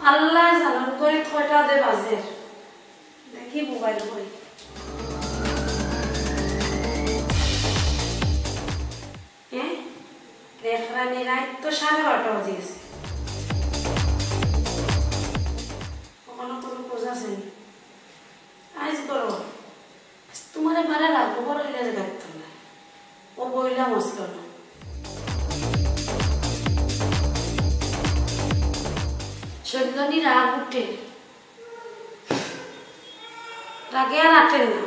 আল্লাহ জানান করে কয়টা দে বাজে দেখি মোবাইল কই রেফরানি রাত তো 12:30 বাজে গেছে কোনো খোঁজ আছে আজ করো তোমার মারা রাখবো বড় হইলে যাইতাম না ও বইলা মস্ত না সন্ধ্যানি রাগ উঠে রাগে আর আটেন না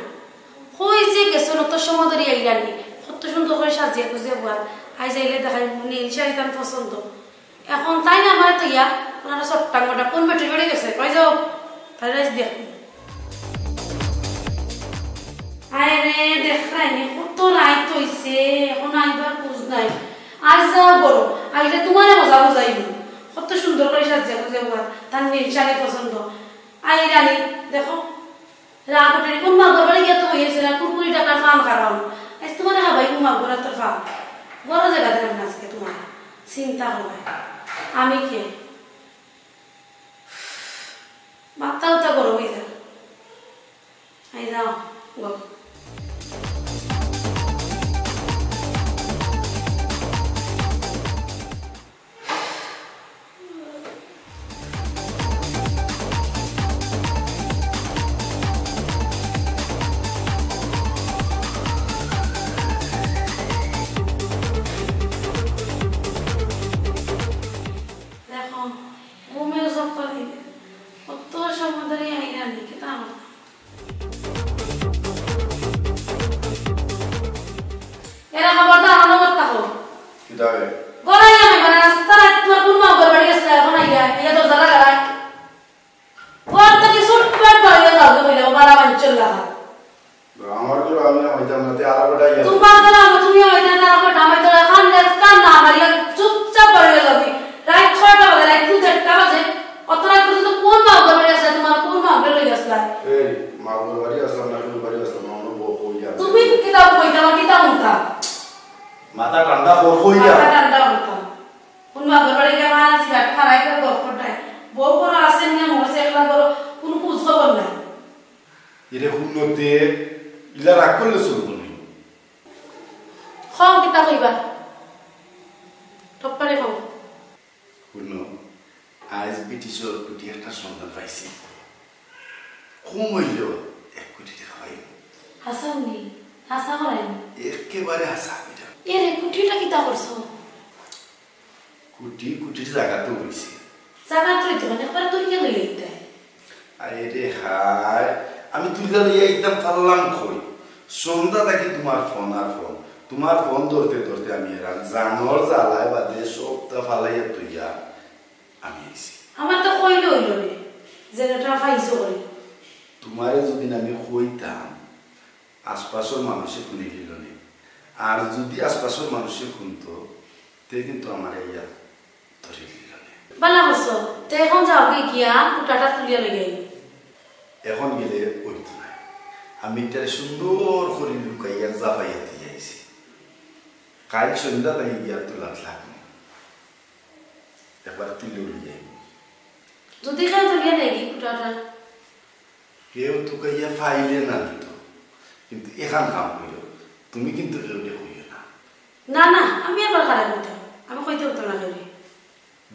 কই যে গেছো নত সময় ধরে আইলানি কত সুন্দর করে সাজিয়ে গুজিয়ে বল আই যাইলে দেখাই নীল শাড়ি তার পছন্দ এখন তাই না আমার তো ইয়া ওনারা সবটা মোটা কোন বেটে বেড়ে গেছে কই যাও তাই দেখ আয় রে দেখ রাইনি কত রাইত হইছে এখন আইবার বুঝ নাই আজ যাও বড় আইলে তোমারে মজা বুঝাইবি কত সুন্দর করে সাজিয়ে গুজিয়ে বল তার নীল শাড়ি পছন্দ আই রানী দেখো রাগ উঠে কোন মাগর বাড়ি গিয়ে তো হয়েছে না কুরকুরি টাকার ফার্ম কারণ আজ তোমার হাবাই মাগর তোর ফার্ম বড় জায়গা দেবেন আজকে তোমার চিন্তা হবে আমি কে মাথা উঠা গরম হয়ে যাবে আই যাও গো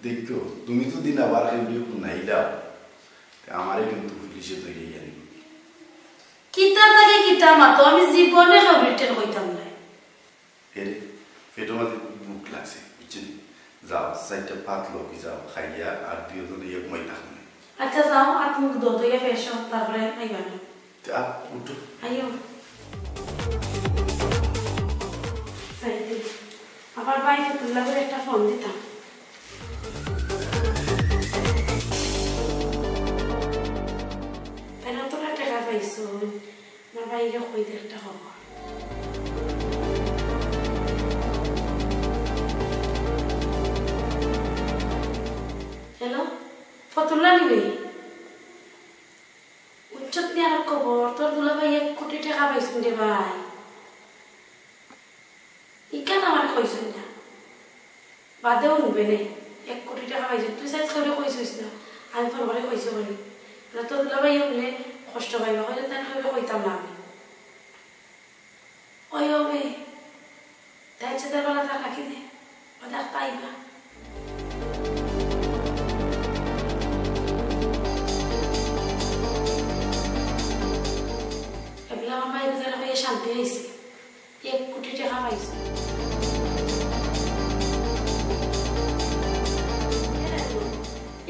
দেখো তুমি তো দিন আবার ভিডিও নাইলা আমারে কিন্তু পুলিশে ধরে গেল কিতা তাকে কিতা মাতো আমি জীবনে খবরটেন হইতাম না এর পেটো মাঝে বুক লাগছে বুঝছেন যাও সাইডটা পাতলো কি যাও খাইয়া আর দুজন ইয়ে মই থাকুন আচ্ছা যাও আর মুখ ধো ধুইয়া ফ্রেশ হও তারপরে আইবা না তা উঠো আইও সাইডে আবার বাইরে তুলা করে একটা ফোন দিতাম তাহলে তোরা টাকা পাইছো আমার বাইরে কই একটা খবর হ্যালো ফতুল্লা নিবি উচ্চত নিয়ে আর খবর তোর দুলা ভাই 1 কোটি টাকা পাইছেন রে ভাই ইকান আমার কইছেন না বাদেও নিবে না 1 কোটি টাকা পাইছেন তুই সাইজ করে কইছিস না আমি ফোন করে কইছো বলি তোর দুলা ভাই বলে কষ্ট পাইবা কইলে তাই কইবে কইতাম না আমি ওই ওবে তাই চেতার বেলা টাকা কি দে ওটা পাইবা আমার ভাই বেচারা ভাইয়া শান্তি হয়েছে 1 কোটি টাকা পাইছে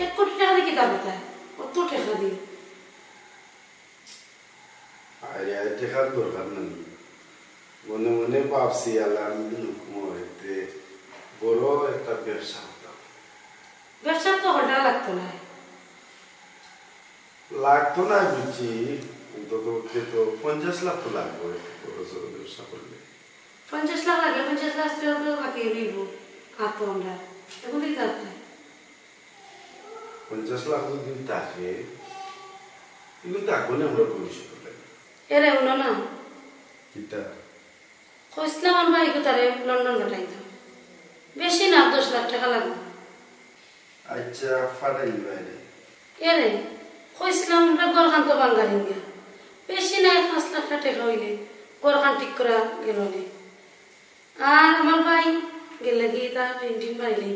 1 কোটি টাকা দিয়ে কি দাম তাই কত টাকা দিয়ে আরে টাকার দরকার নেই মনে মনে ভাবছি আল্লাহ হইতে বড় একটা ব্যবসা হতাম ব্যবসা তো হঠাৎ লাগতো না বুঝছি অন্তত তো 50 লাখ তো লাগবে বড় সড়ো ব্যবসা করলে 50 লাখ লাগে 50 লাখ তো কাকে নিব আতো আমরা এখন কি করতে 50 লাখ যদি থাকে কিন্তু তাকে আমরা পরিশোধ করলে এরে উনো না কিটা কইছিলাম আমার ভাই কোথারে লন্ডন পাঠাইতাম বেশি না 10 লাখ টাকা লাগবে আচ্ছা ফাটাই বাইরে এরে কইছিলাম আমরা গরখান তো বাঙ্গালি গিয়া বেশি না 5 লাখ টাকা হইলে গরখান ঠিক করা গেল নে আর আমার ভাই গেলে গিয়ে তা পেন্টিং পাইলে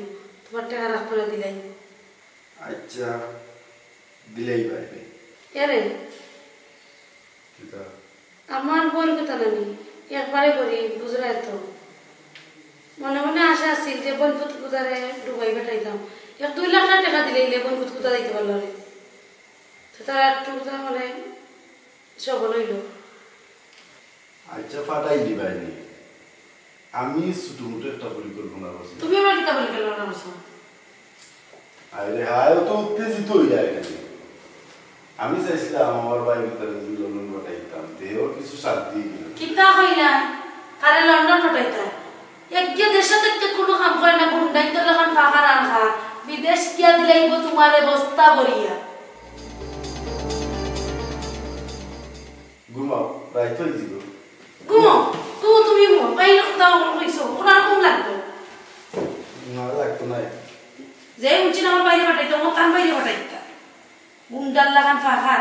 তোমার টাকা রাখ করে দিলাই আচ্ছা দিলেই বাইরে এরে কিটা আমার বোন কথা নামি একবারে করি গুজরাট তো মনে মনে আশা আছিল যে বোন পুত কুদারে ডুবাই বেটাইতাম 1-2 লাখ টাকা দিলে বোন পুত কুদা দিতে পারল রে তো তার একটু মানে সবল হইল আচ্ছা ফাটাই দিবাইনি আমি ছোটমোটো একটা পরিকল্পনা করছি তুমি আমার কিতা পরিকল্পনা করছো আরে হায় তো উত্তেজিত হয়ে যায় আমি চাইছিলাম আমার ভাই ভিতরে লন্ডন পাঠাইতাম দেহ কিছু শান্তি কিতা হইলা কারে লন্ডন পাঠাইতা একগে দেশে থেকে কোনো কাম করে না গুন্ডাই তো লাগান ফাঁকা রাখা বিদেশ কিয়া দিলাইব তোমারে বস্তা ভরিয়া ঘুমাও রাইত হয়ে যাব ঘুমো তুমি ঘুমো বাইরে কোথাও কইছো ওনার কম লাগতো না লাগতো না যে উচিত আমার বাইরে পাঠাইতো আমার কান বাইরে পাঠাইতা গুন্ডার লাগান ফাঁকা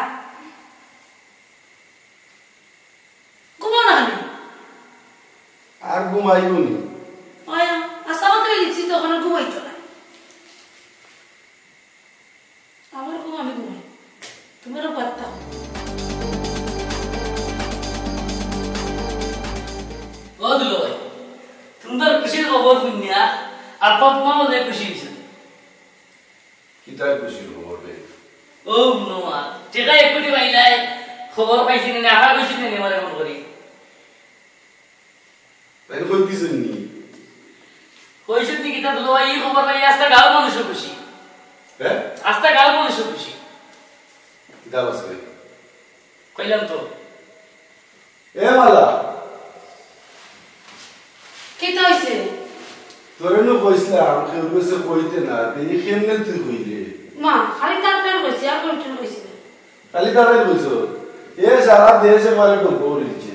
ঘুমো না আর ঘুমাইব নি ওই আশা মতো লিখছি তো ওখানে ঘুমাইতো না আমার ঘুম আমি ঘুমাই তুমিও পারতাম ও দিল ভাই তুমি তো খুশির খবর শুনিয়া আপা তোমার মধ্যে খুশি হয়েছে কিতায় খুশির খবর রে ও নোয়া টেকা 1 কোটি পাইলাই খবর পাইছি না আশা করছি না নেমারে মন করি তাই কই দিছেন নি কইছেন কি কিতা দিল ভাই এই খবর পাই আস্তা গাল মানুষ খুশি হ্যাঁ আস্তা গাল মানুষ খুশি কিতা আছে কইলাম তো এ মালা কিতা হইছে তোরে নো কইছিলাম কেউ কইছে কইতে না এই কেমনে তুই কইলে মা খালি তার কইছি আর কোনটা কইছি খালি তারাই কইছো এ সারা দেশে মারে তো বলিছে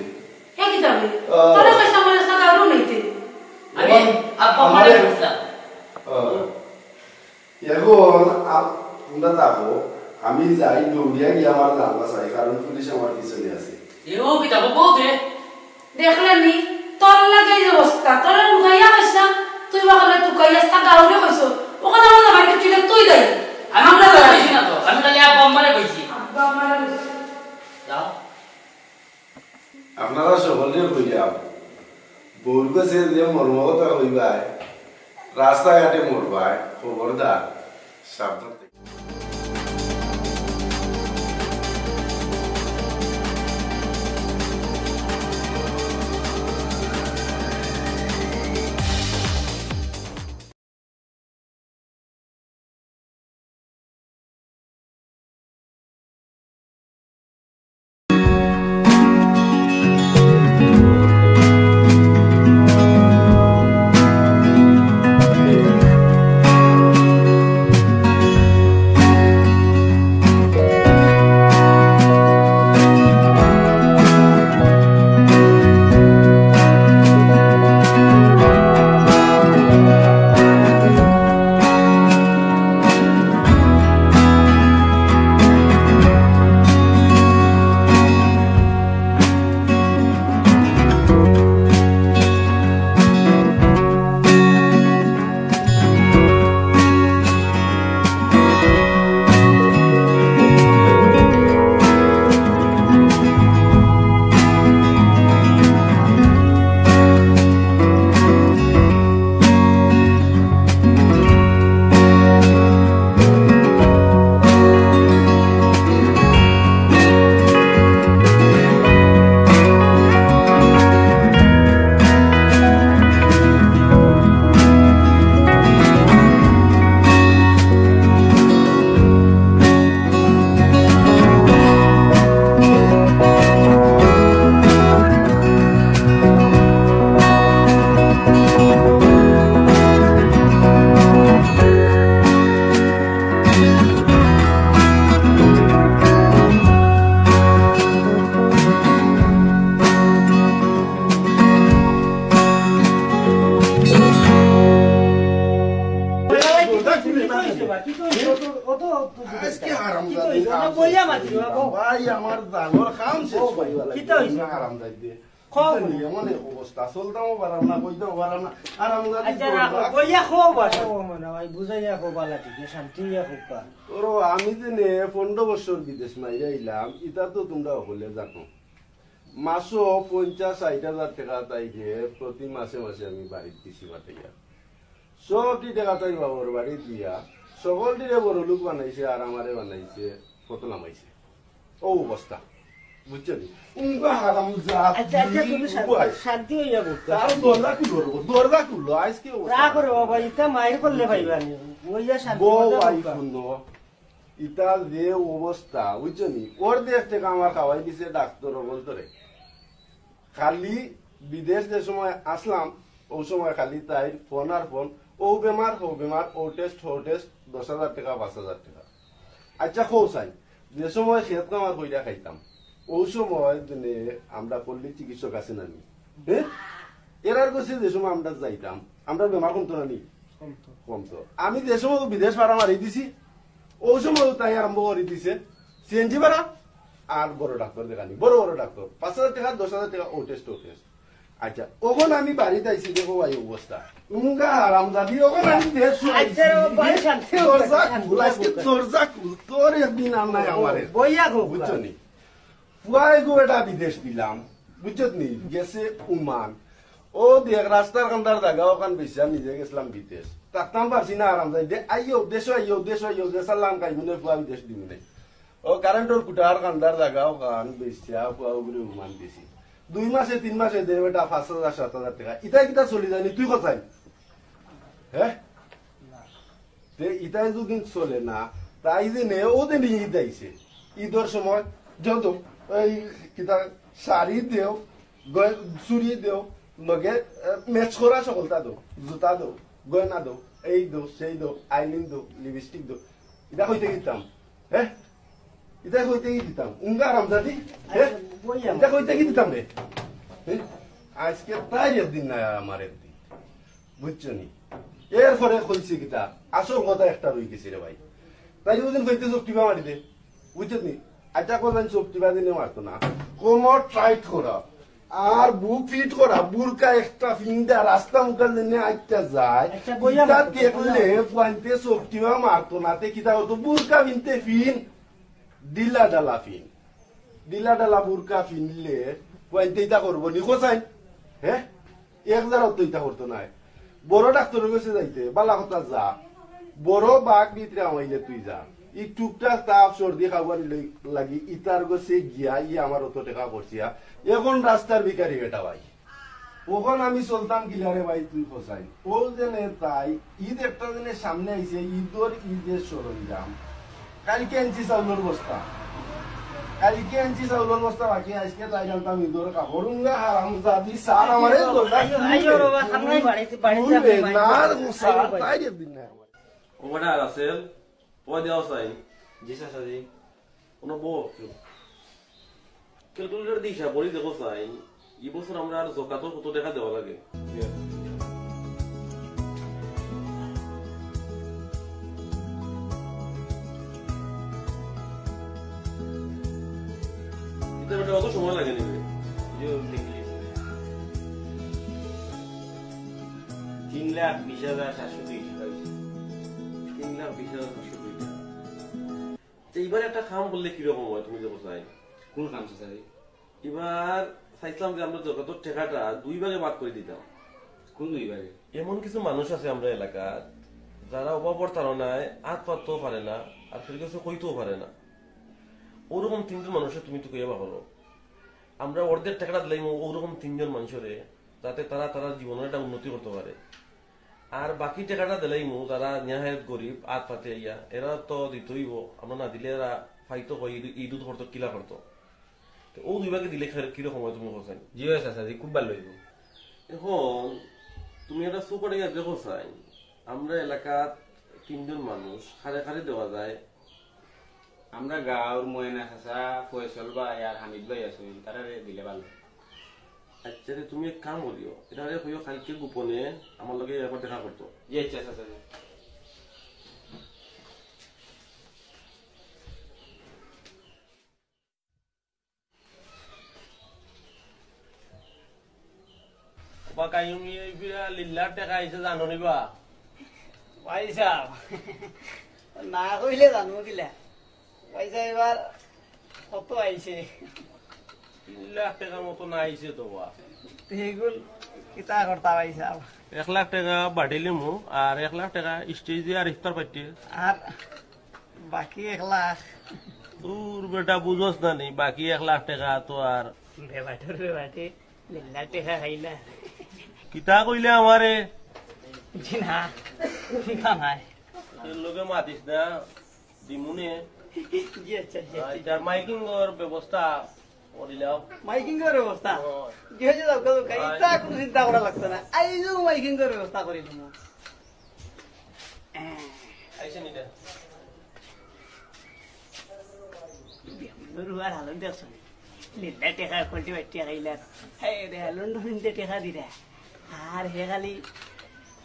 এ কিতা হবে তোরা কইছ আমার সাথে আরো নাইতে আমি আপা মারে কইছিলাম এখন আমরা যাবো আমি যাই দৌড়িয়া গিয়ে আমার জানলা চাই কারণ পুলিশ আমার পিছনে আছে এও কিতা বলতে দেখলেনি তোর লাগাই যে অবস্থা তোর লুকাইয়া কইছ তুই বাকলে তুই কইয়াস তা গাউরে কইছ ওখানে আমার বাইকে চলে তুই দেই আমি না কইছি না তো আমি খালি আব্বা আম্মারে কইছি আব্বা আমারে যাও আপনারা সকলে কইলাম বউর কাছে যে মর্মকতা হইবাই রাস্তাঘাটে মরবাই খবরদার সাবধান ভাই আমার দানোর খাম শেষ করিবা লাগে আরাম দাই দিয়ে এমন অবস্থা চলতামও পারাম না কইতেও পারাম না আরাম আমি যে 15 বছর বিদেশ মাইরা আইলাম এটা তো তোমরা হলে জানো মাসও 50-60,000 টাকা তাইকে প্রতি মাসে মাসে আমি বাড়ির দিছি পাঠাইয়া সবটি টাকা তাই বাবার বাড়ি দিয়া সকলটিরে বড় লোক বানাইছে আর আমারে বানাইছে ফটো নামাইছে ও অবস্থা বুঝছেন শান্তি হয়ে যাবো দরজা খুললো আজকে ইটা যে অবস্থা বুঝছনি ওর দেশ থেকে আমার খাওয়াই দিছে ডাক্তার বলতরে খালি বিদেশ যে সময় আসলাম ও সময় খালি তাই ফোন আর ফোন ও বেমার ও টেস্ট 10,000 টাকা 5,000 টাকা আচ্ছা খো চাই যে সময় খেত কামার কইরা খাইতাম ও সময় আমরা পল্লী চিকিৎসক আছে না এরার কাছে যে সময় আমরা যাইতাম আমরা বেমার কমতো না নি কমতো আমি যে সময় বিদেশ ভাড়া মারি দিছি ও সময় তাই আরম্ভ করে দিছে সিএনজি ভাড়া আর বড় ডাক্তার দেখানি বড় বড় ডাক্তার 5,000 টাকা 10,000 টাকা ও টেস্ট আচ্ছা ওখান আমি বাড়িতে আইসি দেখো ভাই অবস্থা উঙ্গা আরাম দাদি ওখানে আমি তোর একদিন আর নাই আমার বুঝছো নি ফুয়াই গো এটা বিদেশ দিলাম বুঝছো নি গেছে উমান ও দেখ রাস্তার কান্দার জায়গা ওখান বেশি আমি নিজে গেছিলাম বিদেশ থাকতাম পারছি না আরাম যাই আইও দেশ দেশালাম কাইবুনে ফুয়া বিদেশ দিবি নাই ও কারেন্টর কুটার কান্দার জায়গা ওখান বেশি ফুয়া উপরে উমান দিছি 2 মাসে 3 মাসে দেবে 5,000-7,000 টাকা ইটাই কিটা চলে যায়নি তুই কোথায় হ্যাঁ ইটাই যদি চলে না তাই যে নে ওদের ঈদ আইছে ঈদের সময় যত এই কিতা শাড়ি দেও চুরি দেও লগে ম্যাচ করা সকলটা দো জুতা দো গয়না দো এই দো সেই দো আইলিন দো লিপস্টিক দো এটা হইতে গেতাম হ্যাঁ এটা হইতে দিতাম উঙ্গা রামজাদি এটা হইতে দিতাম রে আজকে তাই একদিন নাই আমার একদিন বুঝছো নি এরপরে কইছি কিতা আসল কথা একটা রই গেছি রে ভাই তাই ওদিন কইতে চোখ টিপা মারি দে বুঝছো নি আচ্ছা কোন চোখ টিপা দিনে মারতো না কোমর টাইট করা আর বুক ফিট করা বুরকা একটা ফিংদা রাস্তা মুখার জন্য আইটা যায় কিতা দেখলে পাইতে শক্তিবা মারতো নাতে কিতা হতো বুরকা ফিনতে ফিন ডিলা ডালা ফিন ডিলা ডালা বুরকা ফিনলে পাইতে ইটা করবো নি কোথায় হ্যাঁ 1000 তো ইটা করতো না বড় ডাক্তারের কাছে যাইতে বালা কথা যা বড় বাঘ ভিতরে আমাইলে তুই যা ই টুকটাক তাপ সর্দি খাবার লাগি ইতার গোছে গিয়া ই আমার অত টাকা করছিয়া এখন রাস্তার ভিকারি বেটা ভাই ওখান আমি চলতাম কিলারে ভাই তুই ফসাই ও জেনে তাই ঈদ একটা দিনে সামনে আইছে ঈদের সরঞ্জাম কালকে আনছি চাউলের বস্তা বাকি আজকে তাই জানতাম ঈদের কাপড় হারাম জাতি সার আমারে ওটা রাসেল পয় দেওয়া চাই জি চাচা জি কোনো বউ ক্যালকুলেটর দিয়ে হিসাব করি দেখো চাই এই বছর আমরা আর জকাতর কত টাকা দেওয়া লাগে অত সময় লাগে নিবে 3,20,702 টাকা। 3,20,702 টাকা। এইবার একটা কাম করলে কিরকম হয় তুমি দেখো চাই কোন কাম চাচা জি? এবার চাইছিলাম যে আমরা জগতের টাকাটা 2 ভাগে ভাগ করে দিতাম। কোন 2 ভাগে? এমন কিছু মানুষ আছে আমরা এলাকার যারা অভাবর তাড়নায় হাত পাততেও পারে না আর ফের কিছু কইতেও পারে না ওরকম 3 জন মানুষের তুমি তো কইবা হলো আমরা অর্ধেক টাকাটা দিলাম ওরকম 3 জন মানুষের যাতে তারা জীবনের একটা উন্নতি করতে পারে আর বাকি টাকাটা দিলাম যারা নিহায়ত গরিব হাত পাতে ইয়া এরা তো দিতইব আমরা না দিলে এরা ফাইতো ঈদ করতো কিলা করতো ও 2 ভাগে দিলে কিরকম হয় তুমি বলছেন? জি হয় চাচা জি, খুব ভালো হইব। এখন তুমি একটা সুপারে দেখো চাই আমরা এলাকার 3 জন মানুষ খারে খারে দেওয়া যায় আমরা গাঁৱৰ ময়না চাচা ফয়সল ভাই আর হামিদ ভাই আছো তারা দিলে ভালো। আচ্ছা তুমি এক কাম করিও এটা কইও কালকে গোপনে আমার লগে একবার দেখা করতো। জি আচ্ছা চাচা জি। বা কাইমি লিল্লার টাকা আইছে জানো নিবা পয়সা না কইলে জানবো কিলা পয়সা এবার কত আইছে 3 লাখ টাকার মতো না আইছে তো বা এগুল কিতা করতা পয়সা 1 লাখ টাকা বাড়িলে মু আর 1 লাখ টাকা স্টেজে আর ইফতার পাইতে আর বাকি 1 লাখ তোর বেটা বুঝোস না নি বাকি 1 লাখ টাকা তো আর বেবাটে লিল্লা টেকা খাইলা কিতা কইলে আমারে জি না ঠিকা নাই তোর লগে মাতিস না দিমুনে জি আচ্ছা এটা মাইকিং এর ব্যবস্থা করিলাম মাইকিং এর ব্যবস্থা জি হয়ে যাও কত কাইতা কোনো চিন্তা করা লাগতো না আইজো মাইকিং এর ব্যবস্থা করিলাম আইছে নি দে রুয়ার হালন দেখছো লিল্লা টেকা কোটি বাটি খাইলা হ্যাঁ রে হালন দুনিতে টেকা দিরা আর হে খালি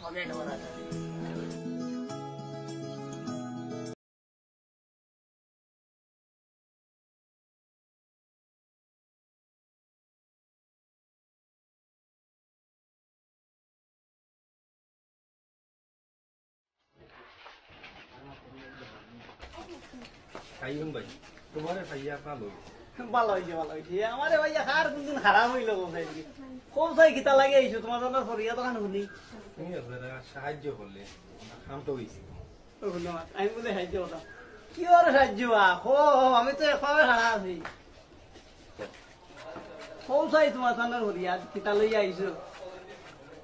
হবে না কাইম ভাই তোমারে ভাইয়া ভালো ভালো হয়েছে আমারে ভাইয়া খার কোনদিন খারাপ হইলো কোন চাই কিতা লাগে আইছো তোমার জন্য সরিয়া দোকান শুনি তুমি আপনারা সাহায্য করলে কামটা হইছে আমি বলে সাহায্য করতাম কি ওর সাহায্য আমি তো এভাবে খারাপ আছি কোন চাই তোমার জন্য সরিয়া কিতা লই আইছো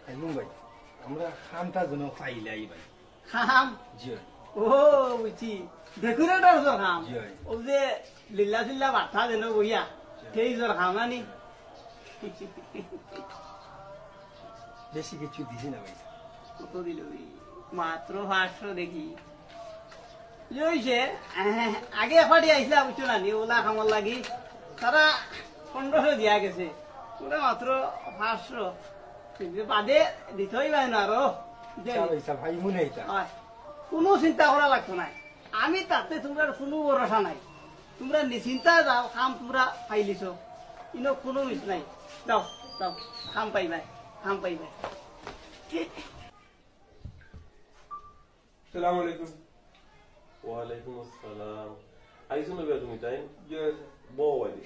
কাইম ভাই আমরা খামটা যেন পাইলাই ভাই খাম জি ও বুঝছি ডেকোরেটর জোর খাম জি। ও যে লীলা চিল্লা বাঠা যেন বইয়া সেই জোর খাম নানি বেশি কিছু দিছি না ভাই কত দিল মাত্র 500 দেখি লইছে আগে এফাটি আইসলা বুঝছো না নি ওলা খামার লাগি তারা 1500 দিয়া গেছে ওরা মাত্র 500 বাদে দিতেই পারে না আরো ভাই মনে হইতা কোনো চিন্তা করা লাগতো না আমি তাতে তোমরা কোনো ভরসা নাই তোমরা নিশ্চিন্তা যাও কাম তোমরা পাইলিছ ইনো কোনো মিস নাই যাও যাও খাম পাইবাই খাম পাইবাই সালাম আলাইকুম ওয়ালাইকুম আসসালাম আইসো নবে তুমি তাই জি বউ আইলি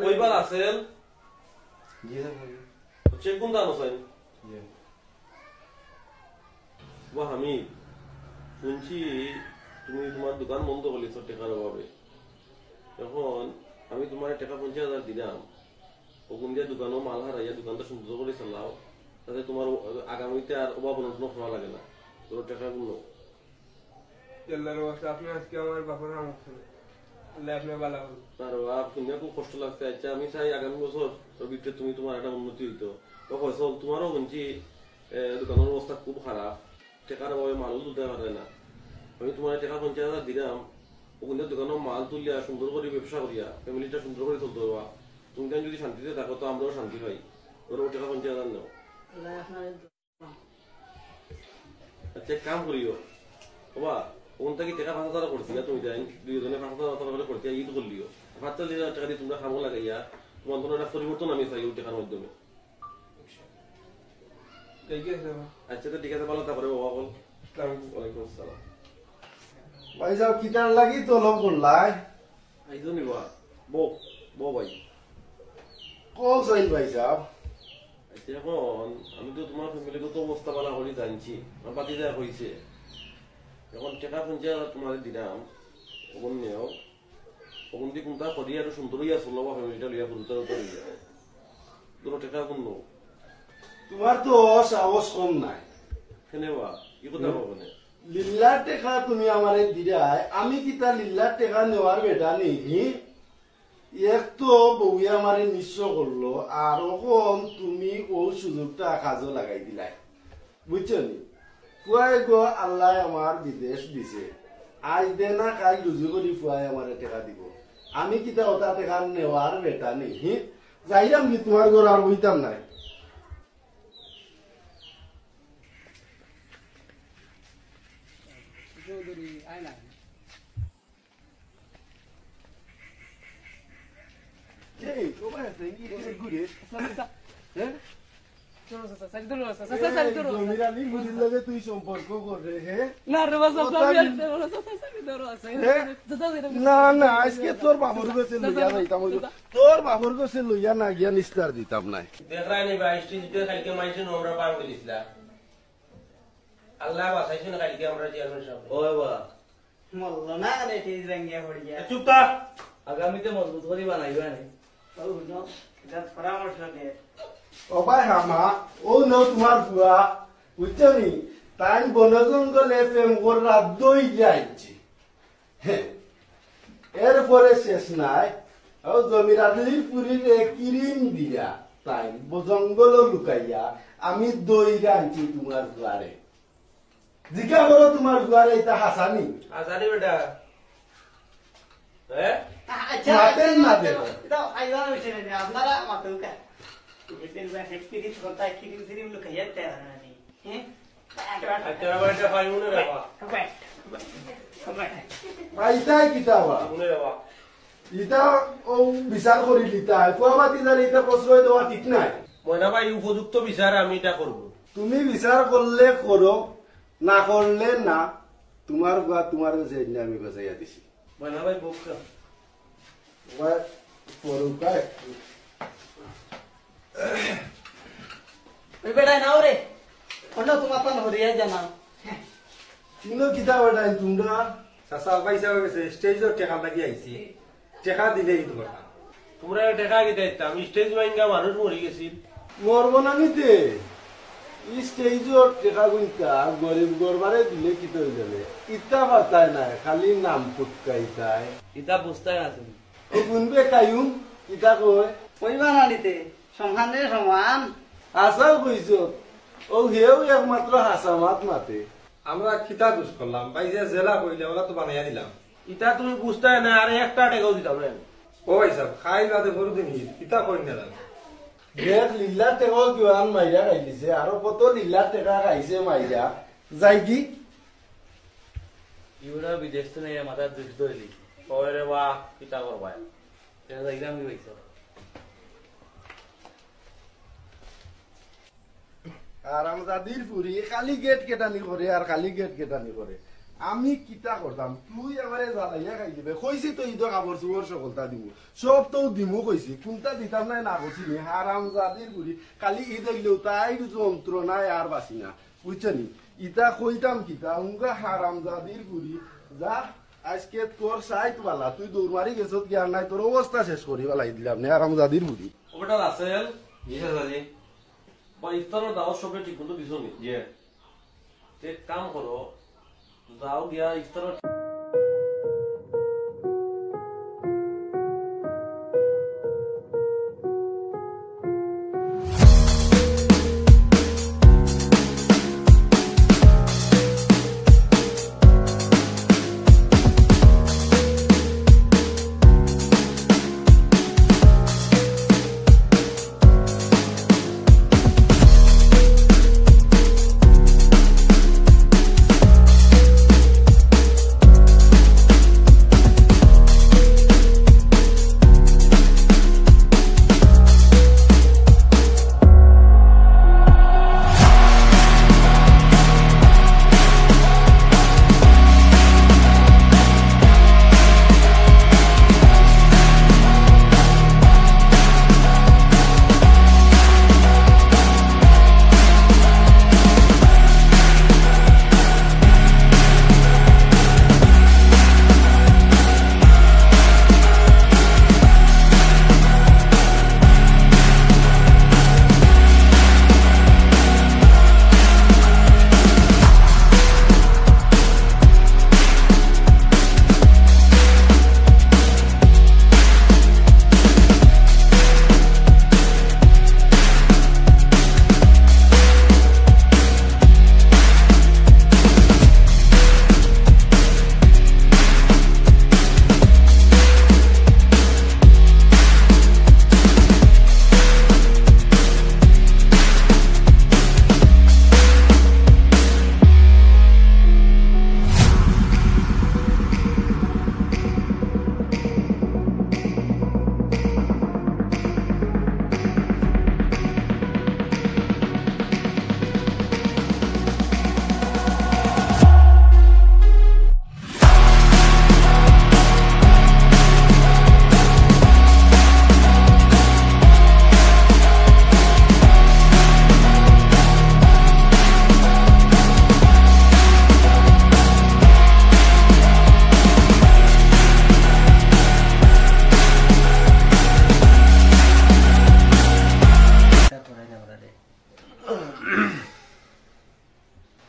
কইবার আছেন জি চেক কোন দানো সাইন জি বাহ আমি শুনছি তুমি তোমার দোকান বন্ধ করলিছ টাকার অভাবে এখন আমি তোমার টাকা 50,000 দিলাম ওগুন দিয়ে দোকানও মাল হারাইয়া দোকানটা সুন্দর করে চালাও তাতে তোমার আগামীতে আর অভাব অনটন করা লাগে না তোর টাকাগুলো আল্লাহর ওয়াস্তে আপনি আজকে আমার বাবার নাম শুনে আল্লাহ আপনি ভালো করুন আর বাপ শুনে খুব কষ্ট লাগছে আচ্ছা আমি চাই আগামী বছর তোর ভিতরে তুমি তোমার একটা উন্নতি হইতো ফসল তোমারও বলছি দোকানের অবস্থা খুব খারাপ টাকার অভাবে মালও তুলতে পারে না আমি তোমার টাকা 50,000 দিলাম ওখানে দোকানের মাল তুলিয়া সুন্দর করে ব্যবসা করিয়া ফ্যামিলিটা সুন্দর করে চলতে পারবা তুমি যদি শান্তিতে থাকো তো আমরাও শান্তি পাই ওর টাকা 50,000 নাও আচ্ছা কাম করিও বাবা ওখান থেকে টাকা 5,000 করছি তুমি যাই দুইজনে 5,000 করে করতে ঈদ করলিও 5,000 টাকা দিয়ে তোমরা খামো লাগাইয়া তোমার কোনো একটা পরিবর্তন আমি চাই ওই টাকার মাধ্যমে ঠিক আছে আচ্ছা তো ঠিক আছে ভালো তারপরে বাবা বল ওয়ালাইকুম আসসালাম ভাই যাও কিটার লাগি তো লোক করলাই আইজো নিবা বউ বউ ভাই কোন সাইল ভাই যাও আচ্ছা এখন আমি তো তোমার ফ্যামিলিগত অবস্থা ভালো করে জানছি আমার বাকি যা হয়েছে এখন টাকা 50,000 তোমার দিলাম ওগুন নেও ওগুন দিয়ে কোনটা করিয়া আরো সুন্দর হইয়া চলো বা ফ্যামিলিটা লইয়া পুরুতার উত্তর হইয়া দুটো টাকা কোন নো তোমার তো সাহস কম নাই কেনেবা ই কথা বলবো না লিল্লার টেকা তুমি আমারে দিলাই আমি কিতা লিল্লার টেকা নেওয়ার বেটা নেই এক তো বউয়ে আমারে নিঃস্ব করলো আর ওখন তুমি ও সুযোগটা কাজে লাগাই দিলাই বুঝছো নি ফুয়াই গো আল্লাহ আমার বিদেশ দিছে আজ দে না কাল রুজু করি ফুয়াই আমারে টেকা দিব আমি কিতা ওটা টেকা নেওয়ার বেটা নেই যাইলাম কি তোমার ঘর আর বইতাম নাই চৌধুরী আয় না এই কোথায় আছে কি ঘুরে হ্যাঁ জমিরানি বুঝিল যে তুই সম্পর্ক করে হ্যাঁ না না আজকে তোর বাবুর কাছে লইয়া যাইতাম তোর বাবুর কাছে লইয়া না গিয়া নিস্তার দিতাম নাই দেখাই নি ভাই স্টেজে কালকে মাইছে নোংরা পার করে দিছিলা আল্লাহ বাঁচাইছে না কালকে আমরা চেয়ারম্যান সাহেব ও বাবা মল্ল না রে তেজ রঙিয়া পড়িয়া চুপ থাক আগামীতে মজবুত করে বানাইবা না ও হুনো এটা পরামর্শ দে ও ভাই হামা ও ন তোমার বুয়া বুঝছো নি তাই বন জঙ্গলে প্রেম করা দই যাইছি এরপরে শেষ নাই ও জমিরালির পুরীর কিরিম দিয়া তাই জঙ্গল লুকাইয়া আমি দই আনছি তোমার দুয়ারে জিজ্ঞা করো তোমার দুয়ারে এটা হাসানি আজানি বেটা হ্যাঁ আচ্ছা মাতেন না দেব এটা আইবা হইছে না আপনারা মাতুকা এতেন বা হেক্টিরিস কথা কিরিম সিরিম লুকাইয়া তেরা নানি হ্যাঁ আচ্ছা বেটা ভাই মনে রাখবা পাইতাই কিতাবা মনে রাখবা ইটা ও বিচার করি লিতা কুয়াবাতি জানি এটা প্রশ্রয় দেওয়া ঠিক নাই ময়না ভাই উপযুক্ত বিচার আমি এটা করব তুমি বিচার করলে করো না করলে না তোমার বা তোমার কাছে আমি বাজাইয়া দিছি ময়না ভাই বুক পরুকায় ওই বেটা নাও রে অন্য তোমার পান হরিয়া জানাও তিনো কিতাব এটা তোমরা চাচা পয়সা হয়ে গেছে স্টেজের টেকা লাগি আইছি টেকা দিলে এই কথা তোমরা টাকা কি দাইতা আমি স্টেজ মাইঙ্গা মানুষ মরি গেছি মরব না নিতে স্টেজর টেকা গুইতা গরিব গরবারে দিলে কি তো যাবে ইটা পাতায় নাই খালি নাম ফুটকাইতায় ইতা বুঝতে আছে ও গুনবে কায়ুম ইটা কয় কইবা না নিতে সমান রে সমান আসাল কইছ ও হেও একমাত্র হাসামাত মাতে আমরা খিতা দুষ করলাম পয়সা জেলা কইলে ওরা তো বানাইয়া দিলাম ইটা তুমি বুঝতে না আরে একটা টাকাও দিতাম না ও ভাই সাহেব খাই বাদে বড় দিন খিতা কই না জানো দেখ লীলা টেকা কিমান মাইরা খাইছে আৰু কত লীলা টেকা খাইছে মাইরা যাই কি ইউরা বিদেশ তো নেই মাথার দুঃখ ধরলি ওরে বা কিতা করবা আরামজাদির ফুরি খালি গেট কেটানি করে আর খালি গেট কেটানি করে। আমি কিতা করতাম, তুই আমারে জ্বালাইয়া খাই দিবে। কইছি তো ঈদ কাপড় চোপড় সকলটা দিব, সব তো দিমু কইছি, কোনটা দিতাম নাই না করছি নি। হারামজাদির ফুরি খালি ঈদ হইলেও তাই যন্ত্রণায় আর বাসি না, বুঝছনি। ইটা কইতাম কিতা উনকা হারামজাদির ফুরি যা আজকে তোর সাইট বালা, তুই দৌড় মারি গেছ জ্ঞান নাই, তোর অবস্থা শেষ করি বালাই দিলাম নে হারামজাদির ফুরি। ওটা রাসেল বা ইফতারের দাওয়াত সবে ঠিক মতো দিছো নি? এক কাম করো, যাও গিয়া ইফতারের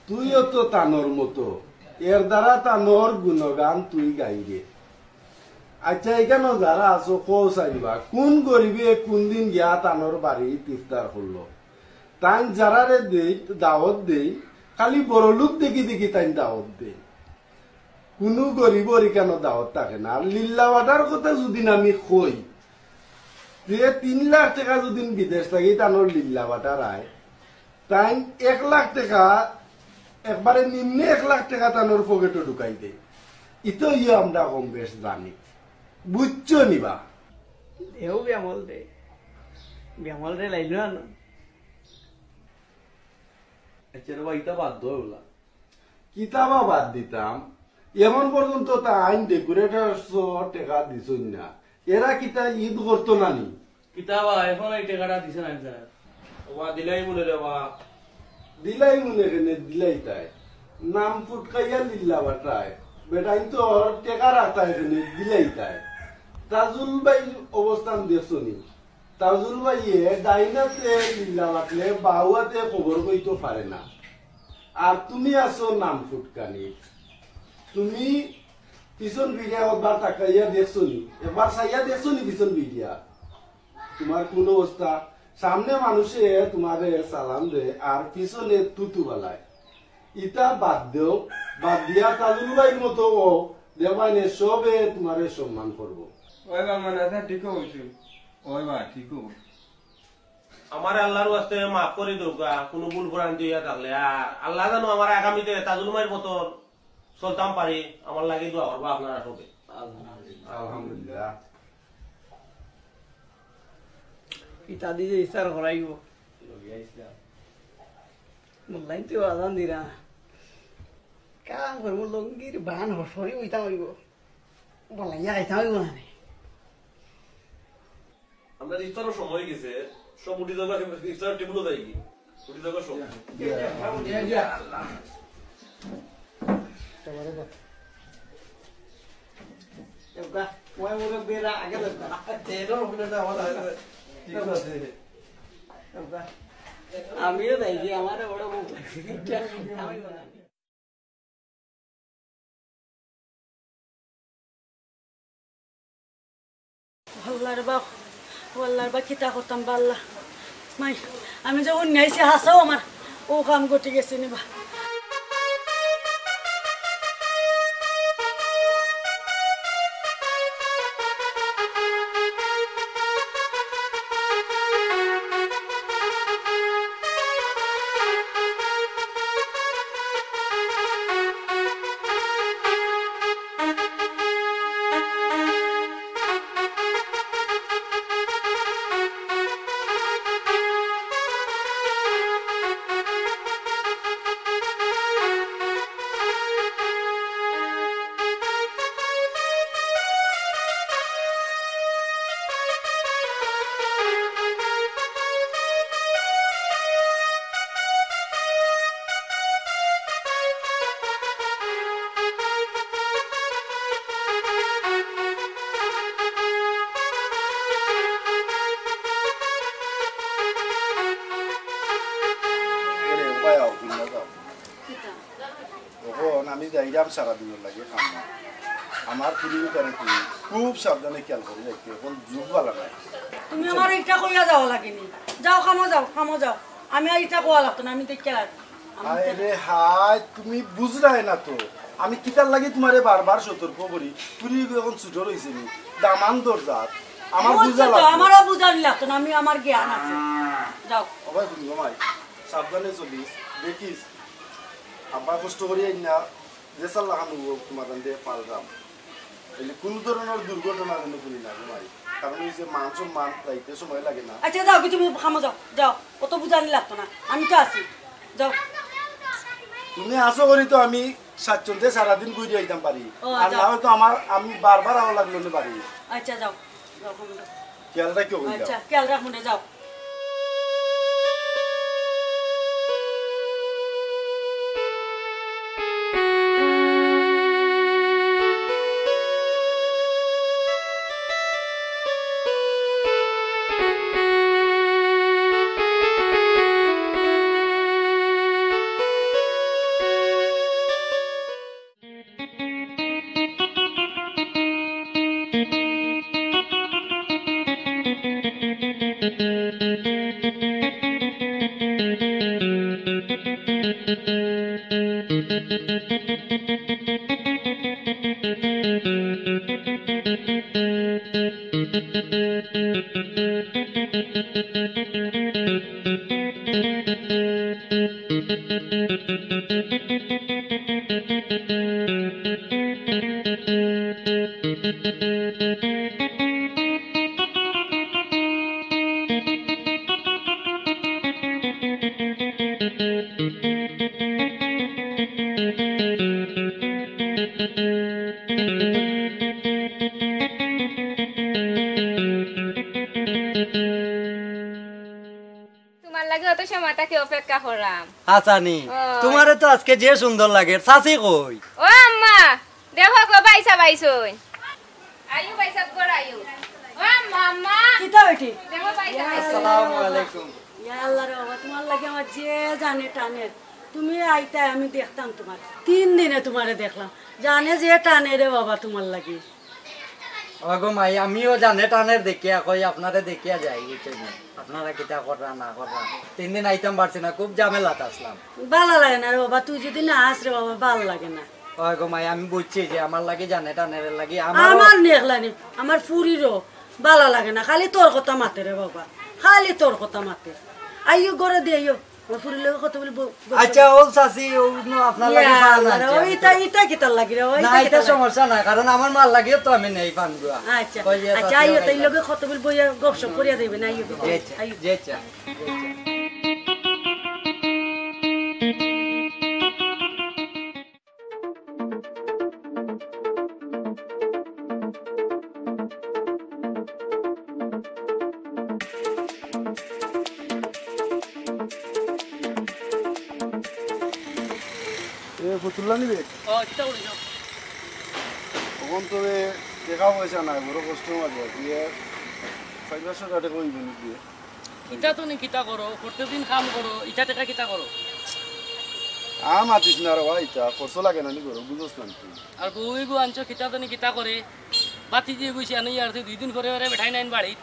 তুইও তো তানোর মতো, এর দ্বারা তানোর গুণগান তুই গাইরে। আচ্ছা এখানে যারা আছো কৌ চাইবা কোন গরিবে কোন দিন গিয়া তানোর বাড়ি ইফতার করলো? তাই যারারে দেই দাওয়াত দেই, খালি বড় লোক দেখি দেখি তাই দাওয়াত দেই, কোন গরিবর কেন দাওয়াত থাকে না। আর লিল্লাওয়াটার কথা যদি আমি কই যে 3 লাখ টাকা যদি বিদেশ থাকি তানোর লিল্লাওয়াটার আয়, তাই 1 লাখ টাকা একবারে নিম্নে 1 লাখ টাকা তানোর পকেটে ঢুকাই দেয়। ইতো ইয়ে আমরা কম বেশ জানি, বুঝছো নিবা? এও ব্যামল রে লাইল না কিতাবা বাদ দিতাম, এমন পর্যন্ত তা আইন ডেকোরেটর টাকা দিছ না। এরা কিতা ঈদ করতো না নি? কিতাবা এখন এই টাকাটা দিছে না স্যার? ওবা দিলাই মনে রে বা দিলাই মনে কেনে দিলাই তাই নাম ফুটকাইয়া লিল্লা বাটায় বেটাই তো টেকা রাখতা এখানে দিলাই তাই। তাজুল ভাই অবস্থান দেখছো নি? তাজুল ভাইয়ে ডাইনাতে লিল্লা বাটলে বাহুয়াতে খবর কইতে পারে না, আর তুমি আছো নাম ফুটকানি। তুমি পিছন ভিডিয়া একবার তাকাইয়া দেখছো নি? একবার চাইয়া দেখছো নি পিছন ভিডিয়া? তোমার কোন অবস্থা? সামনে মানুষে তোমারে সালাম দে আর পিছনে তুতু বালায়। ইটা বাদ দেও, বাদ দিয়া তাজুল ভাইয়ের মতো দেবাইনে সবে তোমারে সম্মান করবো। ওই বা মানে ঠিকও হয়েছে, ওই বা ঠিকও আমার আল্লাহর ওয়াস্তে মাফ করে দৌকা কোনো ভুল ভ্রান্তি হইয়া থাকলে। আর আল্লাহ জানো আমার আগামীতে তাজুল মায়ের মতো চলতাম পারি, আমার লাগে দোয়া করবো আপনারা সবে। আলহামদুলিল্লাহ। ইটা দিয়ে ইস্তার করাইব মোল্লাই তো আদান দিরা কাম করব লঙ্গির বান হসরি উইতা হইব বলাইয়া আইতা হইব না আমরা ইফতারের সময় গেছে সব উঠি যাবে ইফতার টেবিলও যাই কি উঠি যাবে সব আমিও দেখি আমার বড় বল্লার বা খিতা করতাম বাল্লা মাই আমি যখন নিয়েছি হাসাও আমার ও কাম করতে গেছে নিবা আমি যাইরাম সারা দিনের লাগে কাম আমার পুরীর করে তুমি খুব সাবধানে খেয়াল করে যাইতে এখন যুগ ভালো নাই তুমি আমার ইটা কইয়া যাও লাগেনি যাও খামো যাও আমি আর ইটা কোয়া লাগতো না আমি দেখতে লাগি আরে হাই তুমি বুঝলাই না তো আমি কিতার লাগি তোমারে বারবার সতর্ক করি পুরী এখন ছুটো রইছে নি দামান দরজাত আমার বুঝা লাগতো আমারও বুঝানি লাগতো না আমি আমার জ্ঞান আছে যাও ওই তুমি মাই সাবধানে চলিস দেখিস আব্বা কষ্ট করি না যে সাল লাগানো তোমার দিয়ে পালরাম এলে কোন ধরনের দুর্ঘটনা যেন করি না ঘুমাই কারণ এই যে মান রাইতে সময় লাগে না আচ্ছা যাও কি তুমি খামো যাও অত বুঝানি লাগতো না আমি তো আছি যাও তুমি আসো করি তো আমি স্বাচ্ছন্দ্যে সারাদিন ঘুরে আইতাম পারি আর না হয়তো আমি বারবার আওয়া লাগলো না পারি আচ্ছা যাও খেয়াল রাখিও আচ্ছা খেয়াল রাখো না যাও অপেক্ষা করাম হাসানি তোমারে তো আজকে যে সুন্দর লাগে চাচি কই ও আম্মা দেখো গো বাইসা বাইসই আয়ু বাইসা গর আয়ু ও আম্মা আম্মা কিতা বেটি দেখো বাইসা আসসালামু আলাইকুম ইয়া আল্লাহ রে বাবা তোমার লাগে আমার যে জানে টানে তুমি আইতা আমি দেখতাম তোমার 3 দিনে তোমারে দেখলাম জানে যে টানে রে বাবা তোমার লাগে ওগো মাই আমিও জানে টানের দেখিয়া কই আপনারে দেখিয়া যাই বুঝছেন আপনারা কিতা করা না করা 3 দিন আইতাম পারছি না খুব ঝামেলাত আসলাম ভালো লাগে না রে বাবা তুই যদি না আস রে বাবা ভালো লাগে না ওগো মাই আমি বুঝছি যে আমার লাগে জানে টানের লাগি আমার নেখলানি আমার ফুরিরও ভালো লাগে না খালি তোর কথা মাতে রে বাবা খালি তোর কথা মাতে আইও ঘরে দে আইও ফুরি লগে কত বলি আচ্ছা ও চাচি ও আপনার লাগে পান না ওইটা এটা কি তার লাগি রে না এটা সমস্যা না কারণ আমার মাল লাগিও তো আমি নেই পানগুয়া আচ্ছা আচ্ছা আইও তাই লগে কত বলি বইয়া গপসপ করিয়া দিবেন আইও আইও যেচা ফতুল্লা নিবে তখন তো দেখা পয়সা নাই বড় কষ্ট মাঝে দিয়ে 500 টাকা কইবে নাকি ইটা তুমি কিতা করো প্রত্যেকদিন কাম করো ইটা টাকা কিতা করো মাতিস না রে ভাই তা খরচ লাগে না নি করো বুঝছ না তুই আর বউই গো আনছো কিতা তুমি কিতা করে বাতি দিয়ে গুছি আনি আর 2 দিন করে করে বেঠাই নাইন বাড়ি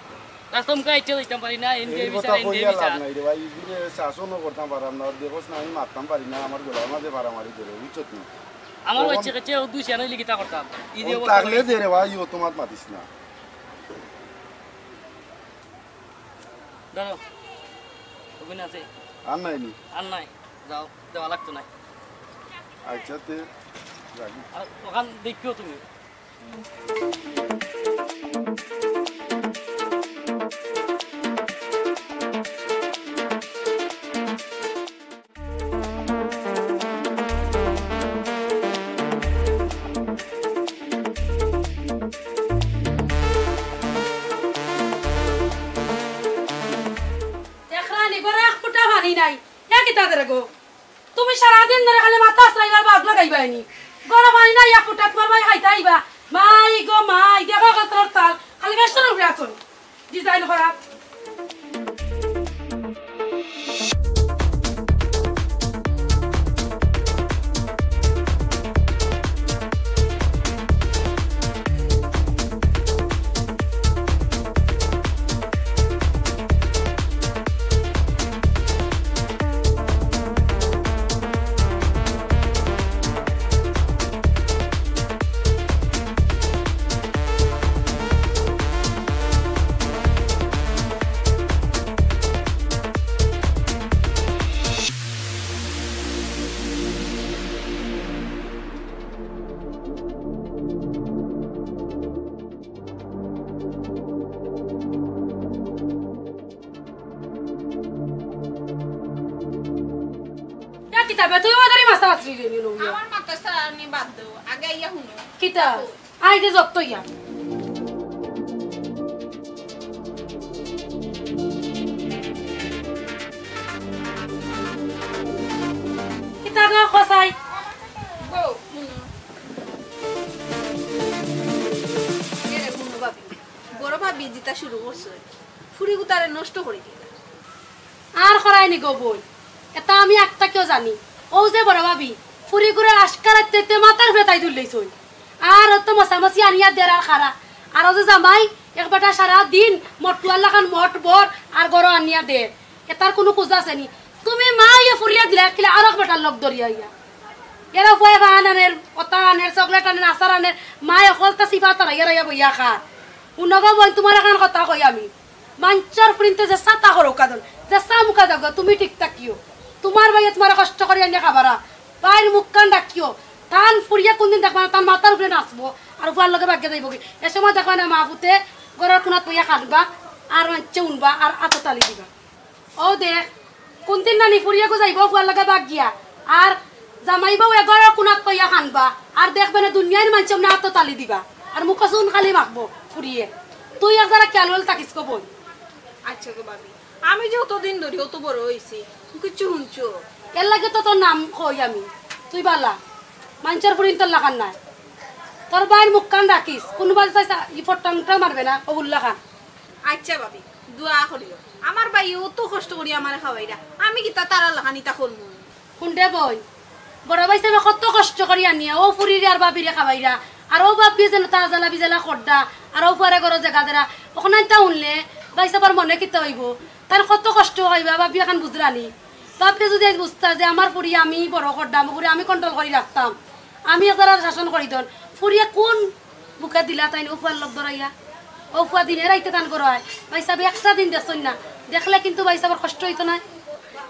রাস্তম কাইতে দিতাম পারি না এনকে বিচার এনকে বিচার নাই রে ভাই ইদিনে শাসনও করতাম পারাম না দেখোস না আমি মারতাম পারি না আমার গলার মাঝে মারামারি করে বুঝছ না আমার বাচ্চা কাছে 2 সেনা হইলে কিতা করতাম ই দিয়ে তাহলে দে রে ভাই ও তোমার মাতিস না দাঁড়াও ওখানে আছে আর নাই নি আর নাই যাও দেওয়া লাগতো না আচ্ছা তে রাখি আর ওখান দেখিও তুমি নাই এক কিতা করে গো তুমি সারা দিন ধরে খালি মাথা আসরাইবার বাদ লাগাইবানি গড়া পানি নাই এক ফুটা তোমার ভাই খাইতে আইবা মাই গো মাই দেখো কত তাল খালি বেশন উঠে আসুন ডিজাইন খারাপ তুই ওদের মাথা বাতরি রে নিলো আমার মাথা সানি বাদ দাও আগে ইয়া হুনো কিতা আইতে যত ইয়া কিতা না খসাই গো হুনো এরে হুনো ভাবি বড় ভাবি জিতা শুরু করছে ফুরি গুতারে নষ্ট করে দিল আর খরাইনি গো বই এটা আমি একটা কেউ জানি ও যে বড় ভাবি ফুরি করে আশকারাতে মাথার ফেতাই তুললেইছই আর তো মশামশি আনিয়া দেড় আর খারা আর যে জামাই একবারটা সারা দিন মটুয়াল্লা খান মট বর আর গড় আনিয়া দে এটার কোনো কুজা আছেনি তুমি মা ইয়ে ফুরিয়া দিলা কিলে আর একবারটার লগ ধরিয়া ইয়া এরা ফুয়ে আনের অতা আনের চকলেট আনের আচার আনের মায় অকলটা সিফা তারা ইয়া বইয়া খা উনগা বই তোমার এখন কথা কই আমি মাঞ্চর প্রিন্টে যে সাতা করো কাদন যে সামুকা দাগ তুমি ঠিক থাকিও তোমার ভাইয়া তোমার কষ্ট করে আনিয়া খাবারা বাইর মুখ কান ডাকিও টান ফুরিয়া কোনদিন দেখবা তার মাথার উপরে নাচবো আর উপার লগে ভাগ্যে যাইব কি এ সময় দেখবা না মা পুতে গড়ার কোনাত পইয়া খাটবা আর মাঞ্চে উনবা আর আততালি দিবা ও দেখ কোনদিন নানি ফুরিয়া গো যাইব উপার লগে ভাগ্যিয়া আর জামাইবাও এগড়ার কোনাত পইয়া খানবা আর দেখবে না দুনিয়ার মাঞ্চে না আততালি দিবা আর মুখ চুন খালি মাখবো ফুরিয়ে তুই একদারা খেয়াল থাকিস কো বই আচ্ছা গো ভাবি আমি যে অতদিন ধরে অত বড় হইছি কিছু শুনছো এর লাগে তো তোর নাম কই আমি তুই বালা মাঞ্চের ফুরিন তোর লাখান নাই তোর বাইর মুখ কান রাখিস কোনোবা চাইছা ই ফটংটা মারবে না অবুল্লা খান আচ্ছা ভাবি দোয়া করিও আমার ভাই অত কষ্ট করি আমার খাওয়াইরা আমি কি তারা লাখানিতা করবো শুনতে বই বড় ভাই সাহেব কত কষ্ট করি আনিয়া ও ফুরিরে আর বাপিরে খাওয়াইরা আর ও বাপি যেন তা জ্বালা বিজালা খর্দা আর ও পরে ঘর জায়গা দেরা ওখানে তা উনলে ভাই সাহেবের মনে কিতে হইব তার কত কষ্ট হইবা বাপি এখন বুঝরানি বাপে যদি বুঝতা যে আমার ফুরিয়া আমি বড় করতাম ফুরি আমি কন্ট্রোল করে রাখতাম আমি একবার শাসন করি দন ফুরিয়া কোন বুকে দিলা তাই উফার লোক ধরাইয়া উফা দিনে রাইতে টান করা হয় ভাই সাহেব একটা দিন দেখছেন না দেখলে কিন্তু ভাই সাহেবের কষ্ট হইতো না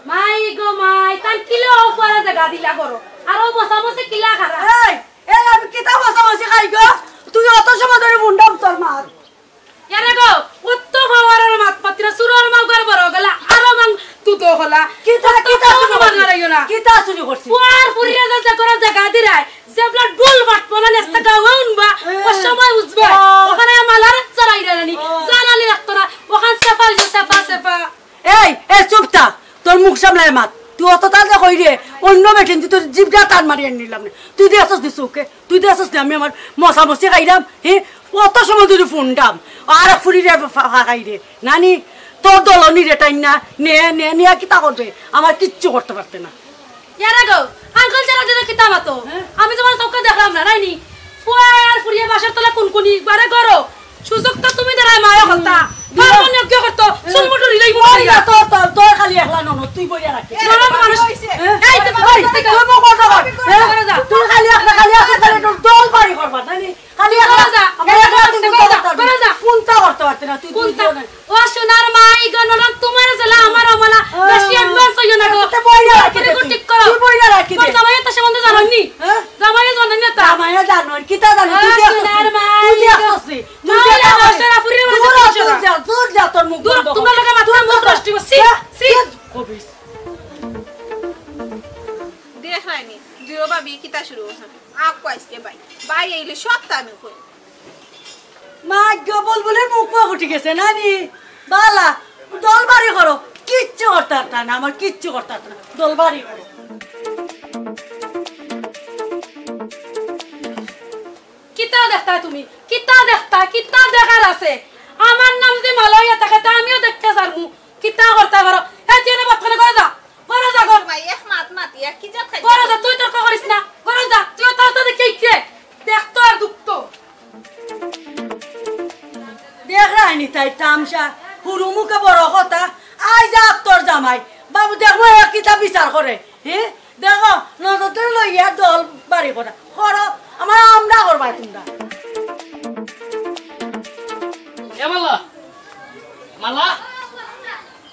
মাই গো মাই তান কিলো উপরে জায়গা দিলা করো আর ও বসামসে কিলা খারা এই এই আমি কিতা বসামসে খাই গো তুই অত সময় ধরে মুন্ডাম তোর মার ইয়ারে গো কত খাওয়ারের মাত পাত্রা সুরর মাউ করে বড় গলা আরো মান তু তো হলা কিতা কিতা শুরু মারাইও না কিতা শুরু করছিস পুয়ার পুরিয়া যা করো জায়গা দিরাই জেবলা ডুল বাটবো না নেস্তা গাউনবা ও সময় উজবা ওখানে মালার চড়াই রানি জানালি রাখতরা ওখান সাফাই যে সাফা এই চুপ থাক তোর মুখ সামলায় মাত তুই অত তাজা কই রে অন্য বেটিন তোর জিভটা টান মারি নিলাম না তুই দিয়ে আসস দিস ওকে তুই দিয়ে আসস আমি আমার মশা মশি খাইলাম অত সময় তুই ফোন দাম আর ফুরি রে খাই রে নানি তোর দলনি রে টাইম না নিয়ে কিতা করবে আমার কিচ্ছু করতে পারতে না ইয়ারে গো আঙ্কেল যারা দিলে কিতা মাতো আমি তোমার চোখে দেখলাম না রাইনি ফুয়ার ফুরিয়ে বাসার তলা কোনকুনি বারে করো সুযোগ তো তুমি দেরাই মায়া হলতা পারবন কি করতে সুলমুটু রিলাই বড় না তোর খালি একলা নন তুই বইয়া রাখি নরম মানুষ এই তো তুই বকর না তুই খালি একলা খালি আছে তাহলে তোর দল বাড়ি করবা নানি খালি একলা যা আমরা একলা করে যা কোনটা করতে পারতে না তুই কোনটা ও সোনার মাই গো নরম তোমার জলা আমার আমলা বেশি অ্যাডভান্স হইও না গো বইয়া রাখি তুই ঠিক করো তুই বইয়া রাখি তোর জামাই তো সম্বন্ধে জানোনি জামাই জানেন না তা জামাই জানো কিতা জানো তুই দেখ সোনার মাই তুই আসছলি তুই যা বসরা ফুরিয়ে বসে দূর যা তোর মুখ দূর তোমার লাগা মাথা মুখ কষ্ট সি সি কবিস দেখ রাইনি দুই ভাবি কিতা শুরু হইছে আপ কইছে ভাই ভাই এইলে সব আমি কই মা বুলবুলের মুখ উঠে গেছে নানি বালা দল বাড়ি করো কিচ্ছু করতে পারত না আমার কিচ্ছু করতে পারত না দল বাড়ি করো কিতা দেখতা তুমি কিতা দেখতা কিতা দেখার আছে আমার নাম যদি মালয়া থাকে তা আমিও দেখতে পারমু কিতা করতে পারো এই জেনে বাপখানে করে যা গো ভাই এক মাত এক কি যা খাই করে যা তুই তর্ক করিস না করে যা তুই তো দেখে কি দেখতো আর দুঃখতো দেখ রাইনি তাই তামসা হুরু মুখে বড় কথা আই যা তোর জামাই বাবু দেখবো কিতা বিচার করে দেখো নজর লইয়া দল বাড়ি করা করো আমার আমরা করবা তোমরা এ মালা মালা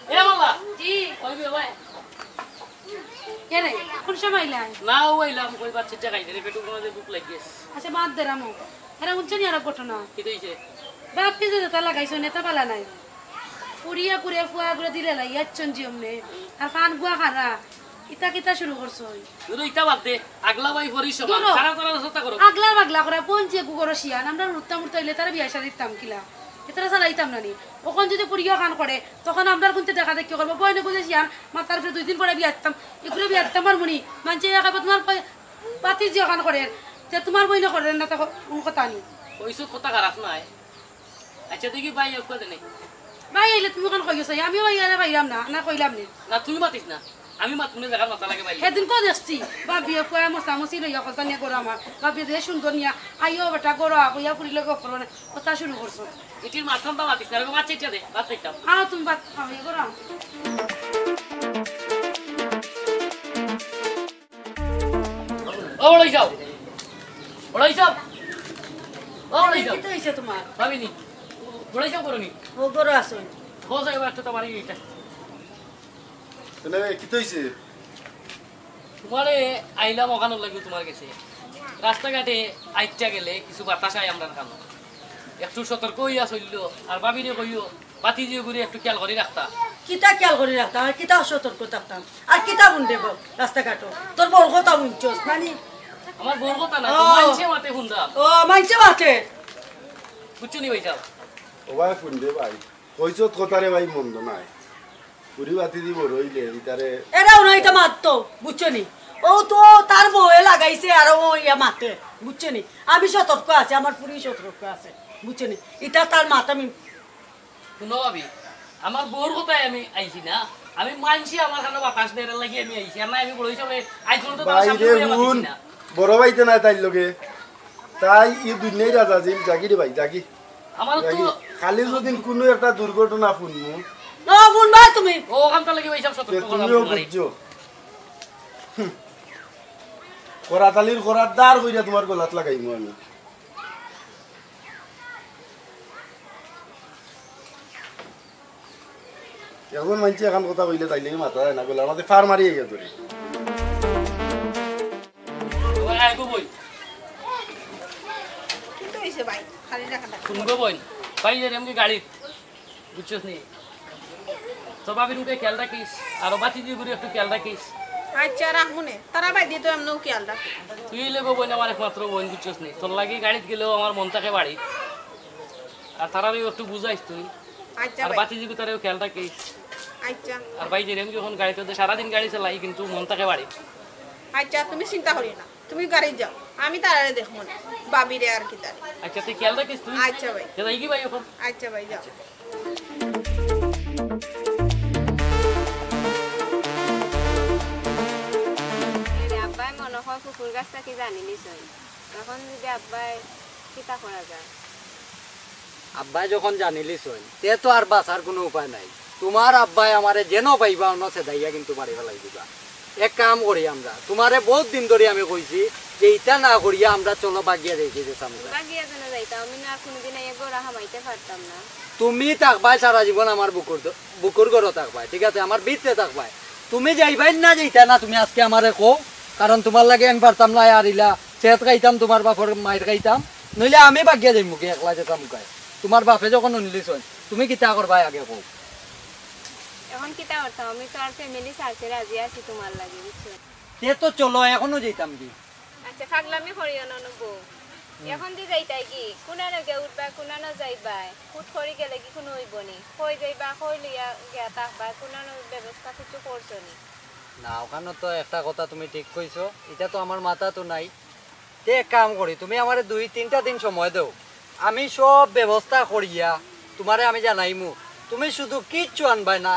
এ মালা জি কইবে ভাই কেনে কোন সময় আইলাই না ওইলাম কই বাচ্চাটা খাইতে রে পেটু কোনে ভুক লাগিয়েছে আচ্ছা বাদ দে রামু এরা উঞ্চনি আর ঘটনা কি হইছে বাপ কি যে তা লাগাইছো নেতা পালা নাই পুরিয়া পুরিয়া ফুয়া করে দিলে লাই ইয়াচ্ছন জিমনে আর কান গুয়া খারা ইতা কিতা শুরু করছো দুরু ইতা বাদ দে আগলা ভাই ফরি সমান সারা তারা সত্তা করো আগলা বাগলা করে পঞ্চে গুগর শিয়ান আমরা রুত্তা মুত্তা হইলে তার বিয়া শাদি দিতাম কিলা এতরা চালাইতাম নানি ওখন যদি পুরিয়া খান করে তখন আমরা কোনতে দেখা দেখি করবো বয়নে বুঝে শিয়ান মাতার ফিরে 2 দিন পরে বিয়া দিতাম এগুলো বিয়া দিতাম আর মনি মানছে একাবে তোমার পাতি জিয়া খান করে তে তোমার বইনে করে না তখন কোন কথা নি কইছো কথা খারাপ নাই আচ্ছা দেখি ভাই এক কথা নেই ভাই আইলে তুমি কোন কইছো আমিও ভাই আরে ভাইরাম না না কইলাম নি না তুমি মাতিস না আমি মাতুনে জায়গা মাথা লাগে ভাই সেদিন কো দেখছি বাবি ফুয়া মশা মশি লইয়া কথা নিয়ে করো আমার বাবি দে সুন্দর নিয়া আইও বেটা করো কইয়া ফুরিলে গপর মানে কথা শুরু করছো এটির মাথান তো মাতিস না মাছ চেচা দে ভাত খাইতাম আও তুমি বাত খাওয়াই করো ও বড়াই যাও বড়াই যাও ও বড়াই যাও কি হইছে তোমার ভাবিনি বড়াই যাও করনি ও গরো আসো বস এবার একটা তোমারই এটা তাহলে কি হইছে তোমারে আইলাম ওখানে লাগবে তোমার কাছে রাস্তাঘাটে আইচা গেলে কিছু বাতাস আই আমরা খানো একটু সতর্ক হইয়া চলল আর ভাবিরে কইও বাতি দিয়ে ঘুরে একটু খেয়াল করে রাখতা কিতা খেয়াল করে রাখতাম আর কিতা সতর্ক থাকতাম আর কিতা বুন দেব রাস্তাঘাটো তোর বড় কথা বুঝছস নানি আমার বড় কথা না মানছে মাতে হুন্দা ও মানছে মাতে বুঝছো নি ভাই যাও ও ভাই ফোন দে ভাই কইছো কথারে ভাই মন্দ নাই পুরি বাতি দিব রইলে ইতারে এরাও না এটা মারতো বুঝছো নি ও তো তার বউয়ে লাগাইছে আর ও ইয়া মাতে বুঝছো নি আমি সতর্ক আছে আমার পুরি সতর্ক আছে বুঝছো নি এটা তার মাথা আমি শুনো ভাবি আমার বউর কথাই আমি আইছি না আমি মানছি আমার কানে বাতাস দেয়ার লাগি আমি আইছি আর না আমি বড় হিসাবে আইছো তো তার সামনে বাইরে হুন বড় ভাইতে নাই তাইর লগে তাই ই দুনিয়ার রাজা জিম জাগি রে ভাই জাগি আমার তো খালি যদি কোনো একটা দুর্ঘটনা শুনমু ও বোন ভাই তুমি ও ওখানটা লাগি ভাই সব সতর্ক করলাম তুমিও বুঝছো করাতালির করার দার কইরা তোমার গলাত লাগাইমু আমি এখন মানছি এখন কথা কইলে তাইলে মাথা যায় না বলে আমাদের ফার মারিয়ে গিয়ে ধরে কিন্তু হইছে ভাই খালি রাখা শুনবো বই ভাই যে এমনি গাড়ি বুঝছিস নি তো বাবির উঠে খেয়াল রাখিস আর বাতি দিয়ে ঘুরে একটু খেয়াল রাখিস আচ্ছা রাখবো তারা ভাই দিয়ে তো এমনও খেয়াল রাখে তুই লেগো বই আমার একমাত্র বোন বুঝছিস নি তোর লাগি গাড়িত গেলেও আমার মন থাকে বাড়ি আর তারারও একটু বুঝাইস তুই আচ্ছা আর বাতি দিয়ে তারাও খেয়াল রাখিস আচ্ছা আর ভাই যে এমনি যখন গাড়িতে সারাদিন গাড়ি চালাই কিন্তু মন থাকে বাড়ি আচ্ছা তুমি চিন্তা করি না তুমি গাড়ি যাও আমি তারারে দেখবো না বাবিরে আর কি তারে আচ্ছা তুই খেয়াল রাখিস তুই আচ্ছা ভাই যাই কি ভাই এখন আচ্ছা ভাই যাও আব্বাই মনে হয় কুকুর গাছটা কি জানি নিশ্চয় তখন যদি আব্বাই কিতা করা যায় আব্বাই যখন জানিলিস তে তো আর বাঁচার কোনো উপায় নাই তোমার আব্বাই আমারে যেন পাইবা অন্য সেদাইয়া কিন্তু মারি ফেলাই দিবা এক কাম করি আমরা তোমারে বহুত দিন ধরে আমি কইছি যে ইটা না করিয়া আমরা চলো বাগিয়া যাইতে যেতাম বাগিয়া যেন যাইতাম আমি না কোনোদিন এই গোড়া হামাইতে পারতাম না তুমি থাকবাই সারা জীবন আমার বুকুর ঘর থাকবাই ঠিক আছে আমার ভিতরে থাকবাই তুমি যাইবাই না যাইতা না তুমি আজকে আমারে কো কারণ তোমার লাগে আমি পারতাম না আর ইলা চেত খাইতাম তোমার বাপর মায়ের খাইতাম নইলে আমি বাগিয়া যাই মুখে একলা যেতাম মুখায় তোমার বাপে যখন উনলিস তুমি কিতা করবাই আগে কো এখন কিতা করতাম আমি তো আর ফ্যামিলি সাথে রাজি আছি তোমার লাগে বুঝছো তে তো চলো এখনো যাইতাম কি আচ্ছা পাগলামি করিও না নবো এখন দি যাইতাই কি কোনানো গে উঠবা কোনানো যাইবাই ফুট করি গেলে কি কোনো হইবনি কই যাইবা কই লিয়া গিয়া থাকবা কোনানো ব্যবস্থা কিছু করছো নি না ওখানে তো একটা কথা তুমি ঠিক কইছো এটা তো আমার মাথা তো নাই তে কাম করি তুমি আমারে 2-3টা দিন সময় দাও আমি সব ব্যবস্থা করিয়া তোমারে আমি জানাইমু তুমি শুধু কিচ্ছু আনবাই না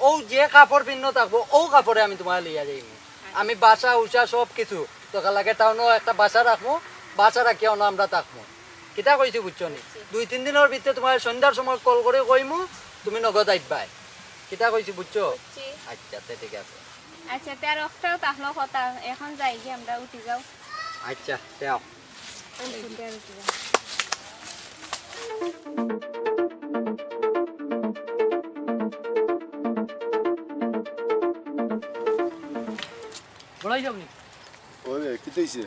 ও যে কাপড় পিন্ন থাকবো ও কাপড়ে আমি তোমার লিয়া যাইমু আমি বাসা উষা সব কিছু তোকা লাগে টাউনও একটা বাসা রাখবো বাসা রাখিয়া না আমরা থাকবো কিতা কইছি বুঝছো নি 2-3 দিনের ভিতরে তোমার সন্ধ্যার সময় কল করে কইমু তুমি নগদ আইবাই কিতা কইছি বুঝছো আচ্ছা ঠিক আছে আচ্ছা তার অক্টাও তাহলো কথা এখন যাই কি আমরা উঠি যাও আচ্ছা যাও বলাই যাবনি ওই কি তৈছে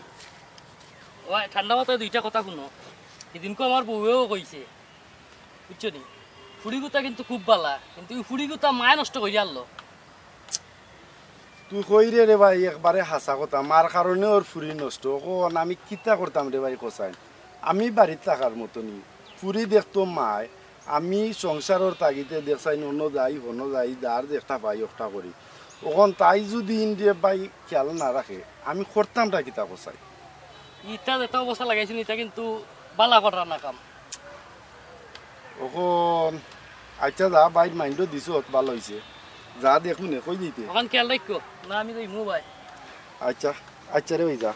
ওই ঠান্ডা মাথায় দুইটা কথা শুনো এদিনকে আমার বউয়েও কইছে বুঝছো নি ফুড়িগুতা কিন্তু খুব বালা কিন্তু ফুড়িগুতা মায় নষ্ট করে আনলো তুই কই রে ভাই একবারে হাসা কথা মার কারণে ওর ফুরি নষ্ট কোন আমি কিতা করতাম রে ভাই কোসাই আমি বাড়িতে থাকার মতনই ফুরি দেখতো মায় আমি সংসারের তাগিতে দেখছাই অন্য যাই যার একটা পাই একটা করি ওখান তাই যদি ইন্ডিয়া ভাই খেয়াল না রাখে আমি করতামটা কিতা কোসাই ইটা যেটা অবস্থা লাগাইছি ইটা কিন্তু বালা করার না কাম ওখন আচ্ছা যা বাইর মাইন্ডও দিছ ভালো হয়েছে যা দেখুন কই দিতে ওখান খেয়াল রাখো না আমি যাই ভাই আচ্ছা রে ভাই যা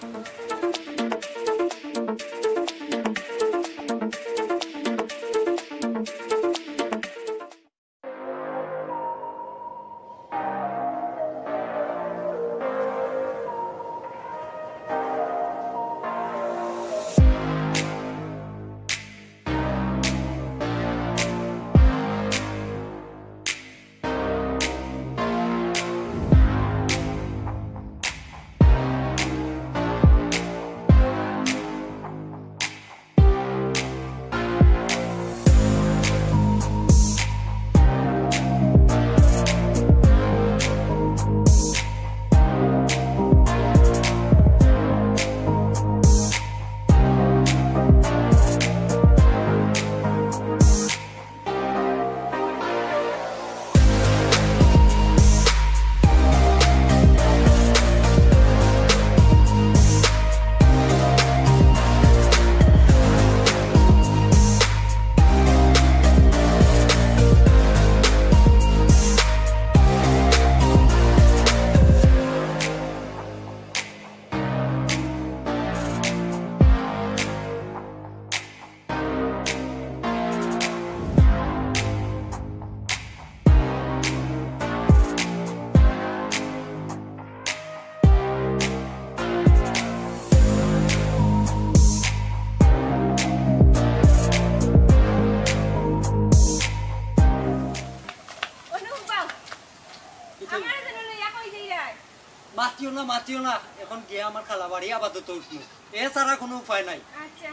তোমরা মাতিও না, এখন গিয়ে আমার খালা বাড়ি আপাতত উঠবো, এছাড়া কোনো উপায় নাই। আচ্ছা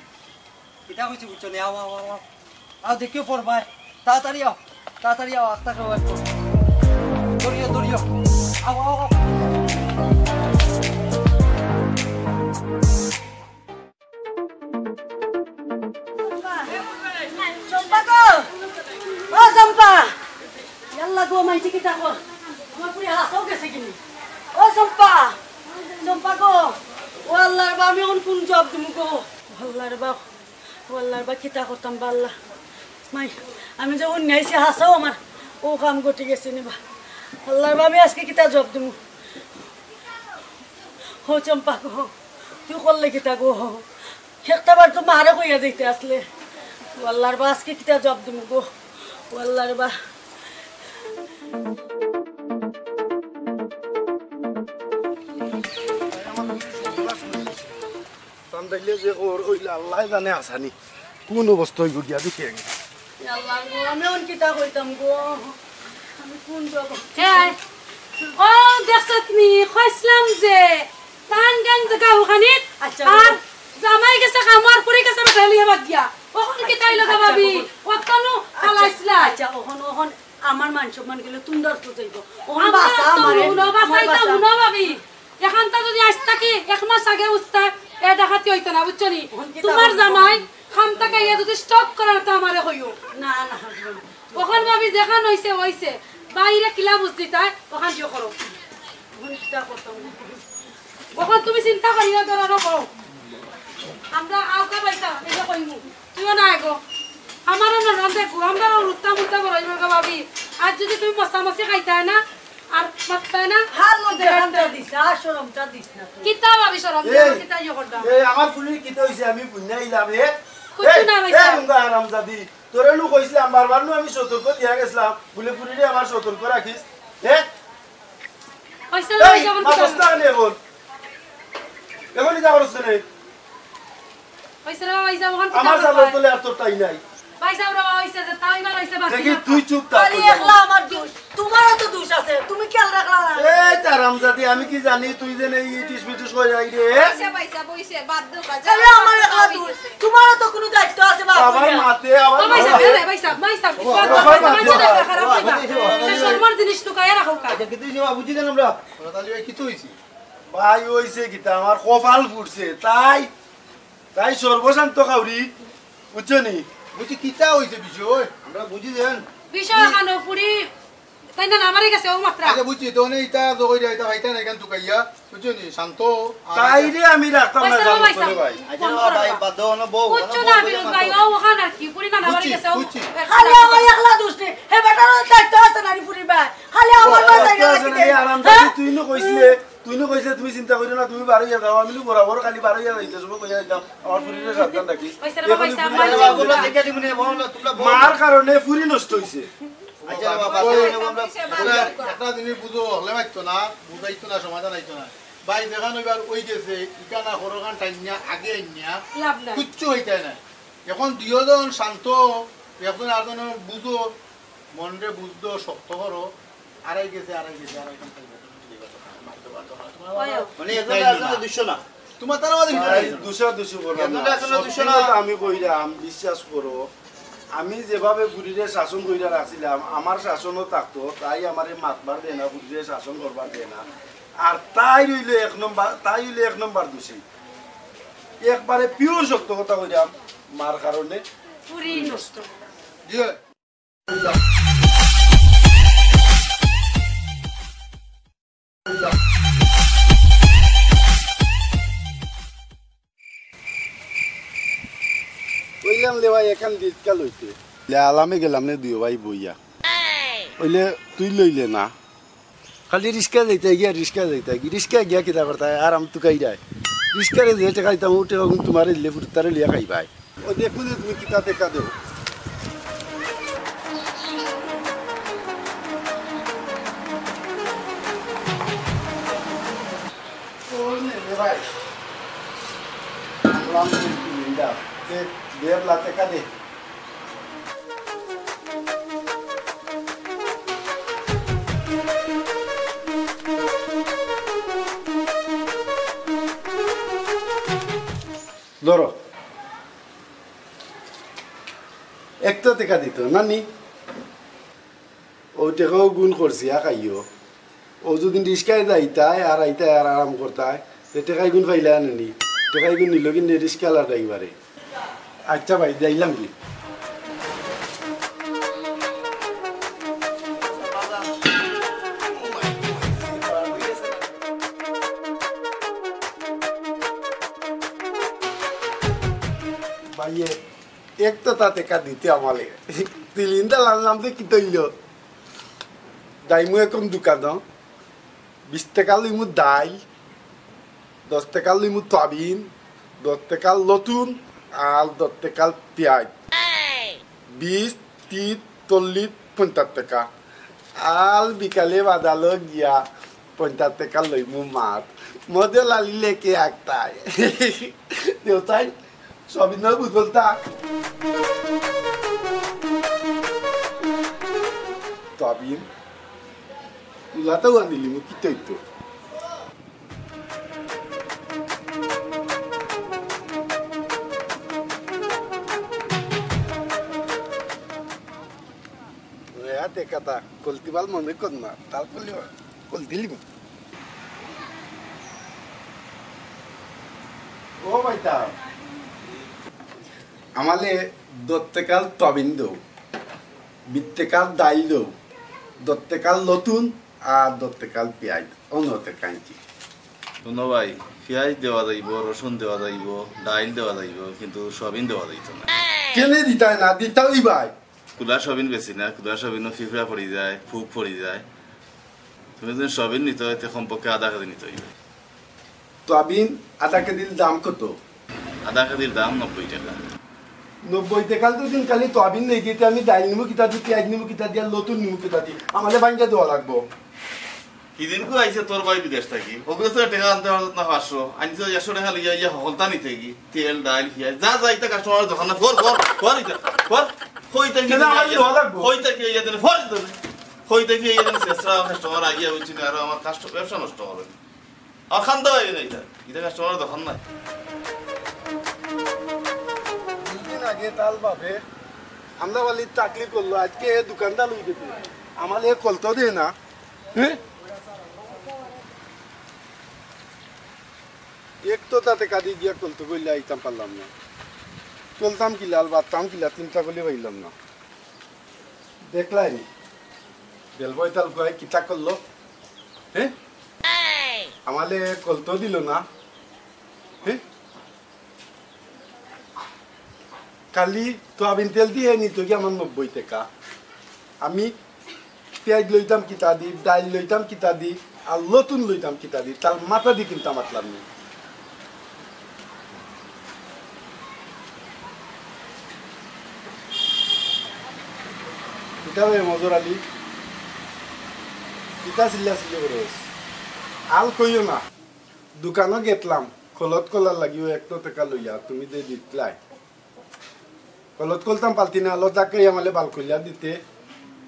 কিতা হয়েছে বুঝছো নি? আও আও আও আও আও, দেখিও পড়বাই, তাড়াতাড়ি আও, তাড়াতাড়ি আও, আস্তা খাও একটু, দৌড়িও দৌড়িও, আও আও আও। চম্পা গো, ও চম্পা, ইয়াল্লা গো মাইছি কিতা কর, আমার পুরি হাসাও গেছে কিনি। ও চম্পা, চম্পা গো, ও আল্লাহর বা আমি এখন কোন জব দিমু গো? আল্লাহর বা কিতা করতাম বা আল্লাহ মাই, আমি যখন নাইছি হাসাও আমার ও কাম গটি গেছে নিবা। আল্লাহর বা আমি আজকে কিতা জব দিমু? ও চম্পা গো, তুই করলে কিতা গো? একটাবার তো মারে কইয়া দিতে আসলে। আল্লাহর বা আজকে কিতা জব দিমু গো? আল্লাহর বা যে আল্লাহ জানে আসানি কোন অবস্থা হইব গিয়া দেখি আল্লাহ গো, আমি এখন কিতা কইতাম গো? আমি কোন জব? ও দেখছত নি কইছিলাম যে টান গান জায়গা ওখানিত আচ্ছা আর জামাই গেছে কামার করে গেছে বেলিয়া বাদ দিয়া ওখান কি তাই লগা ভাবি ওখানো হালাইছলা। আচ্ছা ওখান আমার মান সম্মান গেলে তুমি দরতো যাইব। ওখান আমরা বাসা তো আমারে উনো বাসাইতা উনো ভাবি এখানটা যদি আসতা কি এক মাস আগে উস্তা এ ডাকাতি হইতো না বুঝছো নি? তোমার জামাই খামটা কাইয়া যদি স্টপ করার তো আমারে হইও না না ওখান ভাবি দেখান হইছে হইছে বাইরে কিলা বুঝতি তাই ওখান দিও করো। ওখান কিতা করতাম? ওখান তুমি চিন্তা করিও তোরা করো আমরা আউকা পাইতা এই কইমু তুইও না গো আমারও না রান দেখো আমরা রুত্তা মুত্তা বড় গো ভাবি আজ যদি তুমি মশা মশি খাইতা না আর মাত্তা না হাল মধ্যে হালটা দিছ আর শরমটা দিছ না কিতা ভাবি শরম কিতা ইয়ে করতাম এই আমার পুলিশ কিতা হইছে আমি পুন্না ইলাম হে কুচু না হইছে উঙ্গা আরামজাদি তোরে নু কইছিলাম বারবার নু আমি সতর্ক দিয়া গেছিলাম বলে পুলিশে আমার সতর্ক রাখিস হে পয়সা লই যাবন মা বস্তা নে বল এখনই যা করছ রে পয়সা লই যাবন আমার সামনে তোলে আর তোর তাই নাই পয়সা বড় হইছে যে তাই মার হইছে বাকি দেখি তুই চুপ থাক আরে একলা আমার দোষ, তোমারও তো দোষ আছে, তুমি খেয়াল রাখলা না। এই তারামজাদি আমি কি জানি তুই যে এই ইটিস মিটিস কই যাই রে পয়সা বইছে বাদ দাও কাজে আরে আমার একলা দোষ, তোমারও তো কোনো দায়িত্ব আছে বাবা। আমার মাতে আমার পয়সা দে পয়সা মাইসা সম্মান জিনিস তো কায়া রাখো কা আচ্ছা কিতুই নিবা বুঝি দেন আমরা তাহলে কি তো হইছে ভাই হইছে কিতা আমার কপাল ফুটছে তাই সর্বশান্ত কাউরি বুঝছনি বুঝি কিতা হইছে বিষয় আমরা বুঝি দেন বিষয় কানো পুরি তাই না আমারে গেছে ও মাত্রা আচ্ছা বুঝছি তো নেই তা জগই দে তা ভাইতা না কেন তুকাইয়া বুঝছনি শান্ত তাই রে আমি রাখতাম না জানো তোরে ভাই আচ্ছা ভাই বাদ দাও না বউ কুচ্চু না বিরুদ্ধ ভাই ও ওখান আর কি পুরি না আমারে গেছে ও খালি আমার একলা দোষ নেই, হে বেটার দায়িত্ব আছে নারী পুরি ভাই, খালি আমার বাসায় তুই নো কইছিলে তুমি চিন্তা করিও না তুমি বারো ইয়া দাও আমি বরাবর খালি বারো ইয়া যাইতে সব কইয়া দিতাম আমার ফুরিরে সাবধান রাখিস মার কারণে ফুরি নষ্ট হইছে আচ্ছা বাবা একটা জিনিস বুঝো হলে মাইতো না বুঝাইতো না সমাধান আইতো না ভাই দেখানো এবার ওই গেছে ইকানা হরগান টাইনিয়া আগে আইনিয়া কিচ্ছু হইতাই না এখন দুজন শান্ত এখন আরজন বুঝো মনরে বুঝতো শক্ত করো আড়াই গেছে তোমার তারা আমি কইরাম বিশ্বাস করো আমি যেভাবে বুড়িরে শাসন কইরা রাখছিলাম আমার শাসনও থাকতো তাই আমার মাতবার দেয় না বুড়িরে শাসন করবার দেয় না আর তাই হইলে এক নম্বর দোষী একবারে পিওর সত্য কথা কইরাম মার কারণে পুরি নষ্ট কইলাম লে ভাই এখান দিতকাল হইতে আলামে গেলাম নে দুই ভাই বইয়া ওইলে তুই লইলে না খালি রিস্কা যাইতে গিয়া রিস্কা গিয়া কিতা করতা আর আমি তো কাই যায় রিস্কারে যে টাকা দিতাম উঠে তোমার লে ফুটারে লিয়া খাই ভাই ও দেখো যে তুমি কিতা দেখা দেও ভাই देर लाते का दे ধরো একটা টেকা দিত নানি ও টেকাও গুণ করছি খাইও ও যদি রিস্কায় যাইতায় আর আইতায় আর আরাম করতায় টেকাই গুণ পাইলে আনি টেকাই গুণ নিল কিন্তু রিস্কালার ড্রাইভারে আচ্ছা ভাই যাইলাম কি ভাইয়ে এক তো তা টেকা দিতে আমালে তিলিনটা লানলাম তো কি তৈল দাইমু এখন দোকান 20 টাকা লইমু ডাইল 10 টাকা লইমু তবিন 10 টাকা লতুন আর 10 টাকা পেঁয়াজ 20 30 40 50 টাকা আর বিকালে বাদালো গিয়া 50 টাকা লইমু মাছ মধ্যে লালি লেকে একটাই দেউতাই সবই না বুঝলতা তবিন তুলাতেও আনিলি মু কি তৈতো কথা কলতিবাল মনে কর না তারপরে কল দিলি ও ভাইটা আমালে দত্তেকাল তবিন দৌ বিত্তেকাল ডাইল দৌ দত্তেকাল নতুন আর দত্তেকাল পেঁয়াজ অন্যতে কাঁচি শোনো ভাই পেঁয়াজ দেওয়া যাইব রসুন দেওয়া যাইব ডাইল দেওয়া যাইব কিন্তু সবিন দেওয়া যাইত না কেনে দিতাই না দিতাই ভাই কুলা সবিন বেশি না কুলা সবিনও ফিফড়া পড়ি যায় ফুক পড়ি যায় তুমি যদি সবিন নিতে হয় কমপক্ষে আধা কেজি নিতে হইবে তবিন আধা কেজির দাম কত আধা কেজির দাম 90 টাকা 90 টাকা তো দিন খালি তবিন নেই দিতে আমি ডাইল নিমু কিতা দি পেঁয়াজ নিমু কিতা দিয়া লতুন নিমু কিতা দি আমাদের বাঙ্গা দেওয়া লাগবো কিদিন কো আইছে তোর ভাই বিদেশ থাকি ওগুলো তো টাকা আনতে পারত না 500 আনতে 100 টাকা লিয়া ইয়া হলতা নিতে কি তেল ডাইল পেঁয়াজ যা যাইতা কাস্টমার দোকানে ফর ইতা ফর কইতা কি না আমার দেওয়া লাগবো কইতা কি ইয়া দেন ফর দিতে কইতা কি ইয়া দেন সেসরা কাস্টমার আইয়া হইছে না আর আমার কাস্টমার ব্যবসা নষ্ট হবে আর খান দাও এটা এটা কাস্টমার দোকান না আগে তাল বাবে আমরা বলি চাকরি করলো আজকে দোকানদার লই দিতে আমালে কলতো দে না হ্যাঁ এক তো তাতে কাদি গিয়া কলতো কইলে আইতাম পারলাম না চলতাম কি লাল বাতাম কিলা চিন্তা করলে পাইলাম না দেখলাই বেলবই তাল কয় কিতা করলো হ্যাঁ আমালে কলতো দিল না হ্যাঁ কালি তো আবিন তেল দিয়ে নিত কি আমার 90 টাকা আমি পেঁয়াজ লইতাম কিতা দি ডাইল লইতাম কিতা দি আর লতুন লইতাম কিতা দি তার মাথা দি কিনতাম মাতলাম নি কিতা রে মজুর আলী কিতা সিল্লা সিল্লি করে আল কইও না দোকানও গেতলাম খলত কলার লাগিও 1 টাকা লইয়া তুমি দে দিতলাই কলত কলতাম পালতি না আলো তাকে আমালে বাল কইলা দিতে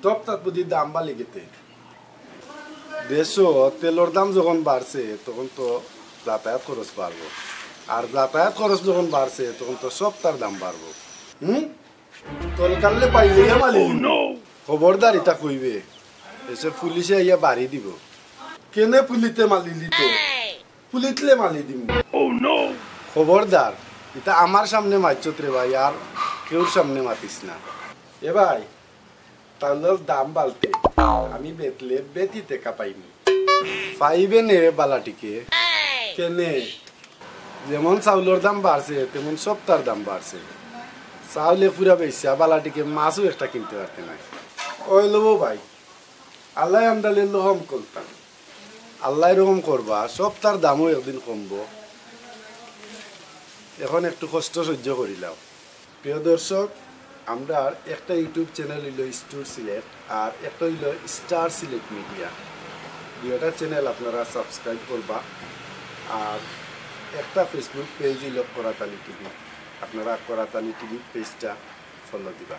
টপ তাত বুদ্ধি দাম বালি গেতে দেশো তেলর দাম যখন বাড়ছে তখন তো যাতায়াত খরচ বাড়বো আর যাতায়াত খরচ যখন বাড়ছে তখন তো সব তার দাম বাড়বো তোর কালে পাইলে মালি খবরদার এটা কইবে এসে পুলিশে ইয়া বাড়ি দিব কেনে পুলিতে মালি দিত পুলিতলে মালি দিব খবরদার এটা আমার সামনে মারছত রে ভাই আর কেউর সামনে মাতিস না এ ভাই তাহলে দাম বালতে আমি বেতলে বেতি টেকা পাইনি পাইবে নে বালাটিকে কেনে যেমন চাউলের দাম বাড়ছে তেমন সবটার দাম বাড়ছে চাউলে পুরা বেচা বালাটিকে মাছও একটা কিনতে পারতে নাই ওই লবো ভাই আল্লাহ আমদালে লহম করতাম আল্লাহ এরকম করবা সবটার দামও একদিন কমবো এখন একটু কষ্ট সহ্য করিলাম প্রিয় দর্শক আমরা একটা ইউটিউব চ্যানেল হইল স্টুর সিলেট আর একটা হইল স্টার সিলেট মিডিয়া দুইটা চ্যানেল আপনারা সাবস্ক্রাইব করবা আর একটা ফেসবুক পেজ হইল করাতালি টিভি আপনারা করাতালি টিভি পেজটা ফলো দিবা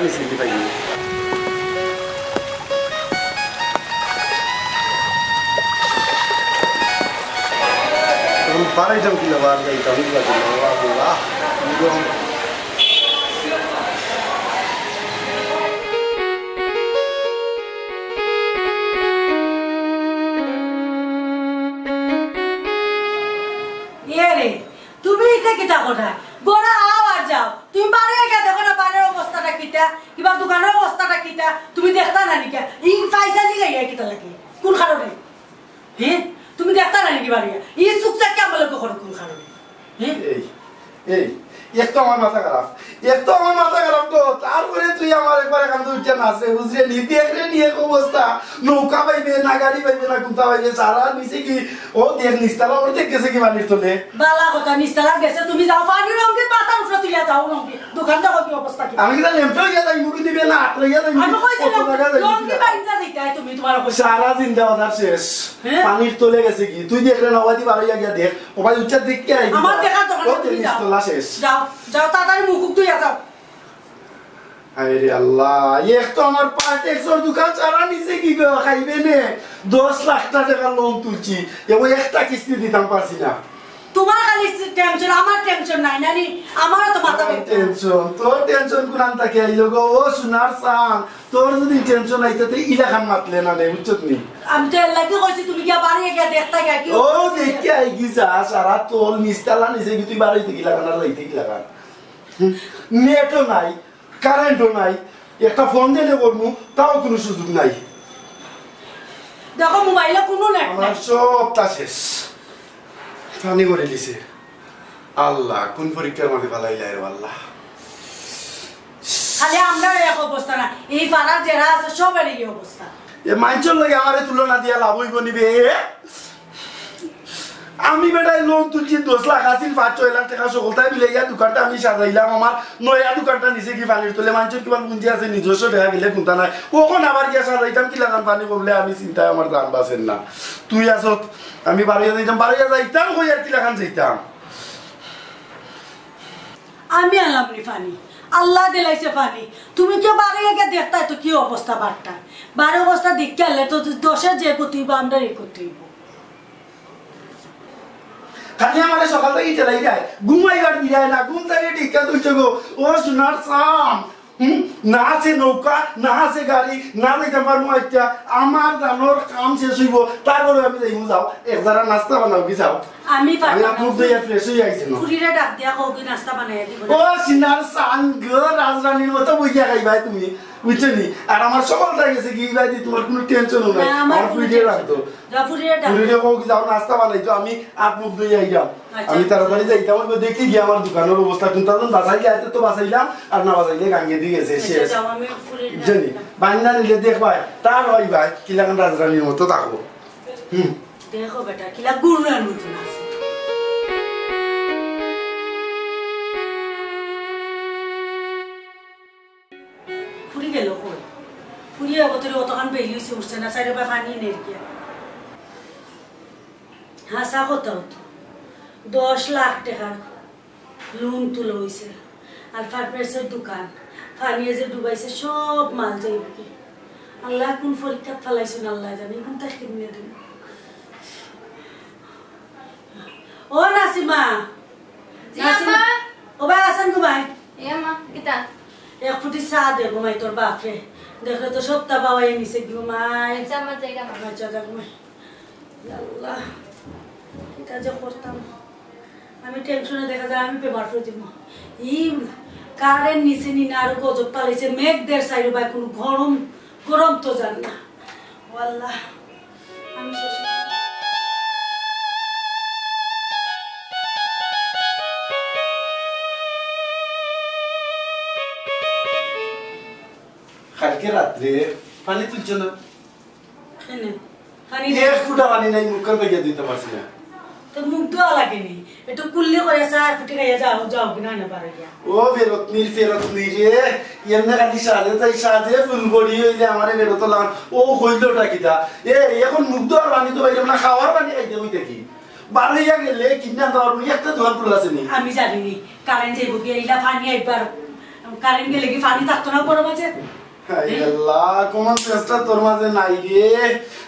নিশ্চিন্তি পাই পারাই যাও কি লাভ আর যাইতাম তুমি এটা কিতা কথা গোড়া আও আর যাও তুমি বাড়ি গিয়ে দেখো না বাড়ির অবস্থাটা কিতা কিবা দোকানের অবস্থাটা কিতা তুমি দেখতা না নাকি ই পয়সা নিয়ে গাইয়া কিতা লাগে কোন কারণে হ্যাঁ তুমি দেখতা না নাকি বাড়ি ই চুপচাপ কেমন লোক করে কোন কারণে হ্যাঁ এই একটু আমার মাথা খারাপ তো তারপরে তুই আমার একবার এখান থেকে উঠে নাচে বুঝলে নিতে একরে নিয়ে অবস্থা নৌকা পাইবে না গাড়ি পাইবে না কুতা পাইবে সারা নিচে কি ও দেখ নিস্তালা ওর দেখ গেছে কি বাড়ির তোলে বালা কথা নিস্তালা গেছে তুমি যাও পানি রঙে পাতা উঠে তুইয়া যাও রঙে দোকানটা কি অবস্থা কি আমি তো লেমটো গিয়া যাই মুড়ি দিবে না আটলে গিয়া যাই আমি কইছিলাম রঙে বাইন্দা দিতাই তুমি তোমার সারা চিন্তা কথা শেষ পানির তোলে গেছে কি তুই দেখলে না ওয়াদি বাড়িয়া গিয়া দেখ ও ভাই উচ্চা দিক কি আই আমার দেখা দোকান তুমি যাও শেষ যাও যাও তাড়াতাড়ি মুখ তুইয়া যাও আরে আল্লাহ এক তো আমার পার্টেক্সর দোকান চারা নিছে কি গো খাইবে নে 10 লাখ টাকা লোন তুলছি এবং একটা কিস্তি দিতাম পারছি না তোমার খালি টেনশন আমার টেনশন নাই নানি আমার তো মাথা টেনশন তোর টেনশন কোন থাকে আইলো গো ও সোনার সান তোর যদি টেনশন আইতে তে ইলাখান মাতলে না নে বুঝছত নি আমি তো লাগি কইছি তুমি কি বাড়ি গিয়া দেখতা গিয়া কি ও দেখি আই গিসা সারা তোল মিস্তালা নিছে কি তুই বাড়িতে কি লাগানা যাইতে কি লাগান নেটও নাই কারেন্টও নাই একটা ফোন দিলে করবো তাও কোনো সুযোগ নাই দেখো মোবাইলে কোনো নেট আমার সবটা শেষ ফানি করে দিছে আল্লাহ কোন পরীক্ষার মধ্যে ভালাইলা রে আল্লাহ খালি আমরা এক অবস্থা না এই পাড়ার যারা আছে সবার এই অবস্থা এ মাইচল লাগে আমারে তুলনা দিয়া লাভ হইব নিবে আমি বেটাই লোন তুলছি 10 লাখ আসিল 5-6 লাখ টাকা সকলটাই মিলে ইয়া দোকানটা আমি সাজাইলাম আমার নয়া দোকানটা নিচে কি পানির তোলে মানুষের কিমান পুঁজি আছে নিজস্ব দেখা গেলে কোনটা নাই কখন আবার গিয়া সাজাইতাম কি লাগান পানি বললে আমি চিন্তায় আমার দাম বাঁচেন না তুই আসত আমি বাড়িয়া যাইতাম কই আর কি লাগান যাইতাম আমি আনলাম নি পানি আল্লাহ দিলাইছে পানি তুমি কি বাড়ি গিয়ে দেখতাই তো কি অবস্থা বাড়টা বাড়ি অবস্থা দেখতে আনলে তো 10-এর যে করতেইব আমরা এই করতেইব খালি আমার সকাল থেকে চলাই যায় ঘুমাইবার দিলাই না ঘুম থেকে টিকা তুলছে গো ও সোনার সাম না আছে নৌকা না আছে গাড়ি না যাইতে পারবো আচ্ছা আমার জানোর কাম শেষ হইব তারপরে আমি যাইবো যাও একজারা নাস্তা বানাও কি যাও আমি মুখ দিয়ে ফ্রেশ হয়ে আইছি না ফুরিরে ডাক দিয়া কও কি নাস্তা বানাইয়া দিব ও সোনার সান গো রাজরানীর মতো বইয়া খাইবাই তুমি বুঝছো নি আর আমার সকালটা গেছে কি ভাই তোমার কোনো টেনশন নাই আমার ফুরিয়ে রাখতো ফুরিয়ে কও কি যাও নাস্তা বানাইতো আমি আট মুখ দিয়ে আইলাম আমি তাড়াতাড়ি যাইতাম দেখি গিয়ে আমার দোকানের অবস্থা কোনটা বাঁচাইলে আইতে তো বাঁচাইলাম আর না বাঁচাইলে গাঙ্গে দিয়ে গেছে শেষ জানি বান্না নিলে দেখবাই তার হয় ভাই কিলাকান রাজরানীর মতো থাকবো দেখো বেটা কিলা গুড়ার মতন আছে ফুরি গেল কই ফুরি অবতরে অতখান বেলি হইছে উঠছে না সাইডে বা পানি নেই কি হাসা কত 10 লাখ টাকা লোন তুলে হইছে আর ফার্মেসের দোকান পানিয়ে যে ডুবাইছে সব মাল যাইব কি আল্লাহ কোন পরীক্ষা ফলাইছেন আল্লাহ জানে কোনটা কিনে দেন ও নাসিমা নাসিমা ও ভাই আছেন গো ভাই এ মা কিতা এক ফুটি চা দে গো মাই তোর বাপরে দেখলে তো সপ্তাহ পাওয়াই নিছে গো মাই আমার জায়গা আমার জায়গা গো মাই আল্লাহ এটা যে করতাম আমি টেনশনে দেখা যায় আমি পেপার করে দিব ই কারেন্ট নিচে নিনা আর গজব পালাইছে মেঘ দের সাইড ভাই কোনো গরম গরম তো জান না ও আল্লাহ আমি শেষ কালকে রাত্রে পানি তুলছো না পানি এক ফুটা পানি নাই মুখের বাইরে দিতে পারছি না তো মুখ ধোয়া লাগেনি একটু কুল্লি করে চা ফুটি খাইয়া যাও কিনা না পারে ও ফেরত রে এমনি খালি সাজে তাই সাজে ফুল বড়ি হইলে আমারে ফেরত লাগান ও হইলটা কিতা এখন মুখ ধোয়ার পানি তো বাইরে না খাওয়ার পানি খাইতে হই দেখি বাড়াইয়া গেলে কিনা দেওয়ার একটা ধোয়ার ফুল আছে নি আমি জানিনি কারেন্ট যাইব কি এইলা পানি একবার কারেন্ট গেলে কি পানি থাকতো না বড় মাঝে আল্লাহ কোন চেষ্টা তোর মাঝে নাই রে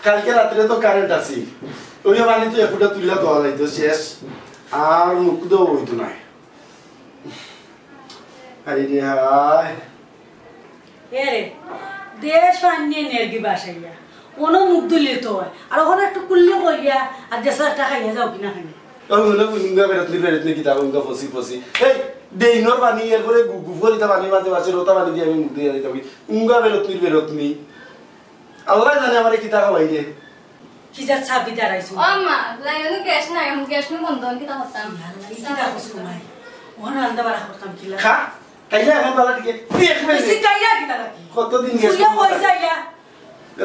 কালকে রাত্রে তো কারেন্ট আছে ওই পানি তো এফুটা তুইলা দেওয়া যাইতো শেষ আর মুখ দেওয়া হইতো না আরে রে হায় এরে দেশ পানি নেরগি বাসাইয়া কোনো মুখ দিলে তো হয় আর ওখানে একটু কুল্লে কইয়া আর দেশের একটা খাইয়া যাও কিনা খানি ওগুলো উঙ্গা বেরোতনি কিতাব উঙ্গা ফসি ফসি এই ডেইনর পানি এরপরে গুফরিতা পানি মাঝে মাঝে রোতা পানি দিয়ে আমি মুখ দিয়ে দিতে উঙ্গা বেরোতনি আল্লাহ জানে আমার কিতা খাওয়াই রে কি যা ছাপি দাঁড়াইছো ও মা লাইনে গ্যাস নাই আমি গ্যাস নি বন্ধ কিতা হতাম কিতা কইছো মাই ওখানে রান্না বাড়া করতাম কিলা খা কাইয়া এখন বালা দিকে এক মিনিট কাইয়া কিতা রাখি কতদিন গেছ তুইও কই যাইয়া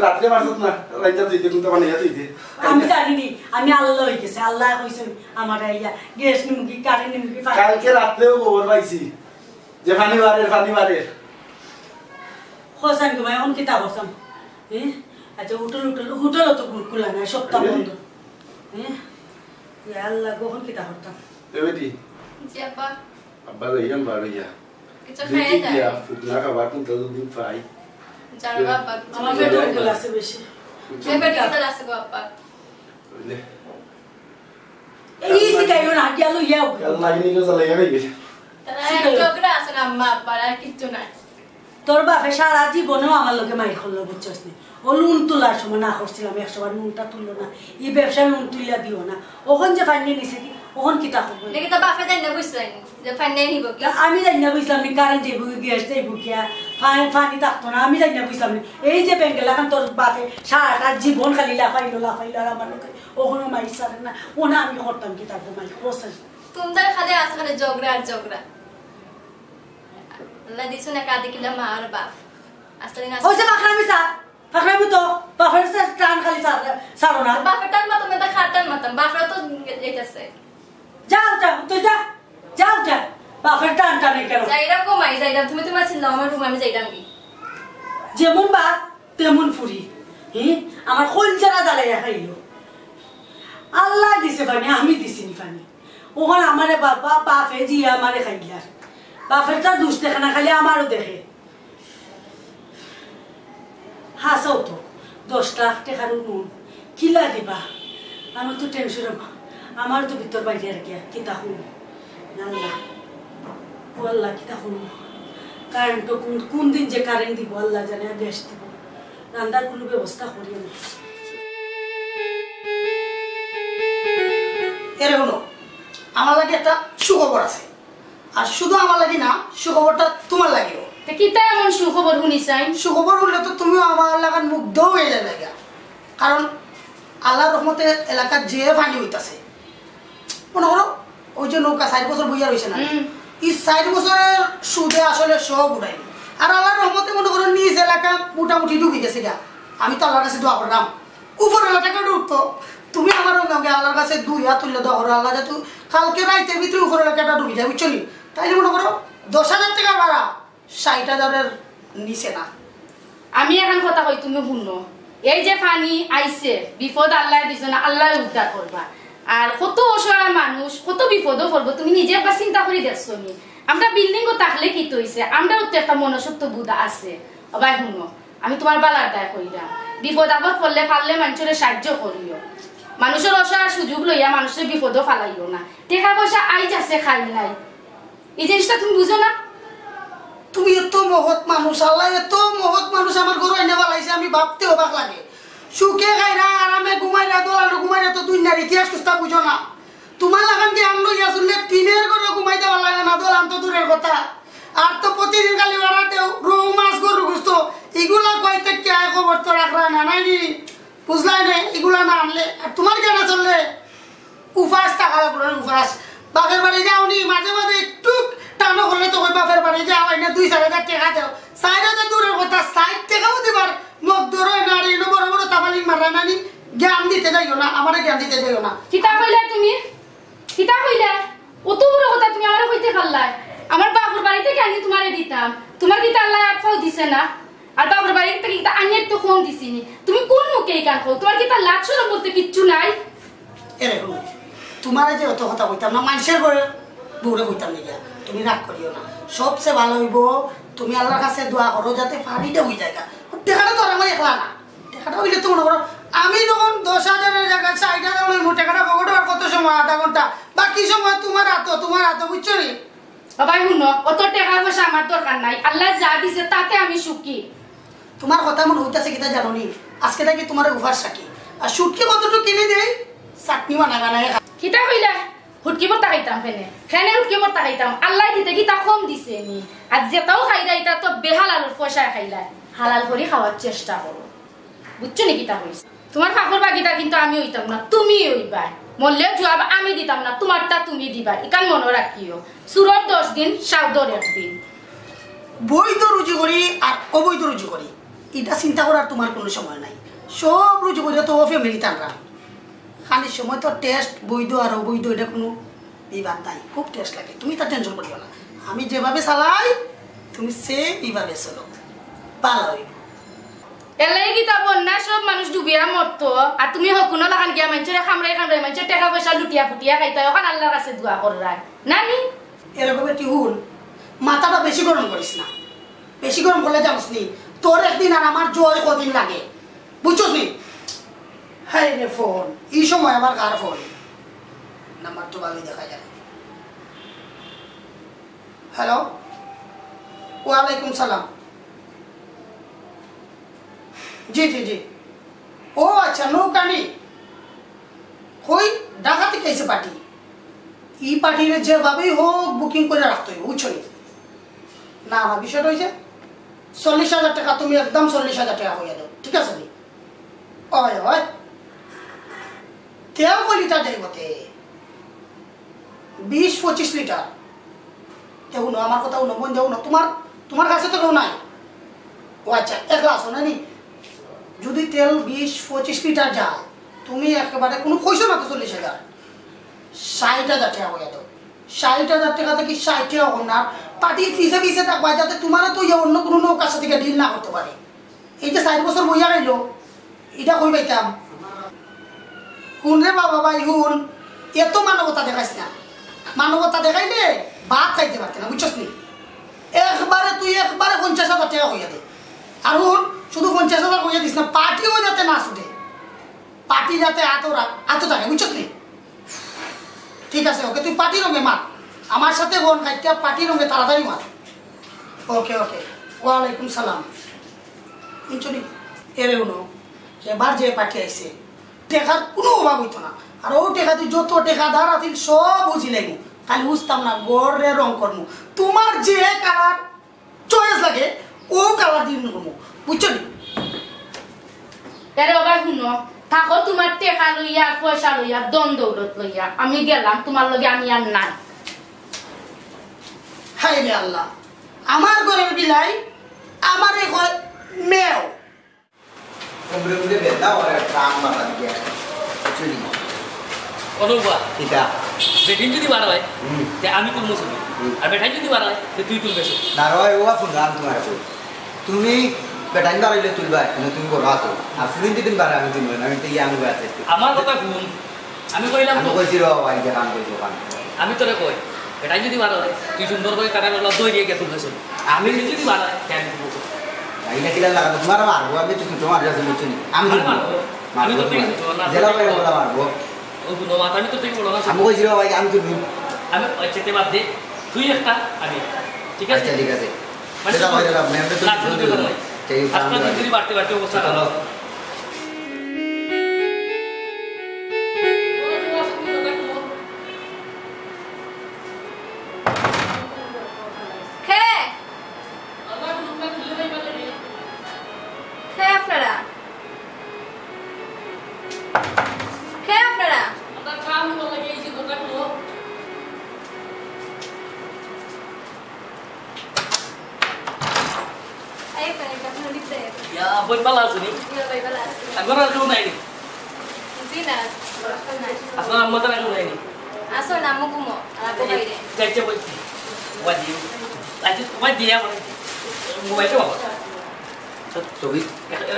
রাত্রে মারছত না রাইতা দিতে কিন্তু বানিয়া দিতে আমি জানিনি আমি আল্লাহ হই গেছে আল্লাহ কইছেন আমার আইয়া গ্যাস নিমুকি কারেন্ট নিমুকি কালকে রাত্রেও খবর পাইছি যে পানি বাড়ে খোসান ঘুমাই এখন কিতা করতাম হ্যাঁ আচ্ছা হোটেল তো খোলা নাই সপ্তাহ বন্ধ হ্যাঁ আল্লাহ কখন কিতা করতাম বেটি জি আব্বা আব্বা লইয়াম বাড়িয়া কিছু খাইয়ে যায় ফুটনা খাবার কিন্তু দিন পাই জানো আব্বা আমার পেটে গেল আছে বেশি পেটে কিতা লাগছে গো আব্বা এই সিকাইও না গেল ইয়াও আল্লাহ ইনি কে জ্বালাইয়া গেছে ঝগড়া আছে না আম্মা আব্বা আর কিচ্ছু নাই তোর বাপে সারা জীবনেও আমার লোকে মাইর করলো বুঝছস নি ও নুন তোলার সময় না করছিলাম 100 বার নুনটা তুললো না এই ব্যবসা নুন তুলিয়া দিও না ওখান যে ফাইনে নিছে কি ওখান কিতা করবো দেখি তো বাপে যাই না বুঝলেন যে ফাইনে নিব কি আমি জানি না বুঝলাম নি কারেন্ট যাইব গ্যাস যাইব কিয়া ফানি থাকতো না আমি জানি না বুঝলাম নি এই যে ব্যাংকে লাগান তোর বাপে সারাটা জীবন খালি লাফাইলো আর আমার লোকে ওখানে মাইর সারে না ওনা আমি করতাম কি তারপর মাইর প্রসেস তোমাদের খালি আছে খালি ঝগড়া আর ঝগড়া আল্লাহ দিছো না কাঁদে কিলা মা আর বাপ আসলে না ওই যে ফাকরামি তো বাপের টান খালি সারো না বাপের টান মাতাম এটা খাটান মাতাম বাপরা তো যেতেছে যাও তুই যাও বাপের টান টানে কেন যাইরাম কমাই যাইরাম তুমি তোমার ছিল আমার রুম আমি যাইরাম কি যেমন বাপ তেমন ফুরি হ্যাঁ আমার কলজারা জ্বালাইয়া খাইলো আল্লাহ দিছে পানি আমি দিছিনি পানি ওখানে আমারে বাপে জিয়া আমারে খাইলার বাপের তার দুষ দেখে না খালি আমারও দেখে হাসাও তো 10 লাখ টাকার নুন কিলা দিবা আমি তো টেনশন আমার তো ভিতর বাইরে আর কি কিতা শুন আল্লাহ ও আল্লাহ কিতা শুন কারেন্ট তো কোন দিন যে কারেন্ট দিব আল্লাহ জানে গ্যাস দিব রান্নার কোনো ব্যবস্থা করি না এর হলো আমার লাগে একটা সুখবর আছে আর শুধু আমার লাগি না সুখবরটা তোমার লাগেও কিতা এমন সুখবর শুনিছাই সুখবর হলে তো তুমিও আমার লাগান মুগ্ধ হয়ে যাবে কারণ আল্লাহর রহমতে এলাকার যে পানি হইতাছে মনে করো ওই যে নৌকা 4 বছর বইয়া রয়েছে না এই 4 বছরের সুদে আসলে সব উড়াই আর আল্লাহর রহমতে মনে করো নিজ এলাকা মোটামুটি ডুবে গেছে গা আমি তো আল্লাহর কাছে দোয়া করলাম উপর এলাকাটা ডুবতো তুমি আমার আল্লাহর কাছে 2 হাত তুলে দোয়া করো আল্লাহ যাতে কালকে রাইতের ভিতরে উপর এলাকাটা ডুবে যায় বুঝছো নি তাইলে মনে করো 10,000 টাকা ভাড়া 60,000-এর নিচে না আমি এখন কথা কই তুমি শুনো এই যে পানি আইছে বিপদ আল্লাহ দিছে না আল্লাহ উদ্ধার করবা আর কত অসহায় মানুষ কত বিপদও পড়বো তুমি নিজে একবার চিন্তা করে দেখছো নি আমরা বিল্ডিংও থাকলে কি হইছে আমরাও তো একটা মনসত্ব বুধ আছে ভাই শুনো আমি তোমার বালার দায় কইলাম বিপদ আপদ পড়লে পারলে মানুষের সাহায্য করিও মানুষের অসহায় সুযোগ লইয়া মানুষের বিপদও ফালাইও না টাকা পয়সা আইজ আছে খাই নাই এই জিনিসটা তুমি বুঝো না তুমি এত মহৎ মানুষ আল্লাহ এত মহৎ মানুষ আমার ঘরে এনে বালাইছে আমি ভাবতে অবাক লাগে সুখে খাইরা আরামে ঘুমাইরা দোলানো ঘুমাইরা তো দুনিয়ার ইতিহাস কুস্তা বুঝো না তোমার লাগান কি আনলো ইয়া শুনলে টিনের ঘরে ঘুমাইতে ভালো লাগে না দোলান তো দূরের কথা আর তো প্রতিদিন খালি ওরাতেও রৌ মাছ গরু গুস্ত এগুলা কইতে কে খবর তো রাখরা না নাইনি বুঝলাই না এগুলা না আনলে আর তোমার কেন চললে উপাস টাকা লাগলো উপাস বাপের বাড়ি যাওনি মাঝে মাঝে একটু টানো করলে তো ওই বাপের বাড়ি যাও না 2-4,000 টাকা দেও 4,000 দূরের কথা 60 টাকাও দিবার মুখ ধরো নারী বড় বড় তাবালিং মারা নানি জ্ঞান দিতে যাইও না আমারে জ্ঞান দিতে যাইও না কিতা কইলা তুমি কিতা কইলা অত বড় কথা তুমি আমারে কইতে পারলাই আমার বাপের বাড়ি থেকে আনি তোমারে দিতাম তোমার কি আল্লাহ আফাও দিছে না আর বাপের বাড়ি থেকে কিতা আনি তো ফোন দিছিনি তুমি কোন মুখে কান কও তোমার কি তা লাছর বলতে কিচ্ছু নাই এরকম তোমারে যে অত কথা কইতাম না মানুষের ঘরে বউরে কইতাম না তুমি রাগ করিও না সবচেয়ে ভালো হইব তুমি আল্লাহর কাছে দোয়া করো যাতে পানিটা হয়ে যায় টাকাটা তো আর আমার একলা না টাকাটা হইলে তো মনে করো আমি যখন 10,000-এর জায়গায় 60,000 লইব টাকাটা পকেটে আর কত সময় আধা ঘন্টা বাকি সময় তোমার হাতে বুঝছো নি বাবা শুনো অত টাকা পয়সা আমার দরকার নাই আল্লাহ যা দিছে তাতে আমি সুখী তোমার কথা মনে হইতাছে কিতা জানো নি আজকে থেকে তোমার উভার সাকি আর শুটকি কতটুকু কিনে দেই চাটনি বানাই কিতা কইলা হুটকি বর্তা খাইতাম ফেনে হুটকি বর্তা খাইতাম আল্লাহ দিতে কি তা কম দিছে নি আর যেটাও খাইলা এটা তো বেহালাল পয়সা খাইলা হালাল করে খাওয়ার চেষ্টা করো বুঝছো নি কিতা হইছে তোমার ফাঁকর বাগিটা কিন্তু আমি হইতাম না তুমি হইবা মরলেও জবাব আমি দিতাম না তোমারটা তুমি দিবা এখান মনে রাখিও সুরত 10 দিন সাউদর 1 দিন বৈধ রুজি করি আর অবৈধ রুজি করি এটা চিন্তা করার তোমার কোনো সময় নাই সব রুজি করি তো ফ্যামিলি টানরা খালি সময় তো টেস্ট বৈধ আর অবৈধ এটা কোনো বিবাদ নাই খুব টেস্ট লাগে তুমি তার টেনশন করিও না আমি যেভাবে চালাই তুমি সেম এইভাবে চলো ভালো হইব এলাই কি তা বন্যা সব মানুষ ডুবিয়া মরতো আর তুমি হকুনো লাগান গিয়া মানুষের খামরাই মানুষের টাকা পয়সা লুটিয়া ফুটিয়া খাইতে ওখান আল্লাহর কাছে দোয়া করার নানি এরকম একটি হুল মাথাটা বেশি গরম করিস না বেশি গরম করলে জানিস নি তোর একদিন আর আমার জয় কদিন লাগে বুঝছস নি হ্যাঁ রে ফোন এই সময় আমার কার ফোন নাম্বার তো ভালোই দেখা যায় হ্যালো ওয়ালাইকুম সালাম জি জি জি ও আচ্ছা নৌকানি কই ঢাকা থেকে এসে পার্টি এই পার্টির যেভাবেই হোক বুকিং করে রাখতে হবে বুঝছো নি না আমার বিষয়টা হয়েছে 40,000 টাকা তুমি একদম 40,000 টাকা হয়ে দাও ঠিক আছে নি ওই ওই তেও কই লিটার দেয় বতে 20-25 লিটার কেউ না আমার কথা উনো মন যাও না তোমার কাছে তো কেউ নাই ও আচ্ছা একলা আসো না নি যদি তেল 20-25 লিটার যায় তুমি একেবারে কোনো কইছো না তো 40,000 60,000 টাকা হয়ে দাও 60,000 টাকা থেকে 60 টাকা হন না পার্টি ফিসে থাকবা যাতে তোমার তো অন্য কোনো নৌকার সাথে ডিল না করতে পারে এই যে 60 বছর বইয়া গেল এটা কই পাইতাম হুন রে বাবা ভাই হুন এত মানবতা দেখাইস না মানবতা দেখাইলে ভাত খাইতে পারতে না বুঝছস নি তুই একবারে 50,000 টাকা হইয়া দে আর হুন শুধু 50,000 হইয়া দিস না পার্টিও যাতে না ছুটে পার্টি যাতে আতো থাকে বুঝছস নি ঠিক আছে ওকে তুই পার্টি রঙে মার আমার সাথে বোন খাইতে পার্টি রঙে তাড়াতাড়ি মার ওকে ওয়ালাইকুম সালাম বুঝছনি এরে উনো এবার যে পার্টি আইছে টেকার কোনো অভাব হইতো না আর ও টেকা তুই যত টেকাদার আছিল সব বুঝিলেনি খালি বুঝতাম না গড়ে রং করমু তোমার যে কালার চয়েস লাগে ও কালার দিন করমু বুঝছো নি এরে বাবা শুনো থাকো তোমার টেকা লইয়া পয়সা লইয়া দন দৌলত লইয়া আমি গেলাম তোমার লগে আমি আর নাই হাই রে আল্লাহ আমার ঘরের বিলাই আমারে ঘর মেও Umbre beda orang tam banget dia. Curi. অনুবা Tidak. বেটিন যদি বাড়া হয় তে আমি কোন মুসুবি আর বেটাই যদি বাড়া হয় তে তুই তুলবে Naroy uwa fungan তোমার তো। তুমি বেটাইন দাঁড়াইলে তুলবা কিন্তু তুমি বড় আছো। আর ফুলিন দিন বাড়া আমি তুলব না আমি তো ইয়াং হয়ে আছে। আমার কথা শুন আমি কইলাম আমি কইছি রে ভাই যে কাম কইছো কাম। আমি তোরে কই বেটাই যদি বাড়া হয় তুই সুন্দর করে কাটা গলা দই দিয়ে তুলবে আমি যদি বাড়া হয় কেন দিব Ini kita lakukan kemarin marbo, আমি তো কিছু মার যাচ্ছে বুঝছিনি আমি তো জেলা বাইরে বলা মারবো ও বুনো মাথা আমি তো তুই বলো না আমি কইছি রে ভাই আমি তো আমি চেতে বাদ দে তুই একটা আমি ঠিক আছে ঠিক আছে জেলা বাইরে লাভ নেই আমি তো চাই আপনার দিদি বাড়তে বাড়তে অবস্থা হলো Boy balas ni. Iya, boy balas. Agora aku naik ni. Zina. Asal nama tak aku naik ni. Asal nama kumo. Aku baik deh. Kerja boy. Wajib. Wajib apa? Mau itu apa? Sobi.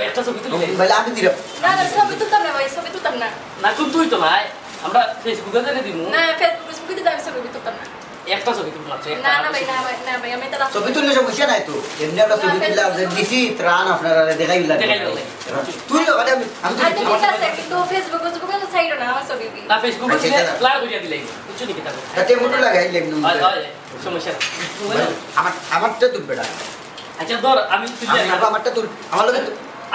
একটা ছবি তুলি। Bala আমি দিলাম। না না ছবি তুলতাম না ভাই ছবি তুলতাম না না কোন তুই তো ভাই আমরা ফেসবুকে দেখে দিমু না ফেসবুকে দিতে আমি ছবি তুলতাম না একটা ছবি তুলতে পারছো না না ভাই না ভাই আমি তারা ছবি তুললে সমস্যা নাই তো এমনি একটা ছবি তুললে আপনি দিছি ত্রাণ আপনারা দেখাই তুই তো আমি ঠিক আছে কিন্তু ফেসবুকে তো সাইড না আমার ছবি না ফেসবুকে ক্লিয়ার করে দিলাই কিছু নি কিতা তাতে মোটর লাগাইলাম না সমস্যা আমারটা তুলবে না আচ্ছা ধর আমি তুললে আমারটা তুল আমার লগে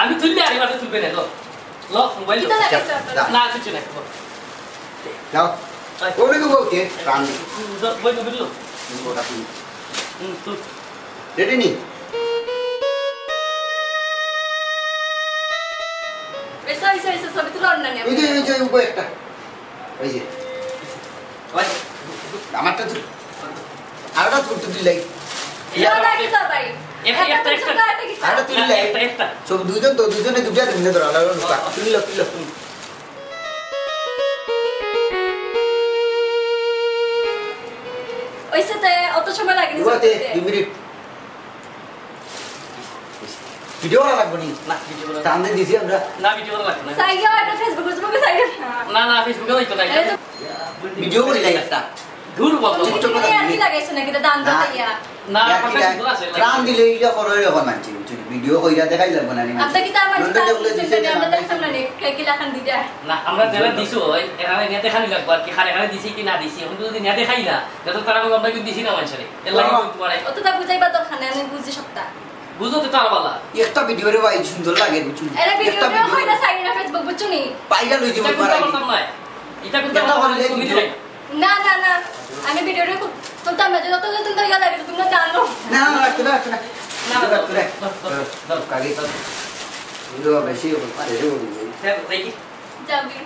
আমি তুললে আর এবারে তুলবে না ধর ল মোবাইল না কিছু না যাও ওরে গো কে প্রাণ বই বুঝলো ওটা তুই তুই রেডি নি এসা ছবি তুলো না নি এই যে উপরে একটা এই যে ওই আমারটা তুল আরটা তুল দিলাই এটা কি তো ভাই আরটা তুল দিলাই একটা সব দুজনে দুটা দিনে ধরা লাগলো তুল ওইসাতে অত সময় লাগেনি ওতে 2 মিনিট ভিডিও লাগবে নি না ভিডিও সামনে দিছি আমরা না ভিডিও লাগবে না সাইগা এটা ফেসবুকে সাইগা না ফেসবুকে হইতো না ভিডিও করে লাই একটা দূর বন্ধ কি লাগাইছ নাকি দান দাইয়া না ফেসবুকে আছে প্রাণ দিলে ইয়া করে এখন মানছি ভিডিও কইরা দেখাই লাগবে না আপনি কি তার মানে আমরা দেখতাম না কি লাখান দিদা না আমরা যারা দিছো এরা নিয়ে দেখানি লাগবে আর কি খারে খারে দিছি কি না দিছি এখন যদি নিয়ে দেখাই না যত তারা আমরা কি দিছি না মানুষরে এর লাগি তোমার অতটা বুঝাইবা দরকার নাই আমি বুঝি সবটা বুঝো তো তার বালা একটা ভিডিও রে ভাই সুন্দর লাগে বুঝছো এরা ভিডিও হয় না সাইড না ফেসবুক বুঝছো নি পাইলা লই দিব পারাই এটা কিন্তু আমরা ছবি দিলাই না আমি ভিডিওটা তুলতাম না যত তুলতে গেল লাগে তুমি জানো না কাগে ভিডিও বেশি হবে পারে হ্যাঁ দেখি যাবি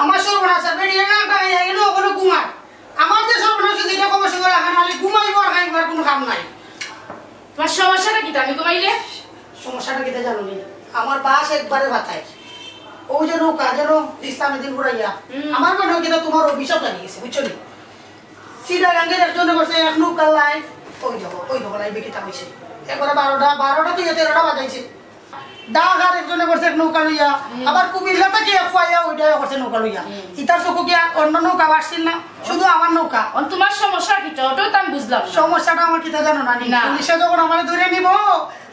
আমার সর্বনাশ বেরিয়ে না এগুলো ওগুলো ঘুমায় আমার যে সর্বনাশ যেটা কবে সে খালি ঘুমাইব আর খাইবার কোনো কাম নাই তোমার সমস্যাটা কি আমি ঘুমাইলে সমস্যাটা কিটা জানো নি আমার বাস একবারে বাতায় ও যেন কাজের ইসলামী দিন ঘুরাইয়া আমার মনে হয় তোমার অভিশাপ লাগিয়ে গেছে বুঝছো নি সিধা গাঙ্গের একজনে বসে এক নৌকার লাই ওই দেবো লাইবে কিতা হয়েছে একবারে 12টা তো 13টা বাজাইছে ডাকার একজনে করছে নৌকা লইয়া আবার কুমিল্লাতে কি খুয়াইয়া ওইটাই করছে নৌকা লইয়া ইতার চকু কি অন্য নৌকা আসছিল না শুধু আমার নৌকা তোমার সমস্যা কি ওটাও তো আমি বুঝলাম সমস্যাটা আমার কিতা জানো না পুলিশে যখন আমার ধরে নিব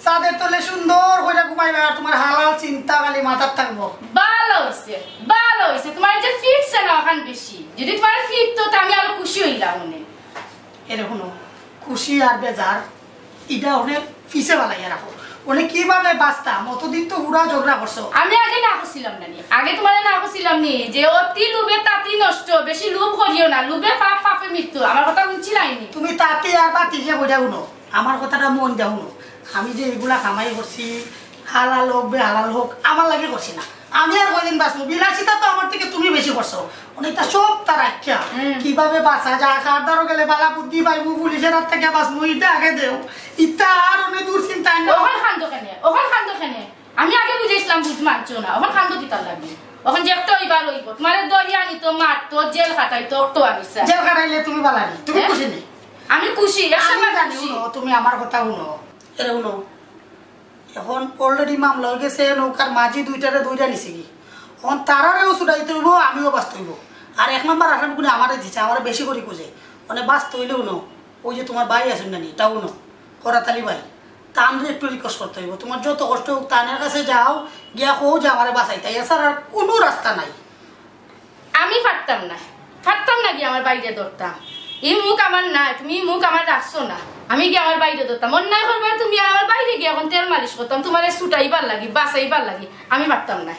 চাঁদের তলে সুন্দর করে ঘুমাইবে আর তোমার হালাল চিন্তা খালি মাথার থাকবো ভালো হয়েছে তোমার যে ফিটছে না ওখান বেশি যদি তোমার ফিট তো আমি আরো খুশি হইলাম মনে এরকম খুশি আর বেজার এটা অনেক ফিসে বালাইয়া রাখো ওনে কিভাবে বাঁচতাম অতদিন তো উড়া ঝগড়া করছো আমি আগে না করছিলাম না আগে তোমার না করছিলাম নি যে অতি লোভে তাতি নষ্ট বেশি লোভ করিও না লোভে পাপে মৃত্যু আমার কথা শুনছিলাইনি তুমি তাতি আর বাতি যে বইটা শুনো আমার কথাটা মন দেও শুনো আমি যে এগুলা কামাই করছি হালাল হোক বেহালাল হোক আমার লাগে করছি না আমি আর কদিন বাঁচবো বিলাসিতা তো আমার থেকে তুমি বেশি করছো অনেকটা সব তার আখ্যা কিভাবে বাঁচা যা খার দারো গেলে বালা বুদ্ধি পাইবো পুলিশের হাত থেকে বাঁচবো এটা আগে দেও ইটা আর অনেক দূর চিন্তা ওখান খান্দ কেনে আমি আগে বুঝেছিলাম বুঝ মানছো না ওখান খান্দ কি তার লাগবে ওখান যে একটা ওইবার হইব তোমার দরিয়া আনিত মারতো জেল খাটাইতো তো আনিছে জেল খাটাইলে তুমি বালানি তুমি খুশি নেই আমি খুশি একসময় জানি তুমি আমার কথা শুনো এরা শুনো এখন অলরেডি মামলা হয়ে গেছে নৌকার মাঝি দুইটা নিছে কি এখন তারারেও ছুটাইতে হইব আমিও বাঁচতে হইব আর 1 নম্বর আসাম গুলো আমারে দিচ্ছে আমার বেশি করে খুঁজে মানে বাঁচতে হইলেও নো ওই যে তোমার ভাই আছেন না নি তাও নো করাতালি ভাই তানরে একটু রিকোয়েস্ট করতে হইব তোমার যত কষ্ট হোক তানের কাছে যাও গিয়া কো যে আমারে বাঁচাই তাই এছাড়া আর কোনো রাস্তা নাই আমি পারতাম না কি আমার বাইরে ধরতাম এই মুখ আমার নাই তুমি মুখ আমার রাখছো না আমি কি আমার বাইরে ধরতাম অন্যায় করবে তুমি আমার বাইরে গিয়ে এখন তেল মালিশ করতাম তোমার ছুটাইবার লাগি বাঁচাইবার লাগি আমি পারতাম না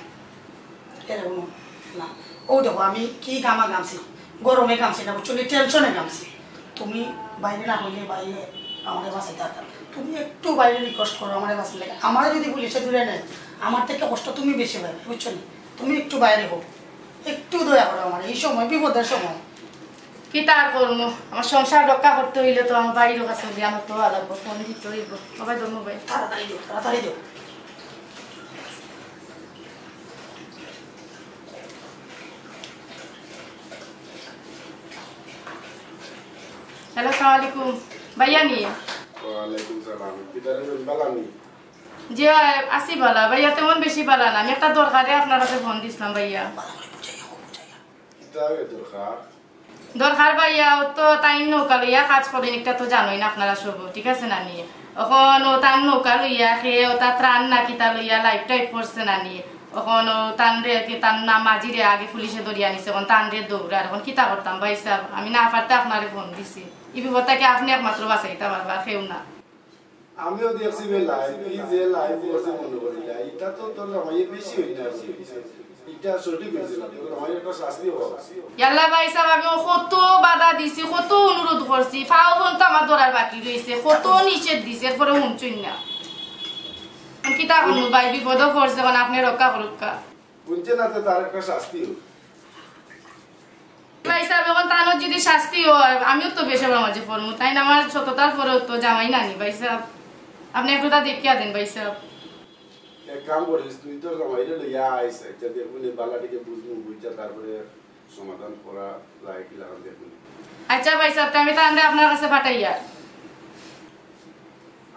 ও দেখো আমি কি গামছি গরমে গামছি না বুঝছো টেনশনে গামছি তুমি বাইরে না হইলে বাইরে আমাদের বাঁচাইতে পারতাম তুমি একটু বাইরে রিকোয়েস্ট করো আমার বাঁচালে আমার যদি পুলিশে দূরে নেয় আমার থেকে কষ্ট তুমি বেশি পাবে বুঝছো না তুমি একটু বাইরে হোক একটু দয়া করো আমার এই সময় বিপদের সময় কি তার করবো আমার সংসার রক্ষা করতে হইলে তো আমার বাইরের কাছে দিয়ে আমার তো লাগবো ফোন দিতে হইব সবাই তো মোবাইল তাড়াতাড়ি দিও তাড়াতাড়ি দিও হ্যালো আসসালামু আলাইকুম ভাইয়া নি ওয়ালাইকুম সালাম কিদারে বালানি জি আসি বালা ভাইয়া তেমন বেশি বালা না আমি একটা দরকারে আপনার কাছে ফোন দিছিলাম ভাইয়া কিদারে দরকার ভাইয়া ও তো তাই নৌকা লইয়া কাজ করেন একটা তো জানোই না আপনারা সব ঠিক আছে না নিয়ে এখন ও তার নৌকা লইয়া খেয়ে ও তার ত্রাণ না কিতা লইয়া লাইফ টাইপ করছে না নিয়ে এখন ও তানরে তার নাম মাঝিরে আগে পুলিশে ধরিয়া নিছে এখন তানরে দৌড়ে আর এখন কিতা করতাম ভাই সাহেব আমি না পারতে আপনারে ফোন দিছি এই বিপদটাকে আপনি একমাত্র বাঁচাইতে পারবা কেউ না আমিও দেখছি লাইভ এই যে লাইভ করছে মনে করি এটা তো তোর আমায় বেশি হই না এটা সঠিক হইছে না তোর আমায় একটা শাস্তি হওয়া ইয়াল্লা ভাই সাহেব আমি কত বাধা দিছি কত অনুরোধ করছি ফাও ফোন তো আমার ধরার বাকি রইছে কত নিষেধ দিছে এরপরে শুনছুই না কিতা করবো ভাই বিপদও পড়ছে এখন আপনি রক্ষা করুকা বুঝছে না তো তার একটা শাস্তি হোক ভাই সাহেব এখন তানোর যদি শাস্তি হয় আমিও তো বেশি মাঝে পড়বো তাই না আমার সততার পরেও তো জামাই নানি ভাই সাহেব আপনি একটু তা দেখিয়া দেন ভাই সাহেব এক কাম করিস তুই তোর জামাইরে লইয়া আইস এটা দেখুন বালাটিকে বুঝবো বুঝা তারপরে সমাধান করা যায় কি লাগান দেখুন আচ্ছা ভাই সাহেব আমি তাহলে আপনার কাছে পাঠাইয়া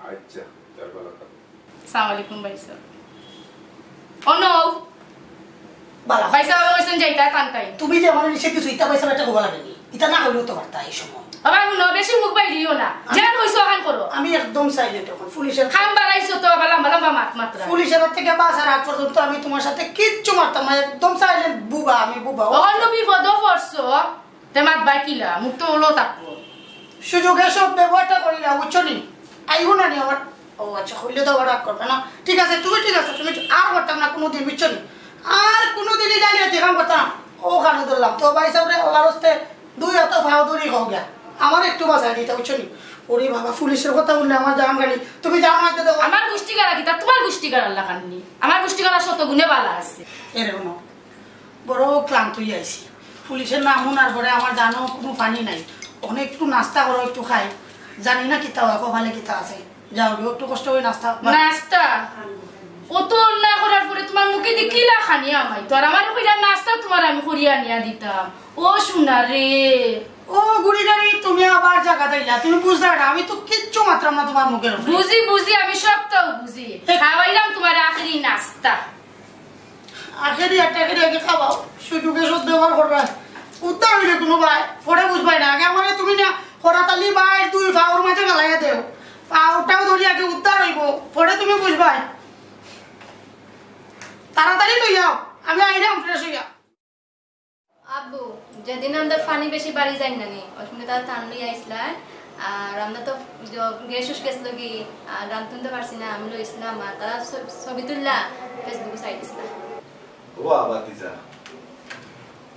আচ্ছা তার বালা আসসালামু আলাইকুম ভাই সাহেব ও নো বালা ভাই সাহেব ওইসন যাইতা কানতাই তুমি যে আমার নিষেধ কিছু ইতা পয়সা একটা গোবা লাগে ইতা না হইলো তো পারতা এই সময় আবার নো বেশি মুখ বাইরিও না যেন কইছো আকান করো আমি একদম সাইলেন্ট এখন পুলিশের খাম বাড়াইছো তো আবার লম্বা লম্বা মাত্রা পুলিশের থেকে বাসার আগ পর্যন্ত আমি তোমার সাথে কিচ্ছু মারতাম না একদম সাইলেন্ট বুবা আমি বুবা অন্য বিপদ পড়ছো তে মাত বাই কিলা মুখ তো ওলো থাকবো সুযোগে সব ব্যবহারটা করি না বুঝছো নি আইব না নি আমার ও আচ্ছা হইলে তো আবার রাগ করবে না ঠিক আছে তুমি ঠিক আছে তুমি আর করতাম না কোনোদিন বুঝছো নি আর কোনোদিনই জানিয়ে দেখাম করতাম না ওখানে ধরলাম তো ভাই সাহেব ওর হস্তে দুই হাত ভাও দূরই হোক গা আমার একটু বাজায় দিতে বুঝছো নি ওরে বাবা পুলিশের কথা বললে আমার জান গাড়ি তুমি যাও না তো আমার গোষ্ঠী গাড়া কিতা তোমার গোষ্ঠী গাড়া লাগাননি আমার গোষ্ঠী গাড়া শত গুণে বালা আছে এরে কোনো বড় ক্লান্ত হয়ে আইছি পুলিশের নাম শোনার পরে আমার জানো কোনো পানি নাই ওখানে একটু নাস্তা করো একটু খাই জানি না কিতা হয় কপালে কিতা আছে যাও একটু কষ্ট করে নাস্তা নাস্তা ও তো অন্যায় করার পরে তোমার মুখে দিয়ে কিলা খানিয়া আমাই তো আর আমার কইরা নাস্তা তোমার আমি করিয়া নিয়া দিতাম ও শোনা রে ও গুড়িটারি তুমি আবার জায়গা দিলা তুমি বুঝতে না আমি তো কিচ্ছু মাত্রাম না তোমার মুখের বুঝি বুঝি আমি সবটাও বুঝি খাওয়াইলাম তোমার আখেরি নাস্তা আখেরি একটা আখেরি আগে খাওয়াও সুযোগে সব ব্যবহার করবা উদ্ধার হইলে কোনো ভাই পরে বুঝবাই না আগে আমার তুমি না হরাতালি ভাই তুই ফাউর মাঝে গেলাইয়া দেও পাউটাও ধরি আগে উদ্ধার হইব পরে তুমি বুঝবাই তাড়াতাড়ি লই যাও আমি আইলাম ফ্রেশ হইয়া আব্বু যেদিন আমাদের পানি বেশি বাড়ি যায় না নি ওই সময় তার টান লই আইসলাই আর আমরা তো গ্যাস গেছিল কি আর রান তুলতে পারছি না আমি লইছিলাম আর তারা ছবি তুললা ফেসবুকে সাইড দিছিলাম ও আবাতিজা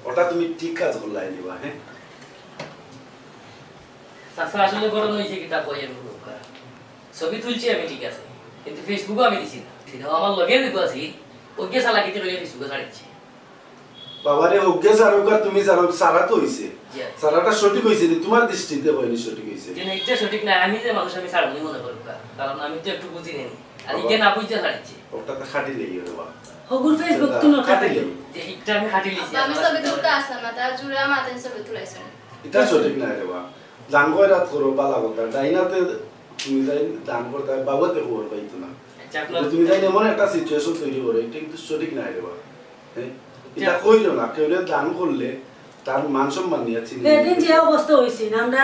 ওটা তুমি ঠিক কাজ করলাই নিবা হ্যাঁ চাচা আসলে গরম হয়েছে কিতা কই আমি ছবি তুলছি আমি ঠিক আছে কিন্তু ফেসবুকে আমি দিছি না সেটাও আমার লগে দেখো আছি ওকে সালা কিতে লইয়া ফেসবুকে ছাড়িছি বাবারে ওকে সারোকা তুমি জানো সারা তো হইছে সারাটা সঠিক হইছে তোমার দৃষ্টিতে হয়নি সঠিক হইছে যে এটা সঠিক না আমি যে মানুষ আমি ছাড়বই মনে করব কারণ আমি তো একটু বুঝি নেই আর ইকে না বুঝতে ছাড়িছি ওটা তো খাটি লেগে রে বাবা হগুর ফেসবুক তুমি খাটি লেগে যে একটা আমি খাটি লিছি আমি ছবি তুলতে আসলাম না তার জুড়ে মাথায় ছবি তুলাইছেন এটা সঠিক না রে বাবা জাঙ্গয় রাত করো বালা কথা ডাইনাতে তুমি যাই দান করতে বাবাতে খবর পাইতো না তুমি যাই এমন একটা সিচুয়েশন তৈরি করে এটা কিন্তু সঠিক না রে বাবা হ্যাঁ এটা কইলো না কেউ দান করলে তার মান সম্মান নিয়ে আছে এদিন যে অবস্থা হইছে আমরা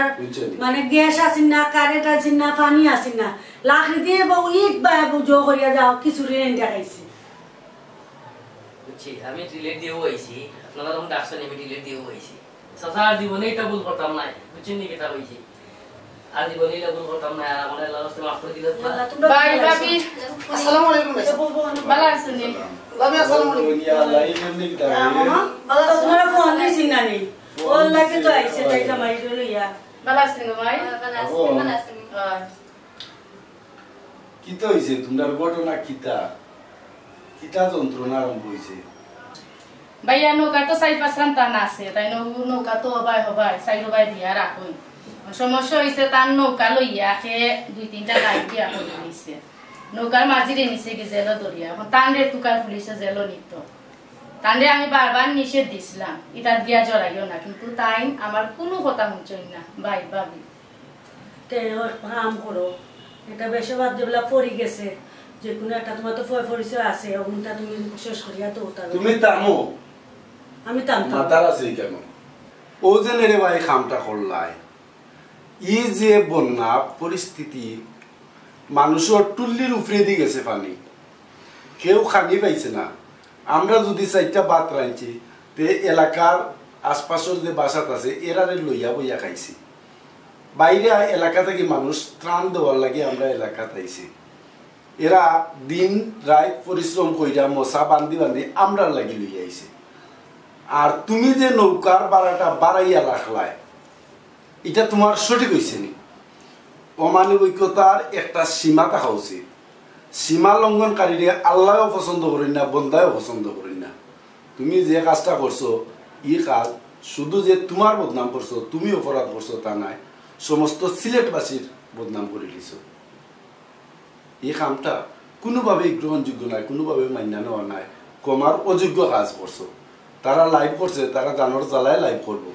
মানে গ্যাস আসিন না কারেন্ট আসিন না পানি আসিন না লাকড়ি দিয়ে বউ ইট বা বুঝো করিয়া যাও কিছু রেন দেখাইছে বুঝছি আমি ডিলেট দিয়েও আইছি আপনারা যখন ডাকছেন আমি ডিলেট দিয়েও আইছি সাসার জীবনে এটা ভুল করতাম না বুঝছেন নি কেটা হইছে আর জীবনে এটা ভুল করতাম না আমার আল্লাহ রাস্তায় মাফ করে দিলেন বাই ভাবি আসসালামু আলাইকুম ভাই ভালো আছেন নি ভাবি আসসালামু আলাইকুম ইয়া আল্লাহ এই এমনি কি দাঁড়িয়ে ভালো তোমার ফোন দিছি না নি ওর লাগে তো আইছে তাই জামাই লইয়া ভালো আছেন ভাই ভালো আছেন কি তো হইছে তোমার ঘটনা কিতা কিতা যন্ত্রণা আরম্ভ হইছে ভাইয়া নৌকা তো 4-5 সন্তান আছে তাই নৌকা তো হবাই সাইডবাই দিয়া রাখুন সমস্যা হয়েছে তার নৌকা লইয়া সে 2-3টা লাইট দিয়া করে দিয়েছে নৌকার মাঝিরে নিচে কি জেল দরিয়া এখন তান্ডে তুকার পুলিশে জেল নিত তান্ডে আমি বারবার নিষেধ দিছিলাম এটা দিয়া জড়াইও না কিন্তু তাই আমার কোনো কথা শুনছই না ভাই ভাবি কাম করো এটা বেশিরভাগ যেগুলা পড়ি গেছে যে কোনো একটা তোমার তো পরিচয় আছে ওগুনটা তুমি শেষ করিয়া তো তুমি তামো আমি তামতাম মাতার আছে কেন ও যে নেরে ভাই কামটা করলাই ই যে বন্যা পরিস্থিতি মানুষের টুল্লির উপরে দিয়ে গেছে পানি কেউ খানি পাইছে না আমরা যদি 4টা ভাত রাঁধছি তে এলাকার আশপাশের যে বাসাত আছে এরারে লইয়া বইয়া খাইছি বাইরে এলাকা থেকে মানুষ ত্রাণ দেওয়ার লাগে আমরা এলাকাতে আইছি এরা দিন রাত পরিশ্রম কইরা মশা বান্ধি আমরা লাগি লইয়া আইছে আর তুমি যে নৌকার ভাড়াটা বাড়াইয়া রাখলায় এটা তোমার সঠিক হয়েছে নি অমানবিকতার একটা সীমা থাকা উচিত সীমা লঙ্ঘনকারীরে আল্লাহও পছন্দ করেন না বন্দায়ও পছন্দ করেন না তুমি যে কাজটা করছো ই কাজ শুধু যে তোমার বদনাম করছো তুমি অপরাধ করছো তা নাই সমস্ত সিলেটবাসীর বদনাম করে দিছ এই কামটা কোনোভাবেই গ্রহণযোগ্য নাই কোনোভাবে মান্য নেওয়া নাই কমার অযোগ্য কাজ করছো তারা লাইভ করছে তারা জানোর জ্বালায় লাইভ করবো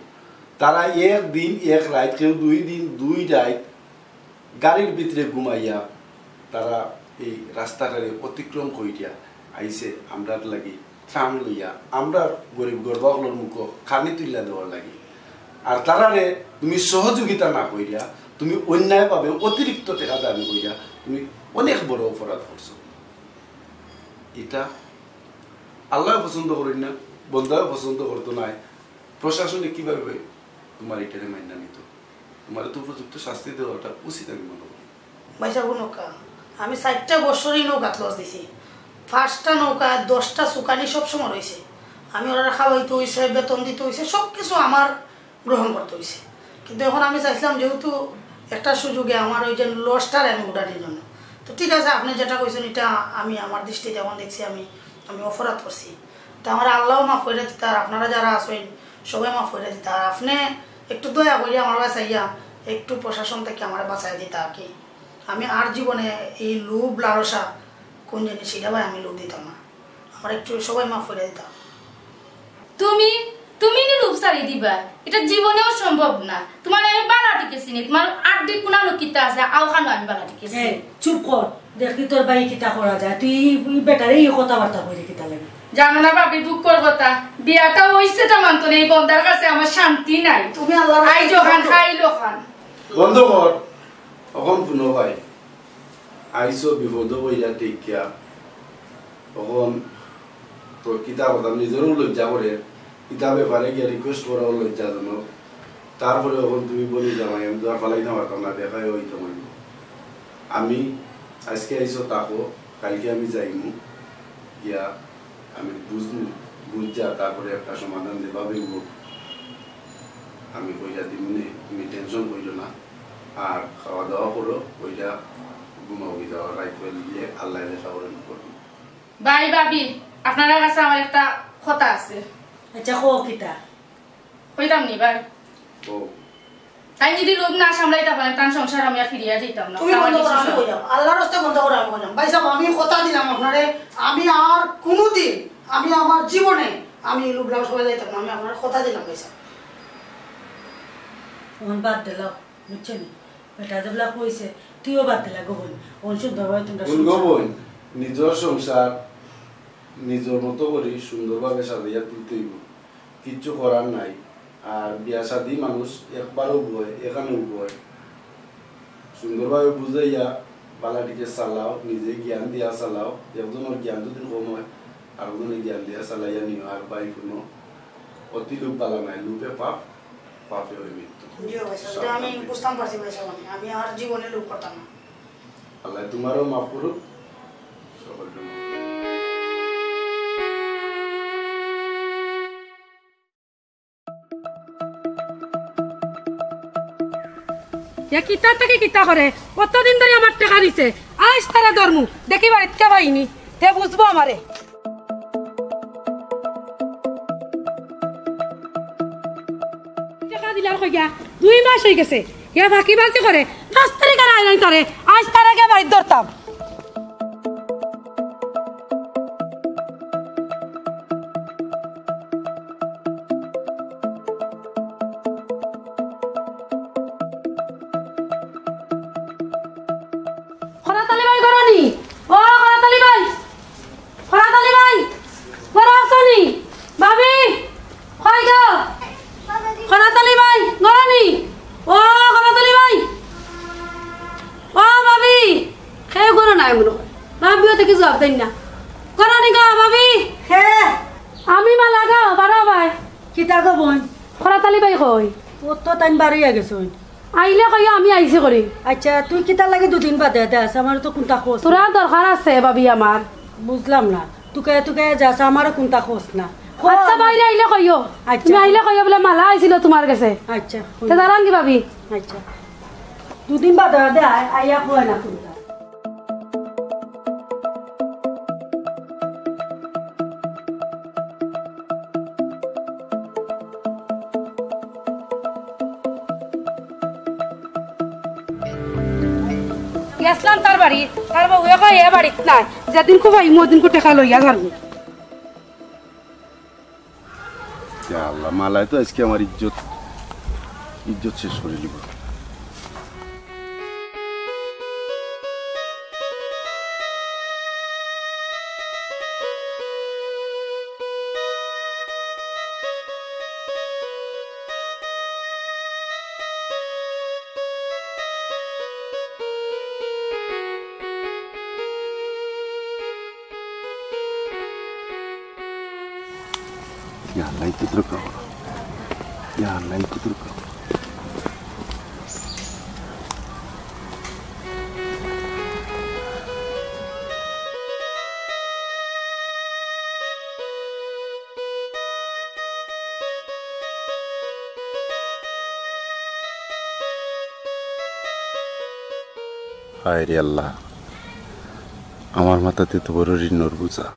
তারা এক দিন এক রাত কেউ 2 দিন 2 রাত গাড়ির ভিতরে ঘুমাইয়া তারা এই রাস্তাটারে অতিক্রম করিয়া আইসে আমরা লাগি ত্রাণ লইয়া আমরা গরিব গর্বগুলোর মুখ খানি তুলিয়া দেওয়ার লাগি আর তারারে তুমি সহযোগিতা না করিয়া তুমি অন্যায়ভাবে অতিরিক্ত টাকা দাবি করিয়া তুমি অনেক বড় অপরাধ করছো এটা আল্লাহ পছন্দ করেন না বন্ধাও পছন্দ করতো নাই প্রশাসনে কিভাবে তোমার এটারে মান্য নিত তোমার তো উপযুক্ত শাস্তি দেওয়াটা উচিত আমি মনে করি ভাইসাবু নৌকা আমি 4টা বছরই নৌকাত লস দিছি 5টা নৌকা 10টা সুকানি সবসময় রয়েছে আমি ওরা খাওয়াইতে হয়েছে বেতন দিতে হয়েছে সব কিছু আমার গ্রহণ করতে হয়েছে কিন্তু এখন আমি চাইছিলাম যেহেতু একটা সুযোগে আমার ওই যে লসটার আমি উঠানোর জন্য তো ঠিক আছে আপনি যেটা কইছেন এটা আমি আমার দৃষ্টিতে এখন দেখছি আমি অপরাধ করছি তা আমার আল্লাহও মাফ করে দিতে আর আপনারা যারা আছেন সবাই মাফ করে দিতে আর আপনি একটু দয়া করে আমার বাঁচাইয়া একটু প্রশাসন থেকে আমার বাঁচাই দিতে আর কি আমি আর জীবনে এই লোভ লালসা কোন জিনিস সেটা ভাই আমি লোভ দিতাম না আমার একটু সবাই মাফ করে দিতাম তুমি নি লোভ সারি দিবা এটা জীবনেও সম্ভব না তোমার আমি বালা দিকেছি নি তোমার 8 দিন কোনা লকিতা আছে আওখানো আমি বালা দিকেছি চুপ কর দেখি তোর ভাই কিটা করা যায় তুই বেটারে এই কথাবার্তা কইরে কিটা লাগে জানো না ভাবি দুঃখের কথা বিয়াটা হইছে তা মানতো না এই বন্দার কাছে আমার শান্তি নাই তুমি আল্লাহ আই যখন খাইলো খান বন্ধ কর তখন পুনঃ ভাই আইসো বিপদ বইয়া টিকিয়া তখন তো কিতাব নিজেরও লজ্জা করে কিতাব ব্যাপারে গিয়ে রিকোয়েস্ট করাও লজ্জাজনক তারপরে এখন তুমি বলি জামাই আমি তো আর ফালাই না পারতাম না দেখাই হইতো আমি আজকে আইসো তাকো কালকে আমি যাইমু গিয়া আমি বুঝা তারপরে একটা সমাধান দেবা বেরব আমি কইরা দিমুনে তুমি টেনশন কইরো না আর খাওয়া দাওয়া করো ওইটা ঘুমাও যাওয়া রাইট দিয়ে আল্লাহ লেখা করেন করবো ভাই ভাবি আপনার কাছে আমার একটা কথা আছে আচ্ছা কো কিটা কইতাম নি ভাই ও তাই যদি লোভ না সামলাইতে পারেন তার সংসার আমি আর ফিরিয়া যেতাম না তুমি বন্ধ করো আমি কইলাম আল্লাহর রাস্তায় বন্ধ করো আমি কইলাম ভাই সাহেব আমি কথা দিলাম আপনারে আমি আর কোনোদিন আমি আমার জীবনে আমি লোভ লালসা হয়ে যাইতাম না আমি আপনার কথা দিলাম ভাই সাহেব ওন বাদ দিলাও বুঝছেন বেটা দেবলা কইছে তুইও বাদ দিলা গোবন ওন সুন্দরভাবে তোমরা গোবন নিজের সংসার নিজের মতো করে সুন্দরভাবে সাজাইয়া তুলতে হইব কিচ্ছু করার নাই আর বিয়া শাদী মানুষ একবারও বয় এখানেও বয় সুন্দরভাবে বুঝাইয়া বালাটিকে চালাও নিজে জ্ঞান দিয়া চালাও একজনের জ্ঞান যদি কম হয় আর একজনের জ্ঞান দিয়া চালাইয়া নিও আর বাই কোনো অতি লোভ বালা নাই লোভে পাপ পাপে হয়ে মৃত্যু আমি বুঝতাম পারছি ভাই সাহেব আমি আর জীবনে লোভ করতাম না আল্লাহ তোমারও মাফ করুক সকলকে কিতা থেকে কিতা করে কতদিন ধরে আমার টাকা দিছে আজ তারা ধর্ম দেখিবার ইচ্ছা হয়নি তে বুঝবো আমারে দিলার কইয়া 2 মাস হয়ে গেছে হে বাকি বাকি করে 5 তারিখ আর আইলাম তারে আজ তার আগে বাড়ি ধরতাম খরাতালি ভাই গরানি ও খরাতালি ভাই গরা আসনি ভাবি কই গো খরাতালি ভাই গরানি ও খরাতালি ভাই ও ভাবি খেয়ে গরো নাই মনে ভাবিও তো কিছু জবাব দেন না গরানি গো ভাবি হে আমি মালা গো বারো ভাই কিতা গো বোন খরাতালি ভাই কই ও তো তাইন বাড়িয়া গেছুন আইলে কইও আমি আইছি করি আচ্ছা তুই কিতা লাগে 2 দিন বাদে আস আমার তো কোনটা খোঁজ তোরা দরকার আছে ভাবি আমার বুঝলাম না তুকে যাস আমারও কোনটা খোঁজ না আচ্ছা বাইরে আইলে কইও তুমি আইলে কইও বলে মালা আইছিল তোমার কাছে আচ্ছা তে দাঁড়ান কি ভাবি আচ্ছা 2 দিন বাদে আইয়া কই না কোনটা গেছলাম তার বাড়ি তার বউ কই এ বাড়িত নাই যেদিন খুব আইমু ওদিন কো টাকা লইয়া যাবো ইয়া আল্লাহ মালায় তো আজকে আমার ইজ্জত শেষ করে দিব Ya Allah itu terus Ya Allah itu terus Hai রে আল্লাহ আমার মাথাতে তো বড় ঋণর বোঝা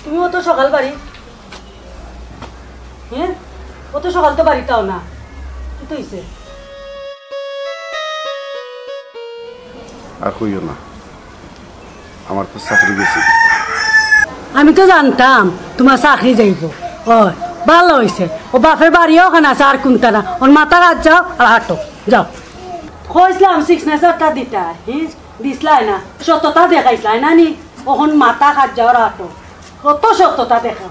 তুমি অত সকাল বাড়ি হ্যাঁ অত সকাল তো বাড়িটাও না কি তো হইছে আর কইও না আমার তো চাকরি গেছে আমি তো জানতাম তোমার চাকরি যাইব ও ভালো হয়েছে ও বাপের বাড়িও ওখানে আছে আর কোনটা না ওর মাথা রাত যাও আর হাঁটো যাও কইসলাম 6 দিতা হ্যাঁ দিসলাই না সত্যতা দেখাইসলাই না নি ওখন মাথা খাত যাও আর হাঁটো কত সত্যতা দেখা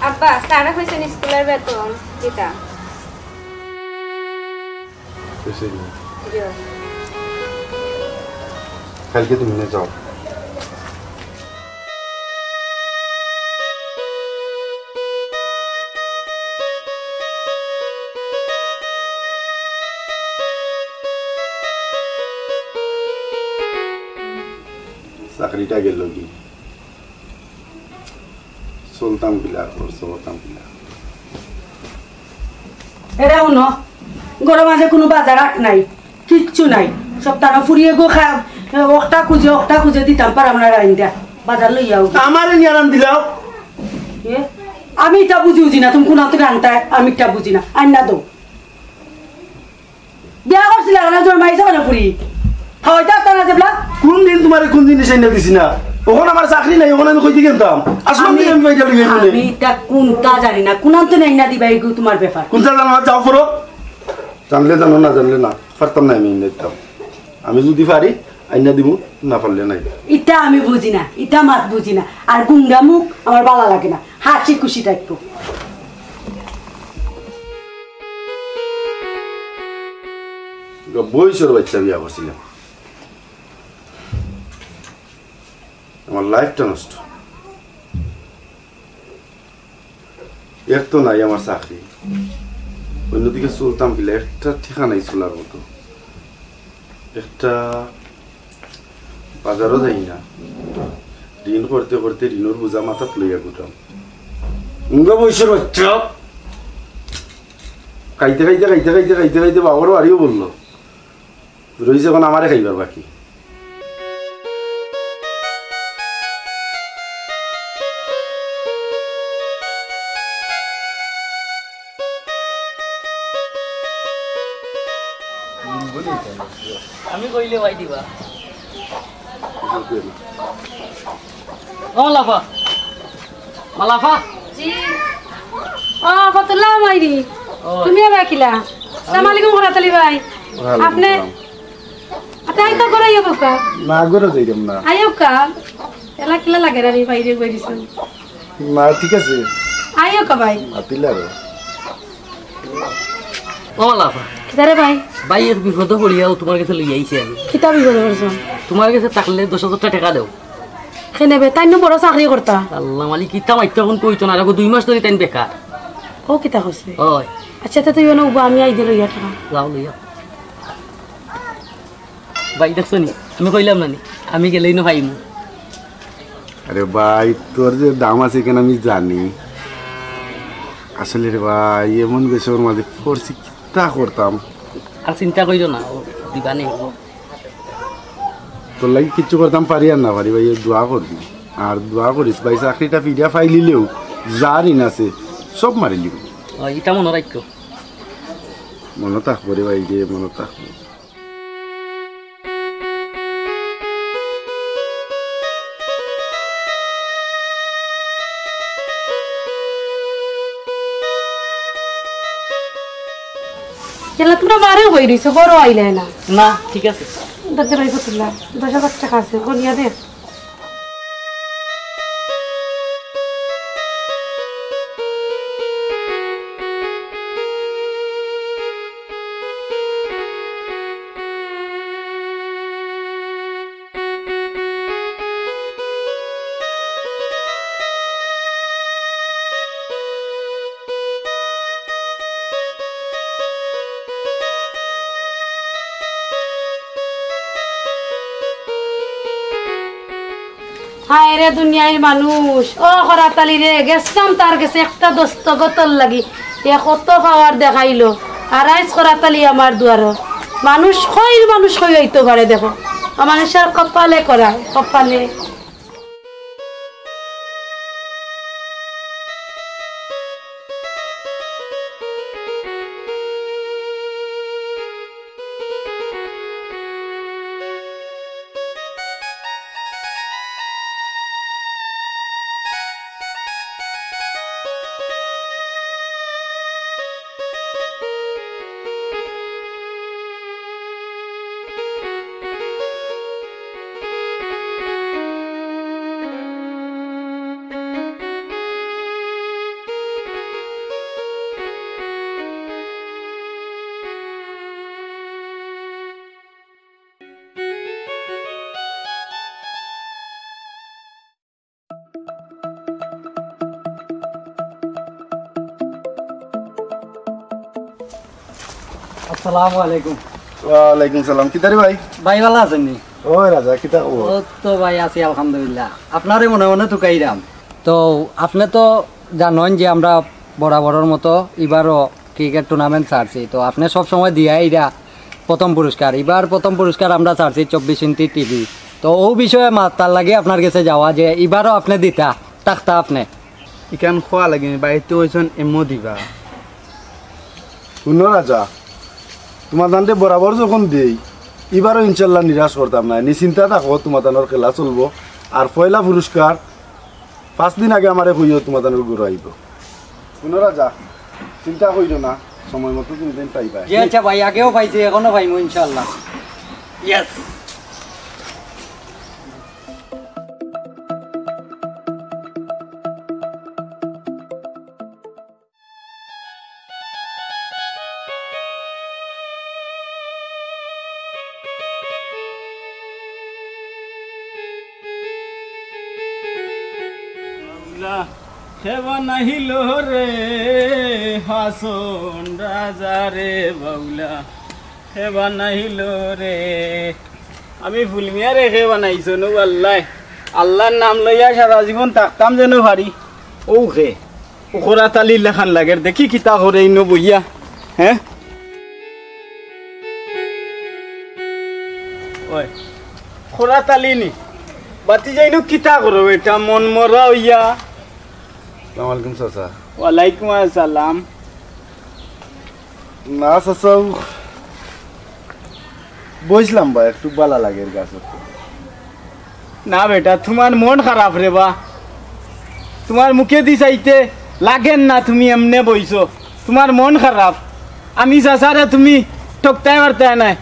আব্বা সারা হয়েছেন স্কুলের বেতন দিতা কালকে তুমি না যাও চাকরিটা গেল কি চলতাম কিলা খরচ করতাম কিলা এরা শুনো ঘরের মাঝে কোনো বাজার হাট নাই কিচ্ছু নাই সপ্তাহ ফুরিয়ে গো খা ওটা খুঁজে দিতাম পার আমরা রাইন্দা বাজার লইয়াও আমারে নিয়ে আরাম দিলাও আমি এটা বুঝি না তুমি কোন থেকে আনতা আমি এটা বুঝি না আন্না দো বিয়া করছিল না জন্মাইছে কেন ফুরি হয়তো তারা যাবলা কোন দিন তোমার কোন জিনিস এনে দিছি না ওখানে আমার চাকরি নাই ওখানে আমি কইতে গেলাম আসমান থেকে আমি পাইতে লই আমি এটা কোনটা জানি না কোন তো নাই না দিবা এগু তোমার ব্যাপার কোনটা জানো যাও ফরো জানলে জানো না জানলে না পারতাম না আমি এনে দিতাম আমি যদি পারি আইনা দিব না পারলে নাই এটা আমি বুঝি না এটা মাত বুঝি না আর গুঙ্গা মুখ আমার ভালো লাগে না হাসি খুশি থাকবো বয়সের বাচ্চা বিয়া করছিলাম আমার লাইফটা নষ্ট এক তো নাই আমার চাকরি অন্যদিকে চলতাম কিলা একটা ঠিকানাই চলার মতো একটা বাজারও যাই না ঋণ করতে করতে ঋণের বোঝা মাথাত লইয়া গুটাম উঙ্গা বয়সের বাচ্চা খাইতে খাইতে খাইতে খাইতে খাইতে খাইতে বাবারও বাড়িও বললো রয়েছে এখন আমারে খাইবার বাকি আমি কইলে ভাই দিবা ও লাফা মালাফা জি ও ফতুল্লাহ মাইরি তুমি আবার কিলা আসসালামু আলাইকুম ওরাতালি ভাই আপনি আতাই তো করে আইও বাবা না গরে যাইরাম না আইও কা এলা কিলা লাগে রে বাইরে কই দিছেন না ঠিক আছে আইও কা ভাই আপিলা রে ও লাফা কিদারে ভাই ভাই এর বিপদ পড়িয়াও তোমার কাছে লই আইছি আমি কিতা বিপদ করছো তোমার কাছে থাকলে 10,000 টাকা দাও কেনেবে তাই বড় চাকরি করতা আল্লাহ মালিক কিতা মাইতো কোন কইতো না রাগো 2 মাস ধরে তাই বেকার ও কিতা কইছে ওই আচ্ছা তা তুই না উবা আমি আই দিল ইয়া টাকা যাও লইয়া ভাই দেখছনি আমি কইলাম না আমি গেলেই না ভাইমু আরে ভাই তোর যে দাম আছে কেন আমি জানি আসলে রে ভাই এমন বেশর মাঝে পড়ছি কিতা করতাম আর চিন্তা কইরো না দিবা নেই তোর লাগি কিচ্ছু করতাম পারি আর না পারি ভাই দোয়া করবি আর দোয়া করিস ভাই চাকরিটা ফিরিয়া ফাইলিলেও যার ঋণ আছে সব মারিলি এটা মনে রাখো মনে থাকবো রে ভাই রে মনে থাকবো কেলা তোমরা বারেও কই রইছো বড় আইলে না না ঠিক আছে দাদা ভাই ফতুল্লাহ 10,000 টাকা আছে গনিয়া দে হায় রে দুনিয়ার মানুষ ও খরাতালি রে গেছিলাম তার কাছে একটা দস্তগতর লাগি এ কত খাওয়ার দেখাইলো আর আইস খরাতালি আমার দুয়ার মানুষ কই হইতে পারে দেখো মানুষের কপালে করা কপালে আসসালামু আলাইকুম ওয়ালাইকুম সালাম কিদারে ভাই ভাই ভালো আছেন নি ওই রাজা কিতা ও তো ভাই আছি আলহামদুলিল্লাহ আপনারই মনে মনে টুকাইরাম তো আপনি তো জানেন যে আমরা বরাবরের মতো এবারও ক্রিকেট টুর্নামেন্ট ছাড়ছি, তো আপনি সব সময় দিয়া এটা প্রথম পুরস্কার, এবার প্রথম পুরস্কার আমরা ছাড়ছি 24 ইঞ্চি টিভি। তো ও বিষয়ে তার লাগে আপনার কাছে যাওয়া যে এবারও আপনি দিতা থাকতা আপনি ইকান খোয়া লাগে বাড়িতে ওইজন এমও দিবা। শুনো রাজা, তোমার দানতে বরাবর যখন দেই এবারও ইনশাল্লাহ নিরাশ করতাম না, নিশ্চিন্তা থাকো, তোমার দানোর খেলা চলবো। আর পয়লা পুরস্কার 5 দিন আগে আমারে কইও তোমার দানোর গুরু আইব। শুনো রাজা, চিন্তা করিও না, সময় মতো তুমি দিন পাইবা। জি আচ্ছা ভাই, আগেও পাইছি এখনো পাইমু ইনশাআল্লাহ। ইয়েস। হেবা নাহিল রে হাসন রাজা রে বাউলা, হেবা নাহিল রে। আমি ফুলমিয়া রেখে বানাইছো নো আল্লাহ, আল্লাহর নাম লইয়া সারা জীবন থাকতাম যেন ভারি। ও খে ওখরা তালি লেখান লাগে, দেখি কিতা করে ইনো বইয়া। হ্যাঁ ওই খোরা তালি নি বাতি যাইনো কিতা করো এটা মন মরা হইয়া। আসসালামু আলাইকুম চাচা। ওয়ালাইকুম আসসালাম। না চাচা, বসলাম বা একটু বালা লাগে গাছ। না বেটা, তোমার মন খারাপ রে বা, তোমার মুখে দি চাইতে লাগেন না, তুমি এমনে বইছো, তোমার মন খারাপ। আমি চাচারে তুমি ঠকতাই পারতাই নাই,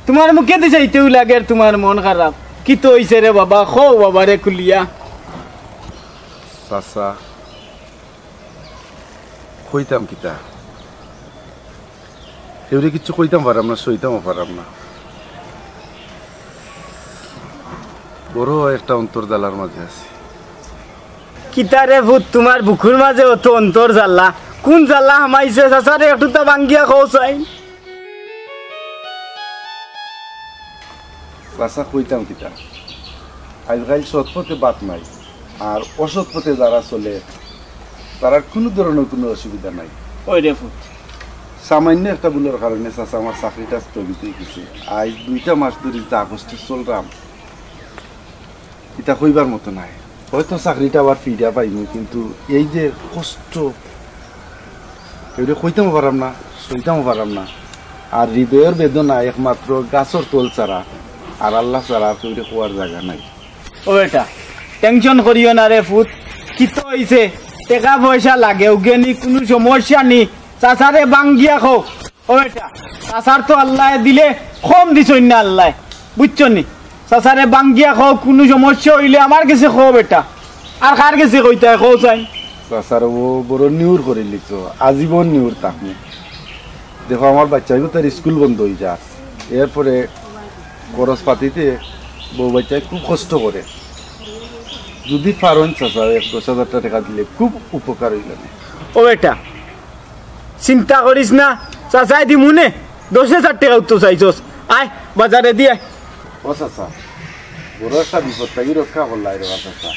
তোমার মুখে দি চাইতেও লাগে তোমার মন খারাপ। কি তো হইছে রে বাবা, খো বাবা রে কুলিয়া। চাচা কইতাম কিতা, এবারে কিছু কইতাম পারাম না, সইতামও পারাম না। বড় একটা অন্তর্জালার মাঝে আছে। কিতা রে ভূত, তোমার বুকুর মাঝে অত অন্তর জ্বালা, কোন জ্বালা হামাইছে চাচারে একটু তো ভাঙ্গিয়া খাও চাই। চাচা কইতাম কিতা, আজকাল সৎ পথে বাত নাই, আর অসৎ পথে যারা চলে তারা কোনো ধরনের কোনো অসুবিধা নাই। ওই রে ভূত, সামান্য একটা ভুলের কারণে চাচা আমার চাকরিটা স্থগিত হয়ে গেছে। আজ 2টা মাস ধরে যা কষ্টে চললাম এটা কইবার মতো নাই। হয়তো চাকরিটা আবার ফিরিয়া পাইনি, কিন্তু এই যে কষ্ট এটা কইতেও পারাম না, সইতেও পারাম না। আর হৃদয়ের বেদনা একমাত্র গাছর তোল ছাড়া আর আল্লাহ ছাড়া তৈরি হওয়ার জায়গা নাই। ও বেটা টেনশন করিও না রে ফুট, কি তো হইছে, টাকা পয়সা লাগে ওগেনি কোনো সমস্যা নেই, চাচারে বাঙ্গিয়া খো। ও বেটা চাচার তো আল্লাহ দিলে কম দিছই না আল্লাহ, বুঝছো নি, চাচারে বাঙ্গিয়া খো, কোনো সমস্যা হইলে আমার কাছে খো বেটা, আর কার কাছে কইতা খো চাই। চাচার ও বড় নিউর করে লিখছ, আজীবন নিউর থাকবে। দেখো আমার বাচ্চাগুলো তার স্কুল বন্ধ হয়ে যায়, এরপরে খরচ পাতিতে বউ বাচ্চায় খুব কষ্ট করে। যদি পারেন চাচা 10,000 টাকা দিলে খুব উপকার হইল। ও বেটা চিন্তা করিস না, চাচাই দি মুনে 10,000 টাকা তো চাইছস, আয় বাজারে দিয়ে। ও চাচা বড় একটা বিপদ থাকি রক্ষা করলাই রে চাচা,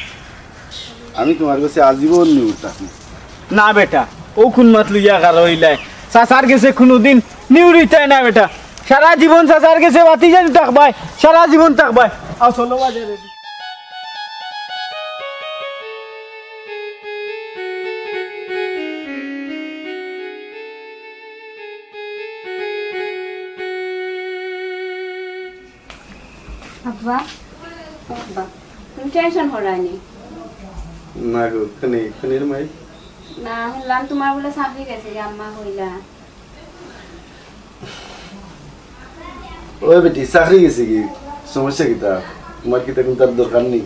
আমি তোমার কাছে আজীবন নিউর থাকি। না বেটা ও খুন মাত লইয়া কার হইলাই, চাচার গেছে কোনোদিন নিউরিতাই না বেটা, সারা জীবন চাচার গেছে বাতি জানি থাকবাই, সারা জীবন থাকবাই। আও চলো বাজারে। আব্বা আব্বা তুমি টেনশন করানি না গো, খানির মাই না, শুনলাম তোমার বলে চাকরি গেছে আম্মা কইলা। ওই বেটি চাকরি গেছে কি সমস্যা কিতা, তোমার কিতা কিন্তু তার দরকার নেই।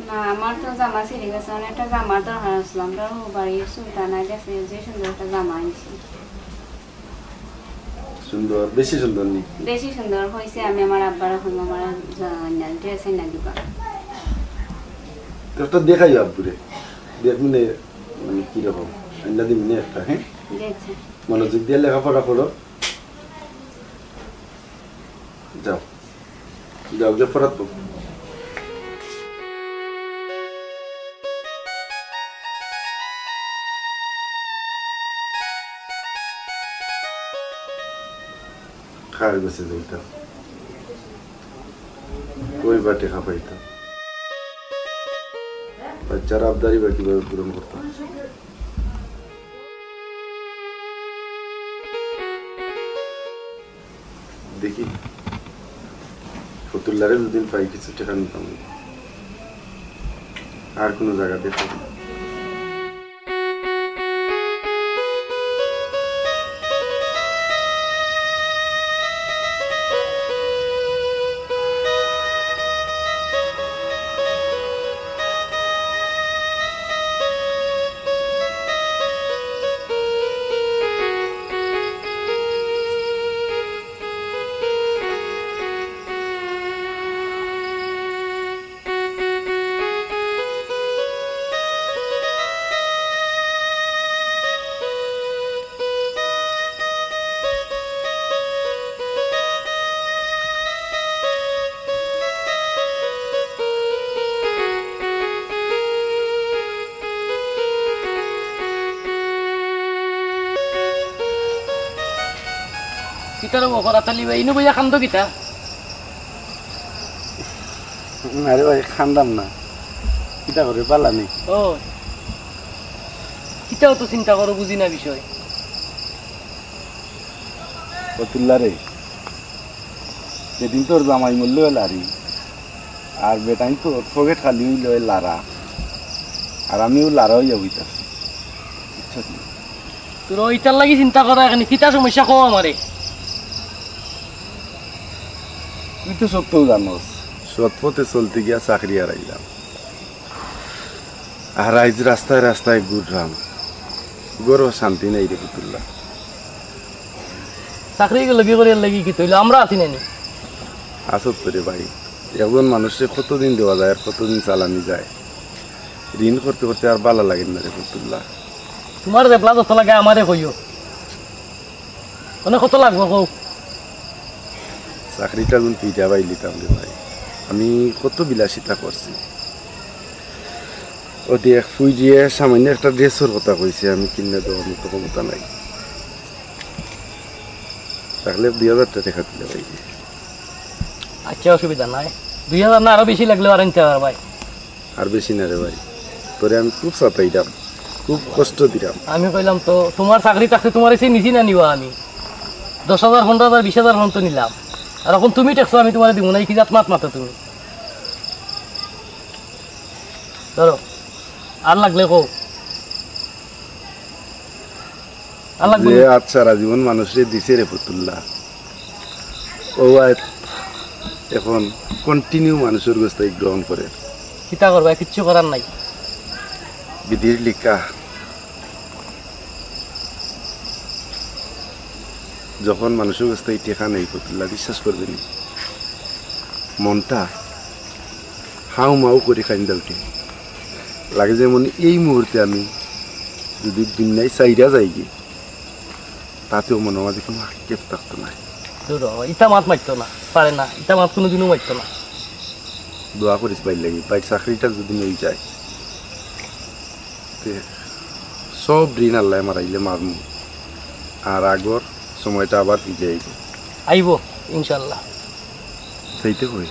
না আমার তো জামা ছিঁড়ে গেছে, অনেকটা জামার দরকার আসলাম, তোর বাড়ির সুলতানা গেছে যে সুন্দর একটা জামা আনছি। সুন্দর, বেশি সুন্দর নেই, বেশি সুন্দর হয়েছে, আমি আমার আব্বার এখন আমার ড্রেস এনে দিবা। একটা দেখাই আব্বুরে, দেখুন মানে কিরকম আন্ডা দিবি না একটা। হ্যাঁ মনোযোগ দিয়ে লেখাপড়া করো, যাও যাও যে পড়াত। কার কাছে যাইতাম, কই বা টেকা পাইতাম, বাচ্চার আবদারি বা কিভাবে পূরণ করতাম। দেখি ফতুল্লারে দুদিন পাই কিছু টাকা নিতাম, আর কোনো জায়গা দেখো। কিতার বকরা তালি ভাই ইনু বইয়া খান্দ কিতা আরে ভাই খান্দাম না, কিতা করে পালা নেই। ও কিতাও তো চিন্তা করো, বুঝি না বিষয়। ফতুল্লারে সেদিন তোর জামাই মূল্য লারি, আর বেটাই তো ফগেট খালি হইল লারা, আর আমিও লারা হইয়া বইতাছি। তোর ওইটার লাগি চিন্তা করা এখানে কিতা সমস্যা কো আমারে। তুই তো সব তো জানোস, সৎ পথে চলতে গিয়া চাকরি হারাইলাম, আর আজ রাস্তায় রাস্তায় ঘুরলাম, গরো শান্তি নাই রে ফতুল্লা। চাকরি লগি করিয়ার লাগি কি তৈল আমরা আছি নানি আসত করে ভাই, একজন মানুষের কতদিন দেওয়া যায় আর কতদিন চালানি যায়, ঋণ করতে করতে আর ভালো লাগে না রে ফতুল্লা। তোমার রেপলা যত লাগে আমারে কইও, মানে কত লাগবো কও। চাকরিটা গুণ পিঠা পাই লিতাম রে ভাই, আমি কত বিলাসিতা করছি। ও দেখ ফুই দিয়ে সামান্য একটা ড্রেসের কথা কইছে, আমি কিনে দেওয়ার মতো ক্ষমতা নাই, তাহলে 2000 টাকা দিলে ভাই। আচ্ছা অসুবিধা নাই, 2000 না আরো বেশি লাগলে আর আনতে পার ভাই। আর বেশি না রে ভাই, তোরে আমি খুব সাতাইলাম, খুব কষ্ট দিলাম। আমি কইলাম তো তোমার চাকরি থাকতে তোমার এসে নিছি না নিবা, আমি 10,000 15,000 20,000 পর্যন্ত নিলাম, আর এখন তুমি টেকছো আমি তোমার দিব না, কি জাত মাত মাতো তুমি। ধরো আর লাগলে কও, আর লাগবে যে আজ সারা জীবন মানুষের দিছে রে ফতুল্লা, ও এখন কন্টিনিউ মানুষের গোস্তাই গ্রহণ করে। কিতা করবা, কিচ্ছু করার নাই, বিধির লিখা। যখন মানুষের গোস্তাই টেকা নেই ফতুল্লা, বিশ্বাস করবেন মনটা হাউ মাউ করে খাইন্দা উঠে, লাগে যেমন এই মুহূর্তে আমি যদি দুনিয়ায় চাইরা যাই গিয়ে, তাতেও মনে হয় কোনো আক্ষেপ থাকতো না। ইটা মাত মারতো না পারে না, ইটা মাত কোনোদিনও মারতো না। দোয়া করিস বাইর লাগি, বাইর চাকরিটা যদি নিয়ে যায় সব ঋণ আল্লাহ মারাইলে মারমু, আর আগর সময়টা আবার ফিরে আইব আইব ইনশাল্লাহ। সেইতে কই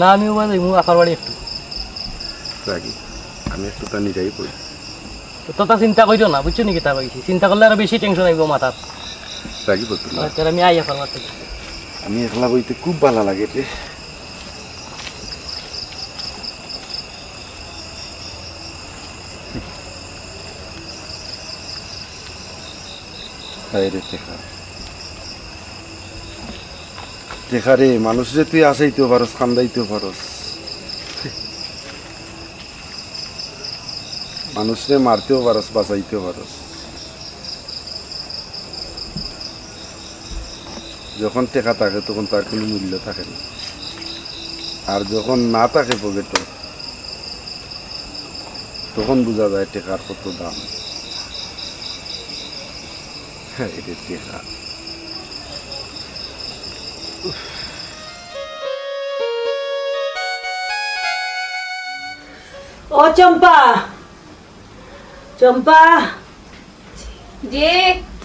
না আমিও যাইমু আকার বাড়ি একটু রাগি, আমি একটু তা নিরাই করি। তোতা চিন্তা করিও না, বুঝছো নাকি? তা পাইছি চিন্তা করলে আরো বেশি টেনশন আইব মাথার। রাগি বলতো না, আমি আইয়া ফেলবার থেকে আমি একলা বইতে খুব ভালো লাগে রে। রে মানুষ রে তুই আসাইতেও পারস, কান্দাইতেও পারস, মানুষ রে মারতেও পারস, বাঁচাইতেও পারস। যখন টেকা থাকে তখন তার কোনো মূল্য থাকে না, আর যখন না থাকে পকেট তখন বোঝা যায় টেকার কত দাম। হ্যাঁ এটা টেকা। ও চম্পা, চম্পা জি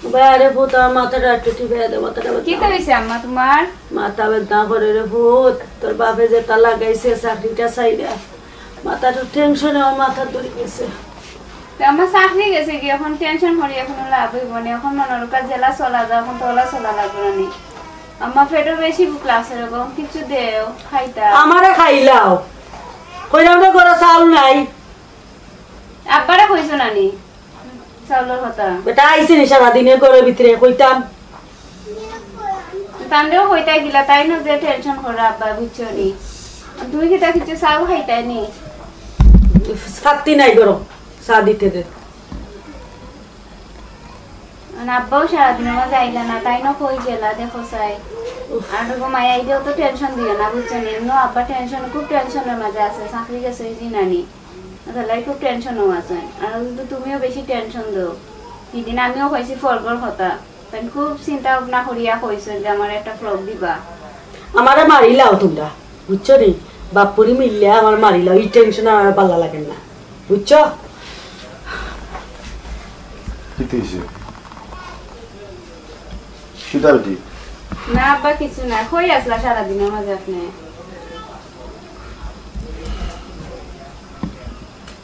বাইরে ভূত আমার মাথাটা একটু টিপে দে, মাথাটা কি কইছে আম্মা তোমার? মাথা ব্যথা করে রে ভূত, তোর বাপে যে তা লাগাইছে চাকরিটা চাইরা মাথাটা টেনশনে আমার মাথা ধরে গেছে। আমার চাকরি গেছে কি এখন টেনশন করি এখন লাভ হইব না, এখন মনোরকা জেলা চলা যাও, এখন তোলা চলা লাগবে না। আমার পেটও বেশি ভুক লাগছে এরকম কিছু দেও খাইতা। আমারে খাইলাও কইলাম না গরো চাউল নাই। আব্বারে কইছো নানি চাউলের কথা? বেটা আইছে নি সারাদিনে ঘরের ভিতরে কইতাম তান্ডেও কইতাই গিলা তাই না যে টেনশন করে আব্বা বুঝছো নি। তুমি কি তা কিছু চাউল খাইতাই নি? ফাত্তি নাই গরো চা দিতে দে। আব্বাও সারাদিনের মাঝে আইলা না তাই না কই গেলা দেখো চাই। আর ঘুমাই আইলেও তো টেনশন দিও না বুঝছো নি। এমন আব্বা টেনশন খুব টেনশনের মাঝে আছে, চাকরি গেছে ওই দিন আনি তাহলে খুব টেনশনও আছে। আর কিন্তু তুমিও বেশি টেনশন দাও। সেদিন আমিও কইছি ফলগর কথা, তাই খুব চিন্তা ভাবনা করিয়া কইছো যে আমার একটা ফ্রক দিবা। আমারে মারিলাও তোমরা বুঝছো নি, বাপুরি মিললে আমার মারিলাও, এই টেনশন আমার ভালো লাগে না বুঝছো। না আব্বা কিছু না, কই আসলা সারাদিনের মাঝে আপনি?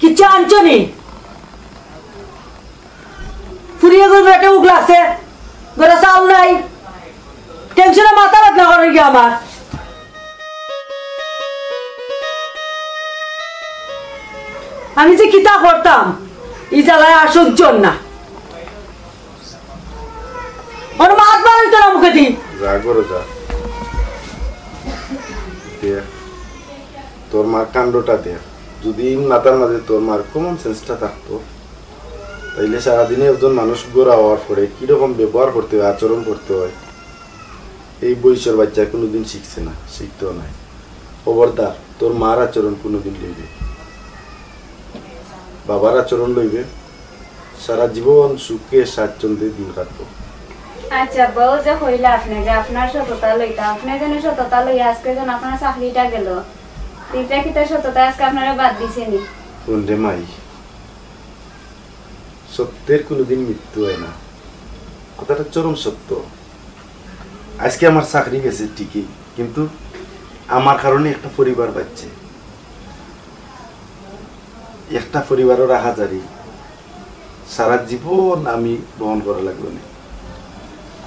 কিচ্ছু আনছো নি? ফুরিয়ে গেল বেটা উগলাছে ঘরে চাউল নাই, টেনশনে মাথা ব্যথা করে গিয়ে আমার। আমি যে কিতা করতাম এই জ্বালায় আর সহ্য না। ওর মাত মারি তো না মুখে দি যা করো যা, তোর মার কাণ্ডটা দেখ। যদি মাথার মাঝে তোর মার কমন সেন্সটা থাকতো তাইলে সারাদিনে একজন মানুষ গোড়া হওয়ার পরে কিরকম ব্যবহার করতে হয়, আচরণ করতে হয়, এই বয়সের বাচ্চা কোনোদিন শিখছে না, শিখতেও নাই। খবরদার তোর মার আচরণ কোনোদিন লইবে, বাবার আচরণ লইবে, সারা জীবন সুখে স্বাচ্ছন্দ্যে দিন কাটবো। আচ্ছা বউ যে কইলা আপনি যে আপনার সততা লইতা, আপনি যেন সততা লই আজকে যেন আপনার চাকরিটা গেল, তিনটা কি তার সততা আজকে আপনারা বাদ দিছেনি? কোনরে মাই, সত্যের কোনোদিন মৃত্যু হয় না, কথাটা চরম সত্য। আজকে আমার চাকরি গেছে ঠিকই, কিন্তু আমার কারণে একটা পরিবার বাঁচছে, একটা পরিবারও রাখা জারি সারা জীবন আমি বহন করা লাগলো না।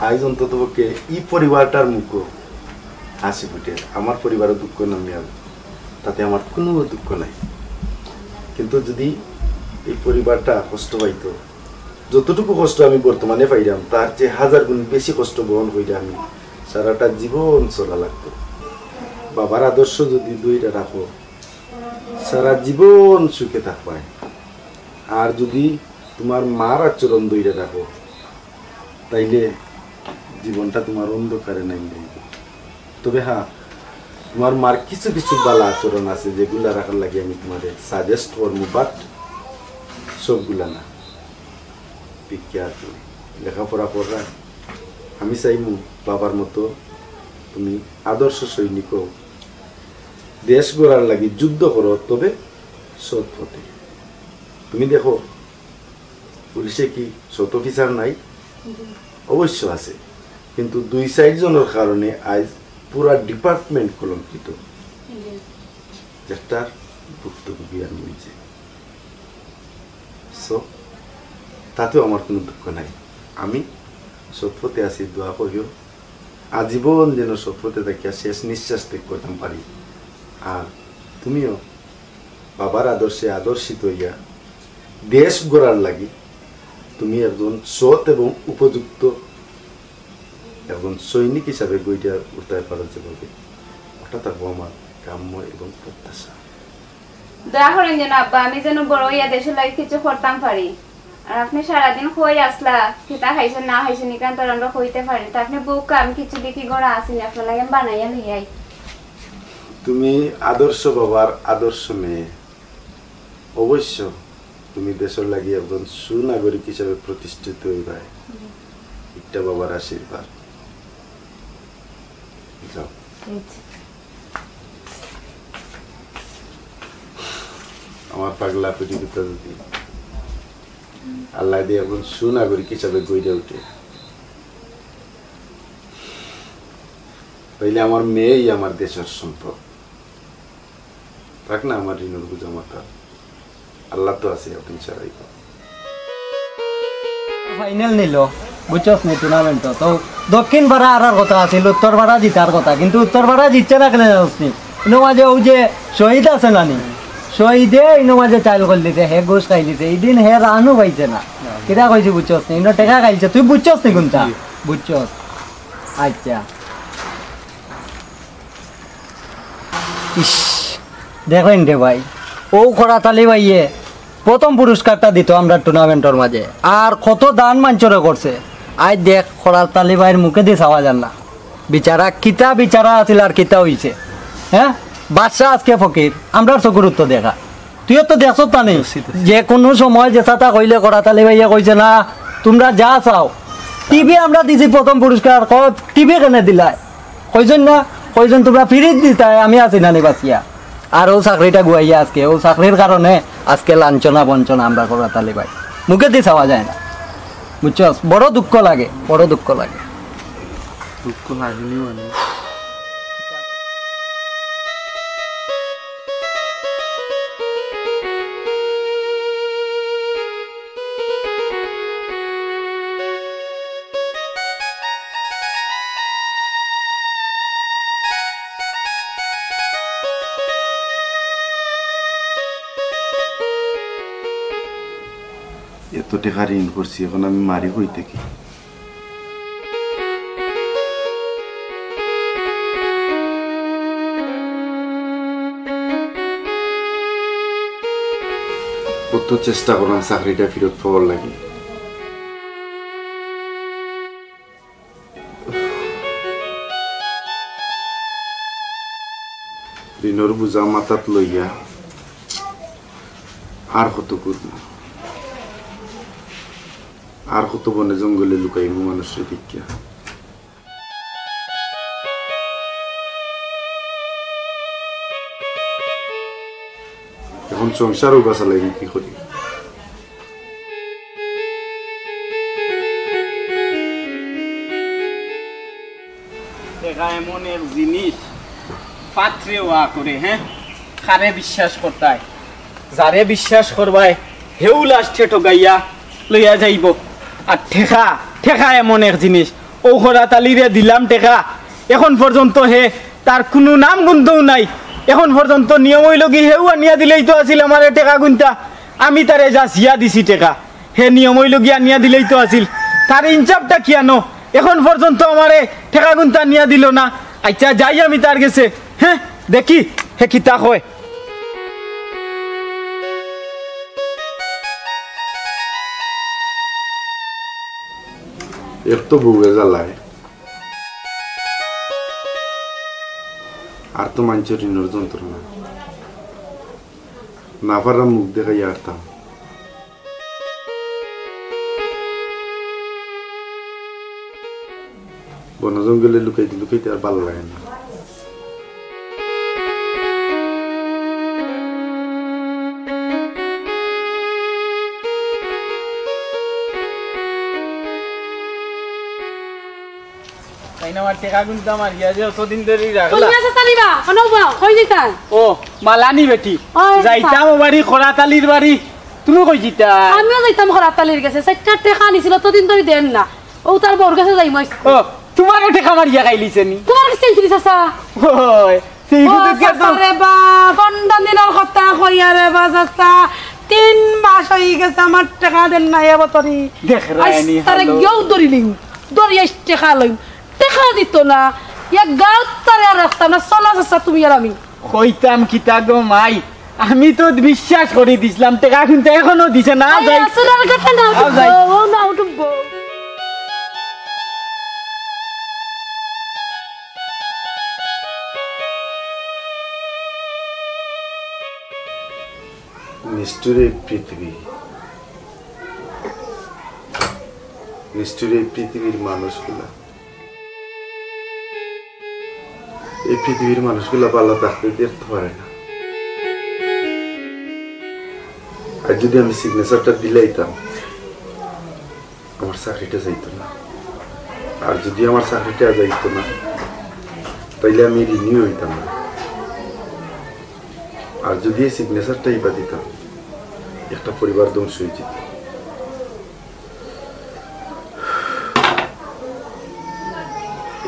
আজ অন্তত পক্ষে এই পরিবারটার মুখ হাসি ফুটে, আমার পরিবারের দুঃখ নামে যাবে, তাতে আমার কোনো দুঃখ নাই। কিন্তু যদি এই পরিবারটা কষ্ট পাইতো, যতটুকু কষ্ট আমি বর্তমানে পাইলাম তার চেয়ে 1000 গুণ বেশি কষ্ট বহন করে আমি সারাটা জীবন চলা লাগতো। বাবার আদর্শ যদি দুইটা রাখো সারা জীবন সুখে থাকবায়, আর যদি তোমার মার আচরণ দুইটা রাখো তাইলে জীবনটা তোমার অন্ধকারে নাই যাইবে। তবে হ্যাঁ, তোমার মার কিছু কিছু ভালো আচরণ আছে যেগুলা রাখার লাগে আমি তোমাদের সাজেস্ট করবো, বাট সবগুলা না। বিখ্যাত লেখাপড়া পড়া, আমি চাইমু বাবার মতো তুমি আদর্শ সৈনিক, দেশ গড়ার লাগি যুদ্ধ করো, তবে সৎ পথে। তুমি দেখো পুলিশে কি সৎ অফিসার নাই? অবশ্য আছে, কিন্তু 2 জনের কারণে আজ পুরা ডিপার্টমেন্ট কলঙ্কিত, যেটার ভুক্তভোগী আমি নিজে। তাতেও আমার কোনো দুঃখ নাই, আমি সৎপথে আছি। দোয়া করিও আজীবন যেন সৎপথে থাকিয়া শেষ নিঃশ্বাস ত্যাগ করতে পারি। আর তুমিও বাবার আদর্শে আদর্শিত হইয়া দেশ গড়ার লাগি তুমি একজন সৎ এবং উপযুক্ত একজন সৈনিক হিসাবে গইটা উঠতে পারো যেভাবে, ওটা থাকবো আমার কাম্য এবং প্রত্যাশা। দয়া করেন যেন আব্বা আমি যেন বড় হইয়া দেশের লাগে কিছু করতাম পারি। আর আপনি সারাদিন কই আসলা, খেতা খাইছেন না খাইছেন এখান তো আমরা কইতে পারি, তা আপনি বউকে আমি কিছু দেখি গড়া আসিনি, আপনার লাগে বানাইয়া লইয়াই। তুমি আদর্শ বাবার আদর্শ মেয়ে, অবশ্য তুমি দেশের লাগি একজন সুনাগরিক হিসেবে প্রতিষ্ঠিত হইবা, এটা বাবার আশীর্বাদ। যাও। আমার পাগলা পৃথিবীতে যদি আল্লাহ দিয়ে একজন সুনাগরিক হিসাবে গড়ে উঠে তাইলে আমার মেয়েই আমার দেশের সম্পদ। থাক না আমার ঋণের বোঝা মাথা, আল্লাহ তো আছে, আপনি ছাড়াই। ফাইনাল নিল বুঝছস নি টুর্নামেন্ট তো দক্ষিণ পাড়া আর কথা আছিল উত্তর পাড়া জিতার কথা, কিন্তু উত্তর পাড়া জিতছে না কেন জানোস নি? ইনো মাঝে ওই যে শহীদ আছে না নি, শহীদে ইনো মাঝে চাইল করে দিছে, হে গোস খাই দিছে, এইদিন হে রানও পাইছে না। কিরা কইছি বুঝছস নি? ইনো টেকা খাইছে, তুই বুঝছস নি কোনটা? বুঝছস? আচ্ছা ইস দেখেন রে ভাই, ও খরাতালি ভাইয়ে প্রথম পুরস্কারটা দিত আমরা টুর্নামেন্টের মাঝে, আর কত দান মাঞ্চরে করছে। আজ দেখ খরাতালি ভাইয়ের মুখে দিয়ে চাওয়া যান না, বিচারা কিতা বিচারা আছিল আর কিতা হইছে। হ্যাঁ বাদশাহ আজকে ফকির, আমরা চকুরুত্ব দেখা, তুইও তো দেখছ তা নেই যে কোনো সময় যে চাতা কইলে খরাতালি ভাইয়া কইছে না তোমরা যা চাও। টিভি আমরা দিছি প্রথম পুরস্কার, টিভি কেনে দিলাই কইজন না, কইজন তোমরা ফিরিত দিতাই, আমি আছি না নি বাঁচিয়া। আর ও চাকরিটা গুয়াইয়া আজকে, ও চাকরির কারণে আজকে লাঞ্ছনা বঞ্চনা আমরা খরাতালি ভাই মুখে দিয়ে চাওয়া যায় না, বুঝছস? বড় দুঃখ লাগে, বড় দুঃখ লাগে। দুঃখ লাগেনি মানে এত টাকা ঋণ করছি, এখন আমি মারি হই থেকে। কত চেষ্টা করলাম চাকরিটা ফেরত পাওয়ার লাগে, ঋণের বোঝা মাথাত লইয়া আর কত করব, আর কত বনে জঙ্গলে লুকাইব মানুষের দীক্ষা। এখন সংসারও বাঁচা লাগে, কি করি? দেখা এমন এক জিনিস পাত্রে ওয়া করে, হ্যাঁ কারে বিশ্বাস করতাই, যারে বিশ্বাস করবাই হেউ লাস্টে ঠগাইয়া লইয়া যাইব। আর ঠেকা ঠেকা এমন এক জিনিস, ও খরাতালিরে দিলাম টেকা, এখন পর্যন্ত হে তার কোনো নাম গুনতেও নাই। এখন পর্যন্ত নিয়ম হইল কি হেউ আনিয়া দিলেই তো আছিল আমার টেকা গুনতা, আমি তারে যা জিয়া দিছি টেকা, হে নিয়ম হইল গিয়া আনিয়া দিলেই তো আছিল। তার ইনসাফটা কিয়ানো এখন পর্যন্ত আমারে টেকা গুনতা নিয়া দিল না। আচ্ছা যাই আমি তার গেছে, হ্যাঁ দেখি হে কিতা হয়। এক তো বউয়ে জ্বালায়, আর তো মানুষের ঋণের যন্ত্রণা, না পারলাম মুখ দেখাই আরতাম। বন জঙ্গলে লুকাইতে লুকাইতে আর ভালো লাগে না। মালানি বেটি যাইতাম বাড়ি খরাতালির বাড়ি, তুমি কই জিতা? আমিও যাইতাম খরাতালির কাছে, 4টা টাকা আনিছিল তদিন তুমি দেন না, ও তার বউর কাছে যাই মই। ও তোমারও টাকা মারিয়া খাইলিছে নি? তোমার কাছে চেঞ্চুরি চাচা। ওই সেই রে বা 15 দিনের কথা কইয়া রে বা চাচা, 3 মাস হয়ে গেছে আমার টাকা দেন না এবতরি। দেখ রায়নি তারে গেও ধরিলিম, ধরিয়া টাকা লইম, টাকা দিত না, এক গাঁও তারে আর রাখতাম না। চলা চাচা তুমি আর আমি কইতাম কিতা গো মাই, আমি তো বিশ্বাস করে দিছিলাম টাকা, কিন্তু এখনো দিছে না। যাই সোনার কথা না ও না উঠব। নিষ্ঠুরে পৃথিবী, নিষ্ঠুরে পৃথিবীর মানুষগুলা, এই পৃথিবীর মানুষগুলা ভালো থাকতে দেখতে পারে না। আর যদি আমি সিগনেচারটা দিলাইতাম আমার চাকরিটা যাইত না, আর যদি আমার চাকরিটা যাইত না তাইলে আমি রিনিউ হইতাম না। আর যদি এই সিগনেচারটা ইবা দিতাম একটা পরিবার ধ্বংস হয়ে যেত।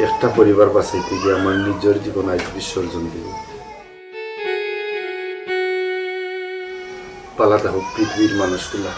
একটা পরিবার বাঁচাইতে গিয়ে আমার নিজের জীবন আজ বিসর্জন দিব। পালাতে হোক পৃথিবীর মানুষগুলা।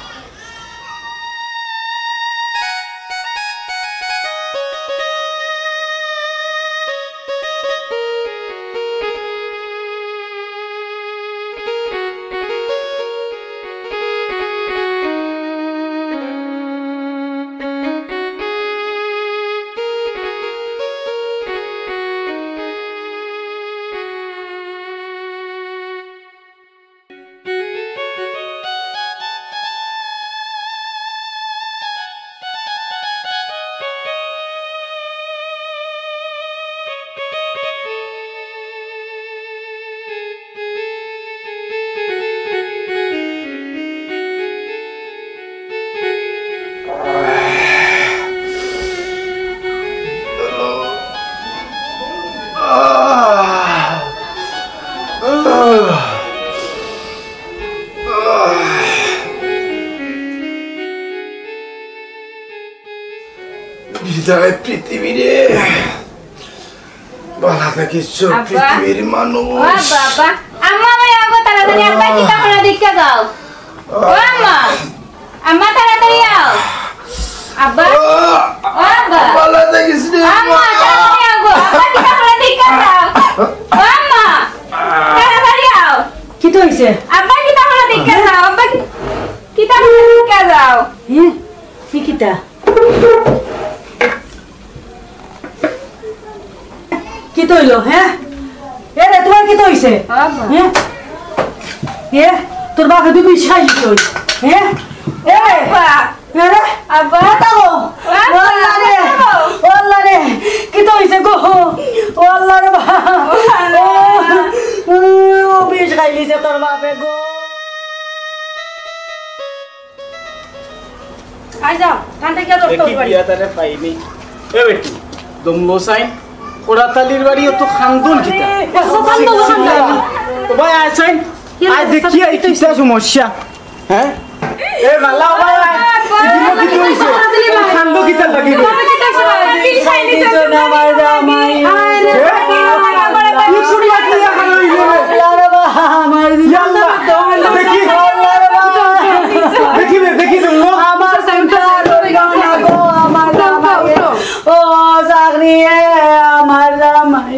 বিদায় পৃথিবীরে বালা থাকিস পৃথিবীর মানুষ। বাবা আম্মা ভাই আগো তাড়াতাড়ি আব্বা কিতা করে দেখতে যাও। ও আম্মা আম্মা তাড়াতাড়ি আও। আব্বা ও আব্বা বালা থাকিস রে আম্মা তাড়াতাড়ি আগো আব্বা কিতা করে দেখতে যাও। ও আম্মা তাড়াতাড়ি আও। কি তো হইছে? আব্বা কিতা করে দেখতে যাও। আব্বা কিতা করে দেখতে যাও। কি কিতা? কি তো হইলো? হ্যাঁ এ রে তোমার কি তো হইছে? হ্যাঁ এ তোর বাপে তুমি সাইছ হ্যাঁ এ আব্বা আরে আব্বা তাও ওল্লা রে কি তো হইছে গো? ওল্লা রে ও বিষ খাইলিছে তোর বাপে গো। আই যাও কান্তে কি দরকার দেখি বিয়া তারে পাইনি। এ বেটি দমলো সাইন কোড়াতালির বাড়ি তো খান্দুন কিতা ও ভাই আইছেন আই দেখি এই কিতা সমস্যা হ্যাঁ এ বালা ভাই ইদিনো কি কইছে খান্দু কিতা লাগি রে কি খাইলি তো না ভাই জামাই আরে কি পুরিয়া কি খালো ইলে আরে বাবা আমার ইয়াল্লা দেখি দেখি দেখি দমলো আমার সংসার গানা গো আমার জামাই ও জাগরি আমার জামাই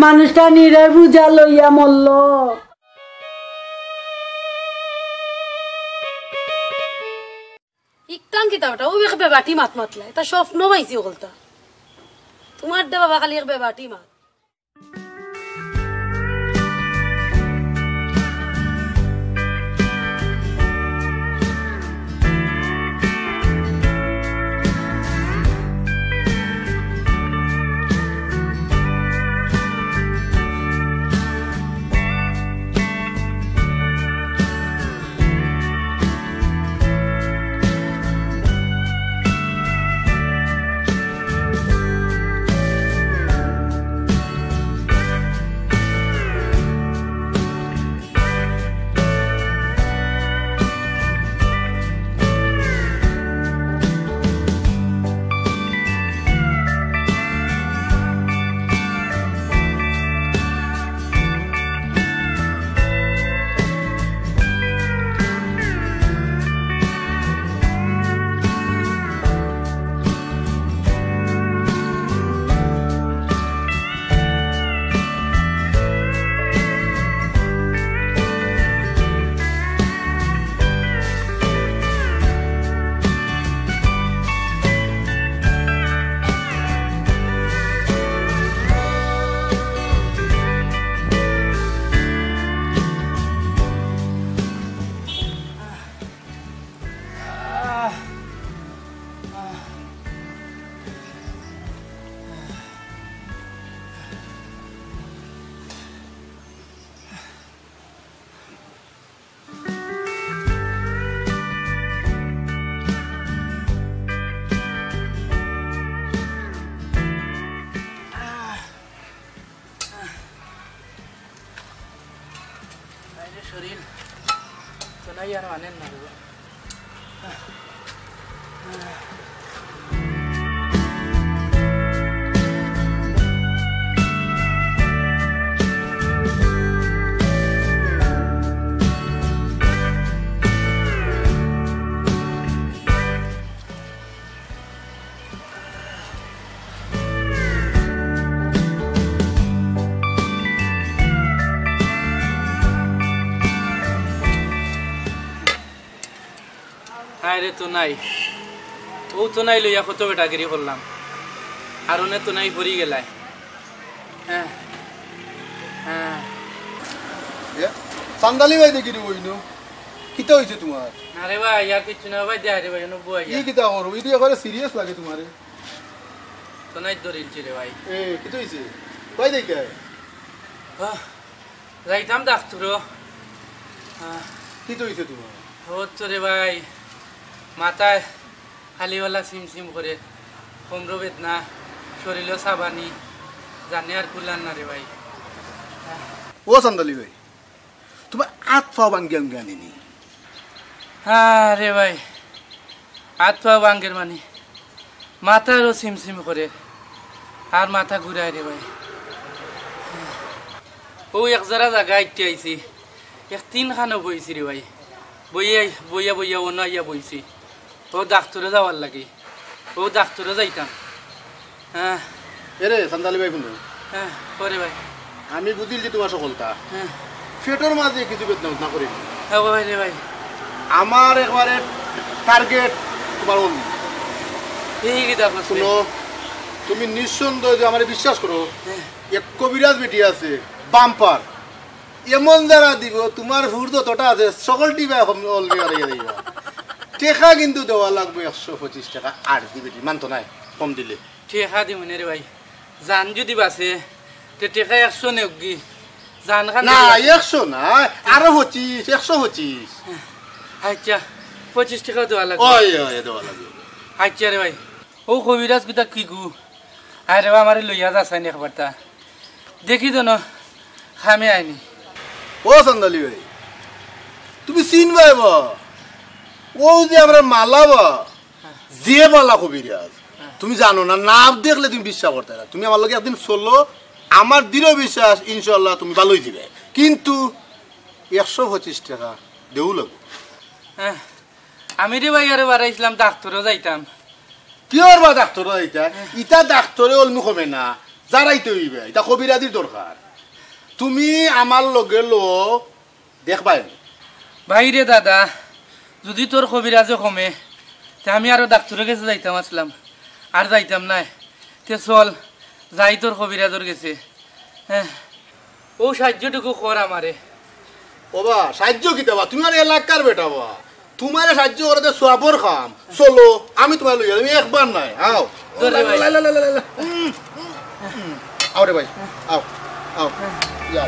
মানুষটা নিরে বুঝা লইয়া মরল। ইকটান কিতাবটা ও বেখবে বাটি মাত মাতলা এটা স্বপ্ন মাইছি ওলতা তোমার দে বাবা খালি একবে বাটি মাত নাই আর মানেন না আরে তো নাই ও তো নাই লইয়া কত বেটাগিরি করলাম আর ওনে তো নাই ভরি গেলায় হ্যাঁ হ্যাঁ সান্দালি ভাই দেখি ওইনো কিতা হইছে তোমার আরে ভাই ইয়ার কিছু না ভাই দেয় রে ভাই নো বই কি কিতা করো ইদি এবারে সিরিয়াস লাগে তোমারে তো নাই দরিলছি রে ভাই এ কিতা হইছে কই দেখে যাইতাম ডাক্তার কিতা হইছে তোমার ও তো রে ভাই মাথায় খালিওয়ালা সিম করে কোমর বেদনা শরীরও সাবানি জানে আর কুলান না রে ভাই ও সান্দালি ভাই তোমার হাত পা ভাঙ্গি আমি আনিনি হ্যাঁ রে ভাই হাত পা ভাঙ্গের মানে মাথারও সিম করে আর মাথা ঘুরায় রে ভাই ও এক জারা জায়গা আইতে আইছি এক তিনখানো বইছি রে ভাই বইয়া অন্য আইয়া বইছি ও ডাক্তারে যাওয়ার লাগে ও ডাক্তারে যাইতাম হ্যাঁ এরে সান্দালি ভাই শুনো হ্যাঁ করে ভাই আমি বুঝিল যে তোমার সকলটা পেটের মাঝে কিছু বেদনা না করি হ্যাঁ ভাই রে ভাই আমার একবারে টার্গেট তোমার অন্য এই কি দেখো শুনো তুমি নিঃসন্দেহ যে আমার বিশ্বাস করো এক কবিরাজ বেটি আছে বাম্পার এমন যারা দিব তোমার হুর যতটা আছে সকলটি দিব টেকা কিন্তু দেওয়া লাগবে 125 টাকা আর দিবেটি মানতো নাই কম দিলে টেকা দিব রে ভাই জান যদি বাসে তে টেকা 100 নেগি জান খান না 100 না আরো 25 125 আচ্ছা 25 টাকা দেওয়া লাগবে ওই দেওয়া লাগবে আচ্ছা রে ভাই ও কবিরাজ কিতা কি গু আরে আমারে লইয়া যাসানি একবারটা দেখি তো না খামে আইনি ও সান্দালি ভাই তুমি চিনবাই বা ও যে আমরা মালাবা যে মালা কবিরাজ তুমি জানো না নাম দেখলে তুমি বিশ্বাস করতে না তুমি আমার লগে একদিন চলো আমার দৃঢ় বিশ্বাস ইনশাল্লাহ তুমি ভালোই দিবে কিন্তু 125 টাকা দেও লাগবে হ্যাঁ আমি রে ভাই আরে বাড়াইছিলাম ডাক্তারও যাইতাম কিয়র বা ডাক্তারও যাইতা ইটা ডাক্তারে অলমু কমে না যারাইতে হইবে এটা কবিরাজির দরকার তুমি আমার লগে লো দেখবাই ভাই রে দাদা যদি তোর কবিরাজে কমে তে আমি আরো ডাক্তারের কাছে যাইতাম আসলাম আর যাইতাম না তে চল যাই তোর কবিরাজের গেছে হ্যাঁ ও সাহায্যটুকু কর আমারে ওবা সাহায্য কি দেবা তুমি আর এলাকার বেটা বা তোমার সাহায্য করতে সোয়াবর খাম চলো আমি তোমার লইয়া তুমি একবার নাই আও আও রে ভাই আও আও ইয়া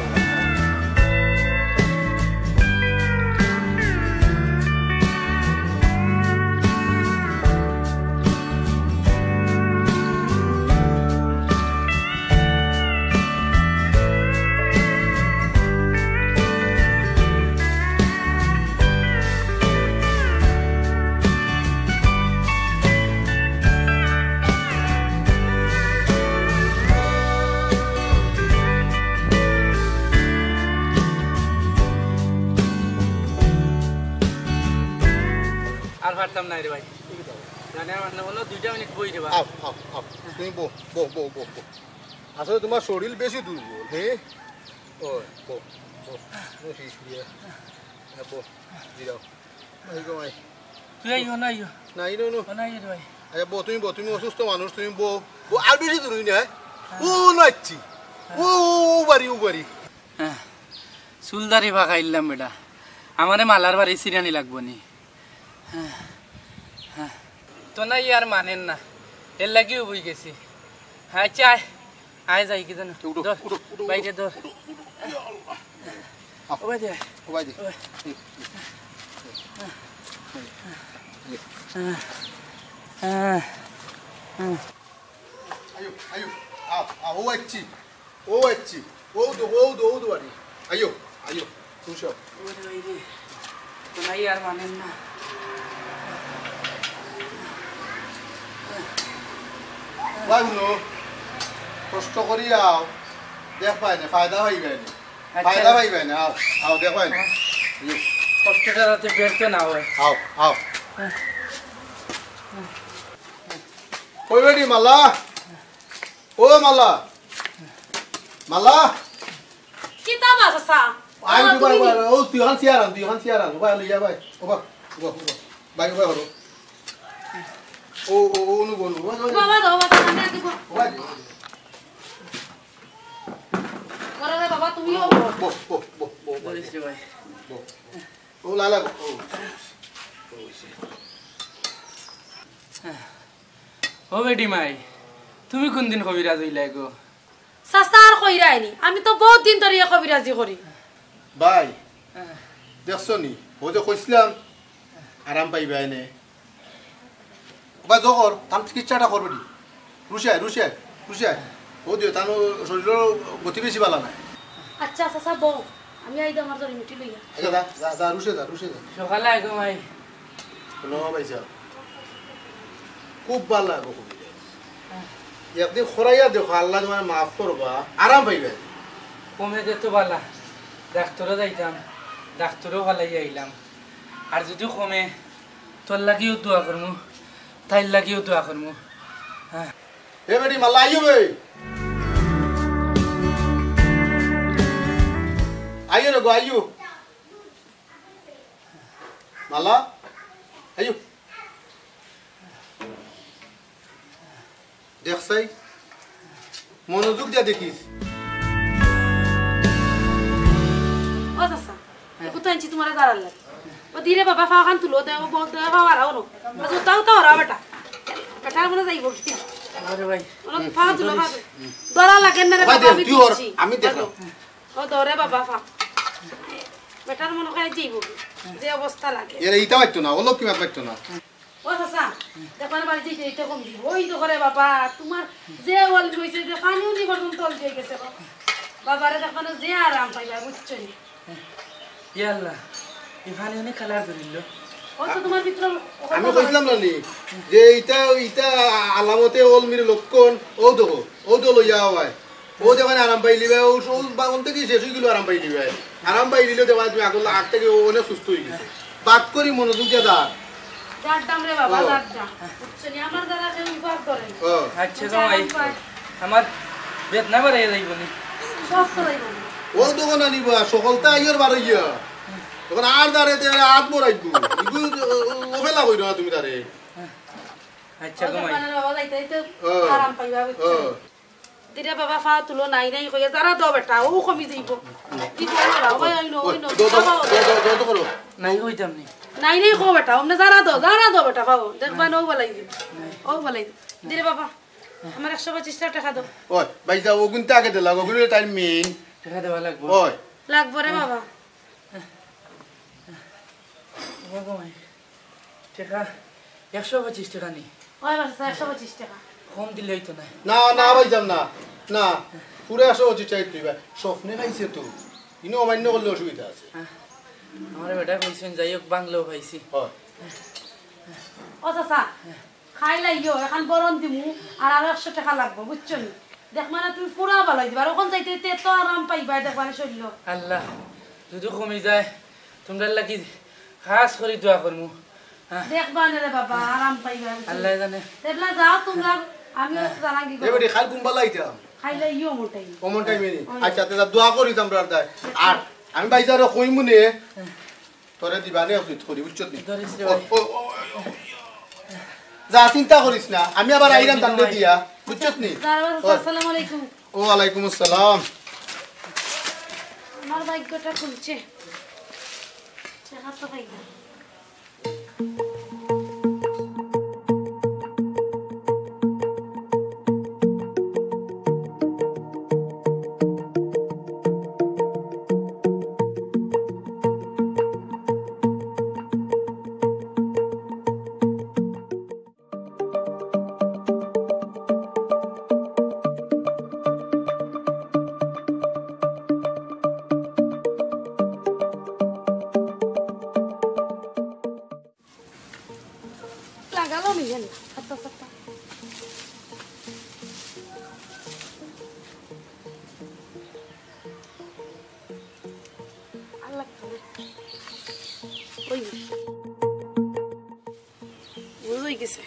আল্লাহ পারতাম না রে ভাই জানি আমার না হলো 2 মিনিট বই রে ভাই আও আও আও তুমি বো বো বো বো আসলে তোমার শরীর বেশি দুর্বল হে ওই বো বো বো ঠিক দিয়ে না বো দিও এই গো ভাই তুই আইও না আইও না ইনো নো না আইও রে ভাই আচ্ছা বো তুমি অসুস্থ মানুষ তুমি বো বো আর বেশি দূর না ও নাচ্ছি ও বাড়ি হ্যাঁ সুলদারি ভাগাইলাম বেটা আমারে মালার বাড়ি সিরানি লাগবো নি হ্যাঁ হ্যাঁ তো না ইয়ার মানেন না এর লাগিও বই গেছি হ্যাঁ চাই আয় যাই কি জানো বাইরে ধর ওই দে আয়ো ও আচ্ছি ও দো বাড়ি আয়ো তুই সব নাই আর মানেন না বাবু কষ্ট করি আও দেখ পাই না ফায়দা হইবে না ফায়দা পাইবে না আও আও দেখ পাই না কষ্টটা যাতে বেরতে না হয় আও আও কই বেটি মালা ও মালা মালা কি তামা চাচা আই দুবাই ও তুই হান সিয়ারান ভাই লইয়া ভাই ও বা ভাই হলো ও নু বলু বাবা দাও বাবা আমি দিব ভাই করে বাবা তুমিও বো বলিস রে ভাই ও লালা ও বেটি মাই তুমি কোন দিন কবিরাজ হইলাই গো চাচা আর কইরা আইনি আমি তো বহুত দিন ধরে কবিরাজি করি ভাই দেখছো নি ও যে কইছিলাম আরাম পাইবে আইনে বা জগর তাম চিকিৎসাটা করবে দি রুশিয়ায় ও দিও তানো শরীরের গতি বেশি ভালো নাই আচ্ছা চাচা বউ আমি আইদা আমার ধরে মিটি লইয়া আচ্ছা যা রুশে যা সকালে আইগো মাই কোনো পাইছা খুব ভালো লাগবে খুব একদিন খরাইয়া দেখো আল্লাহ তোমার মাফ করবা আরাম পাইবে কমে যেত বালা ডাক্তারও যাইতাম ডাক্তারও ভালাই আইলাম আর যদি কমে তোর লাগিও দোয়া করমু তাইর লাগিও দোয়া করমু হ্যাঁ এ বেটি মাল্লা আইও বে আইও রে গো আইও মাল্লা আইও দেখছাই মনোযোগ দিয়া দেখিস ও চাচা কোথায় আনছি তোমার দাঁড়াল লাগে ও দিলে বাবা খাওয়া খান তুলো দেয় ও বহুত দেয় খাওয়া রাও নো তাও তাও রা বেটা বেটার মনে যাইব কি আরে ভাই খাওয়া তুলো খাবে দরা লাগে না রে বাবা আমি দেখো ও দরে বাবা খা বেটার মনে খাই যাইব যে অবস্থা লাগে এর এইটা পাইতো না ওলো কি মাত পাইতো না ও চাচা দেখো না বাড়ি যাইতে এইটা কম দিব ওই তো করে বাবা তোমার যে ওয়াল হইছে যে পানিও নি বর্তমান তল দিয়ে গেছে বাবারে দেখো না যে আরাম পাইবা বুঝছো নি ইয়াল্লাহ ইভানে অনেক কালার ধরিল ও তো তোমার ভিতর আমি কইছিলাম না নি যে এইটা আলামতে অলমির লক্ষণ ও তো লইয়া হয় ও দেখানে আরাম পাইলি ভাই ও অন্ত কি শেষ হয়ে গেল আরাম পাইলি ভাই আরাম পাইলি দেওয়া তুমি আগল আগ থেকে অনেক সুস্থ হয়ে গেছে বাদ করি মনোযোগ দিয়া দা জাড্ডাম রে বাবা জাড্ডা বুঝছো নি আমার দ্বারা কেউ বিপদ করে আচ্ছা ভাই আমার বেদনা বাড়াই যাইব নি সব করাইব ও দোকান আনিবা সকলটা আইয়র বার হইয়া তখন আর দারে হাত মরাইব ওফেলা কইর না তুমি তারে আচ্ছা গো মাই বাবা যাইতে তো আরাম পাইবা বুঝছো দিরে বাবা ফা তুলো নাই কইয়া যারা দাও বেটা ও কমি যাইব কি করো বাবা ওই নো দো করো নাই কইতাম নি নাই কো বেটা ওমনে যারা দাও বেটা বাবু দেখবা নো বলাই দিই ও বলাই দিরে বাবা আমার 125 টাকা দাও ওই ভাই যা ও গুনতে আগে দিলা ওগুলো টাইম মেইন টাকা দেওয়া লাগবে ওই লাগবে রে বাবা বাবা মাই টাকা 125 টাকা নি ওই বাবা 125 টাকা কম দিলে হইতো না না ভাই যাম না পুরো 125 চাই তুই ভাই স্বপ্নে খাইছে তো ইনো অমান্য করলে অসুবিধা আছে আমার বেটা কইছেন যাই হোক বাংলাও পাইছি ও চাচা খাই লাইও এখন বরণ দিমু আর 100 টাকা লাগবে বুঝছো নি দেখ মানে তুমি পুরা বালাই দিবা আর ওখান যাইতে তো আরাম পাইবা দেখ মানে শরীর আল্লাহ যদি কমে যায় তোমরা লাগি খাস করে দোয়া করমু দেখবা না রে বাবা আরাম পাইবা আল্লাহ জানে দেখলা যাও তোমরা আমি জানাঙ্গি এ বেটি খাল কুম্বা লাইতা খাই লাইও মোটাই ওমন টাইমে আচ্ছা তে দোয়া করি আমরা আর আমি বাইজারে কইমু নে তোরে দিবানে আপনি করি বুঝছত নি যা চিন্তা করিস না আমি আবার আইরাম তান্ডে দিয়া বুঝছত নি আসসালামু আলাইকুম ওয়া আলাইকুম আসসালাম আমার ভাগ্যটা খুলছে টাকা তো পাইবা বুঝই গেছে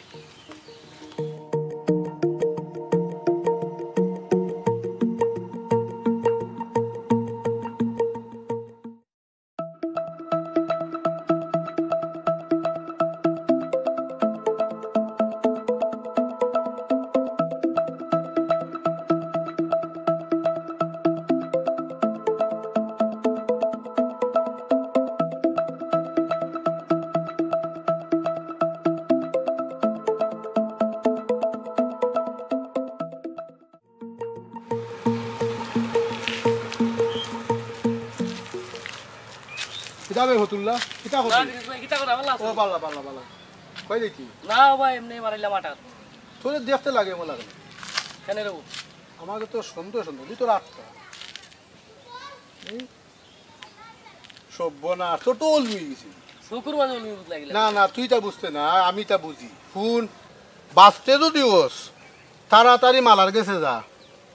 কিতাবে হতুল্লা কিতা না দিস ভাই কিতা কথা বলা ও বালা বালা বালা কই দেখি না ভাই এমনি মারিলাম আটা তোরে দেখতে লাগে মনে লাগে কেন রে আমাকে তো সুন্দর সুন্দর দুই তো রাতটা সব্বনা তো টোল হয়ে গেছি শুকুর মাঝে উনি বুঝ লাগিলা না না তুই তা বুঝতে না আমি তা বুঝি শুন বাঁচতে তো দিওস তাড়াতাড়ি মালার গেছে যা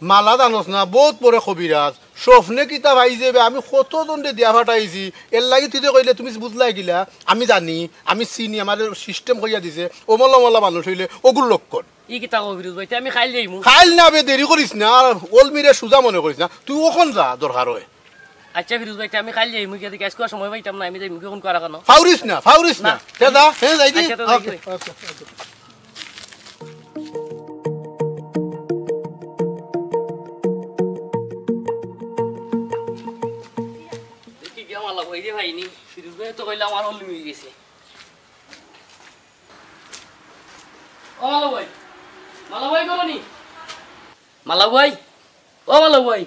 মালা জানোস না বহুত পরে কবিরাজ স্বপ্নে কিতা ভাই যাবে আমি কত দণ্ডে দিয়া ফাটাইছি এর লাগি তুই কইলে তুমি বুঝলাই গিলা আমি জানি আমি চিনি আমার সিস্টেম কইয়া দিছে ওমলা মলা মানুষ হইলে ওগুলো লক্ষণ ই কিতা কবিরাজ ভাই আমি খাইল যাইমু খাইল না বে দেরি করিস না ওলমিরে সুজা মনে করিস না তুই ওখন যা দরকার হয় আচ্ছা ফিরোজ ভাই আমি খাইল যাইমু কি কাজ করার সময় পাইতাম না আমি যাইমু কোন করা কেন ফাউরিস না তে যা হে যাই দি আচ্ছা তো যাই কি মালা ভাই রে ভাইনি ফিরোজ ভাই তো কইলা আমার হল মিয়ে গেছে ও মালা ভাই করনি মালা ভাই ও মালা ভাই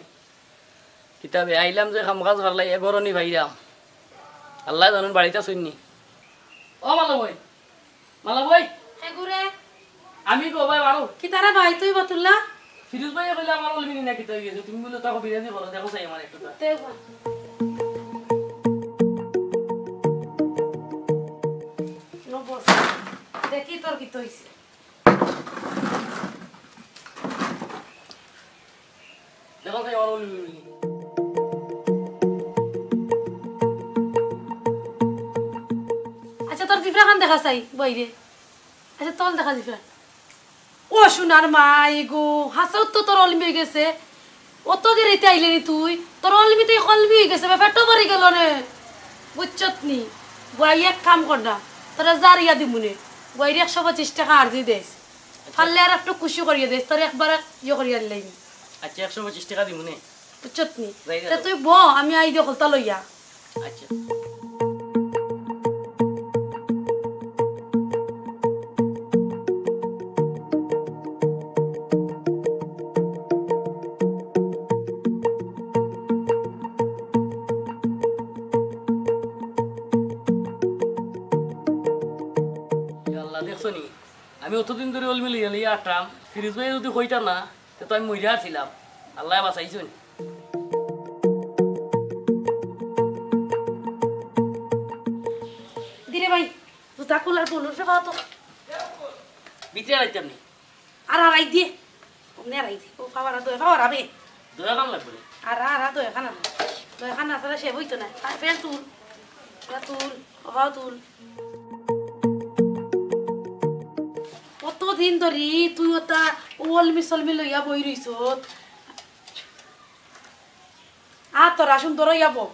কিতাবে আইলাম যে কাম কাজ করলাই এগরনি ভাইরাম আল্লাহ জানুন বাড়িতে শুননি ও মালা ভাই হে গুরে আমি গো ভাই মারো কি তারা ভাই তুই বতুল্লা ফিরোজ ভাই কইলা আমার হল মিনি না কিতা গেছে তুমি বলে তাকো বিরাজি বলো দেখো চাই আমার একটু দেখো দেখি তোর কি তৈছে দেখো চাই আমার হল মিনি আচ্ছা তোর জিফরা খান দেখা চাই বইরে আচ্ছা তল দেখা জিফরা ও সোনার মাই গো হাসাও তো তোর অলমি হয়ে গেছে অত দেরিতে আইলে নি তুই তোর অলমিতে কলমি হয়ে গেছে পেটও ভরে গেল রে বুঝছত নি বই এক কাম কর না তোরা যার ইয়া দিমুনে বইরে 125 টাকা আরজি দেস ফাললে আর একটু খুশি করিয়ে দেস তোর একবার ইয়ে করিয়ে লাইনি আচ্ছা 125 টাকা দিমুনে বুঝছত নি তা তুই ব আমি আই দিয়ে কলতা লইয়া আচ্ছা আমি অতদিন ধরে অলমি লইয়া লইয়া আটলাম ফিরোজ ভাই যদি কইতা না তো আমি মইরা ছিলাম আল্লাহ বাঁচাইছুন দিরে ভাই জুতা কুলার বলুর ফে তো ভিতরে রাইতাম নি আর আড়াই দিয়ে ওমনে আড়াই দিয়ে ও পাওয়ারা দয়ে পাওয়ারা বে দয়া কাম লাগবে আর দয়ে খানা তাহলে সে বইতো না ফেল তুল তুল অভাও তুল কতদিন ধরি তুই ওটা ওলমি সলমি লইয়া বই রইছ তোরা সুন্দর যাবো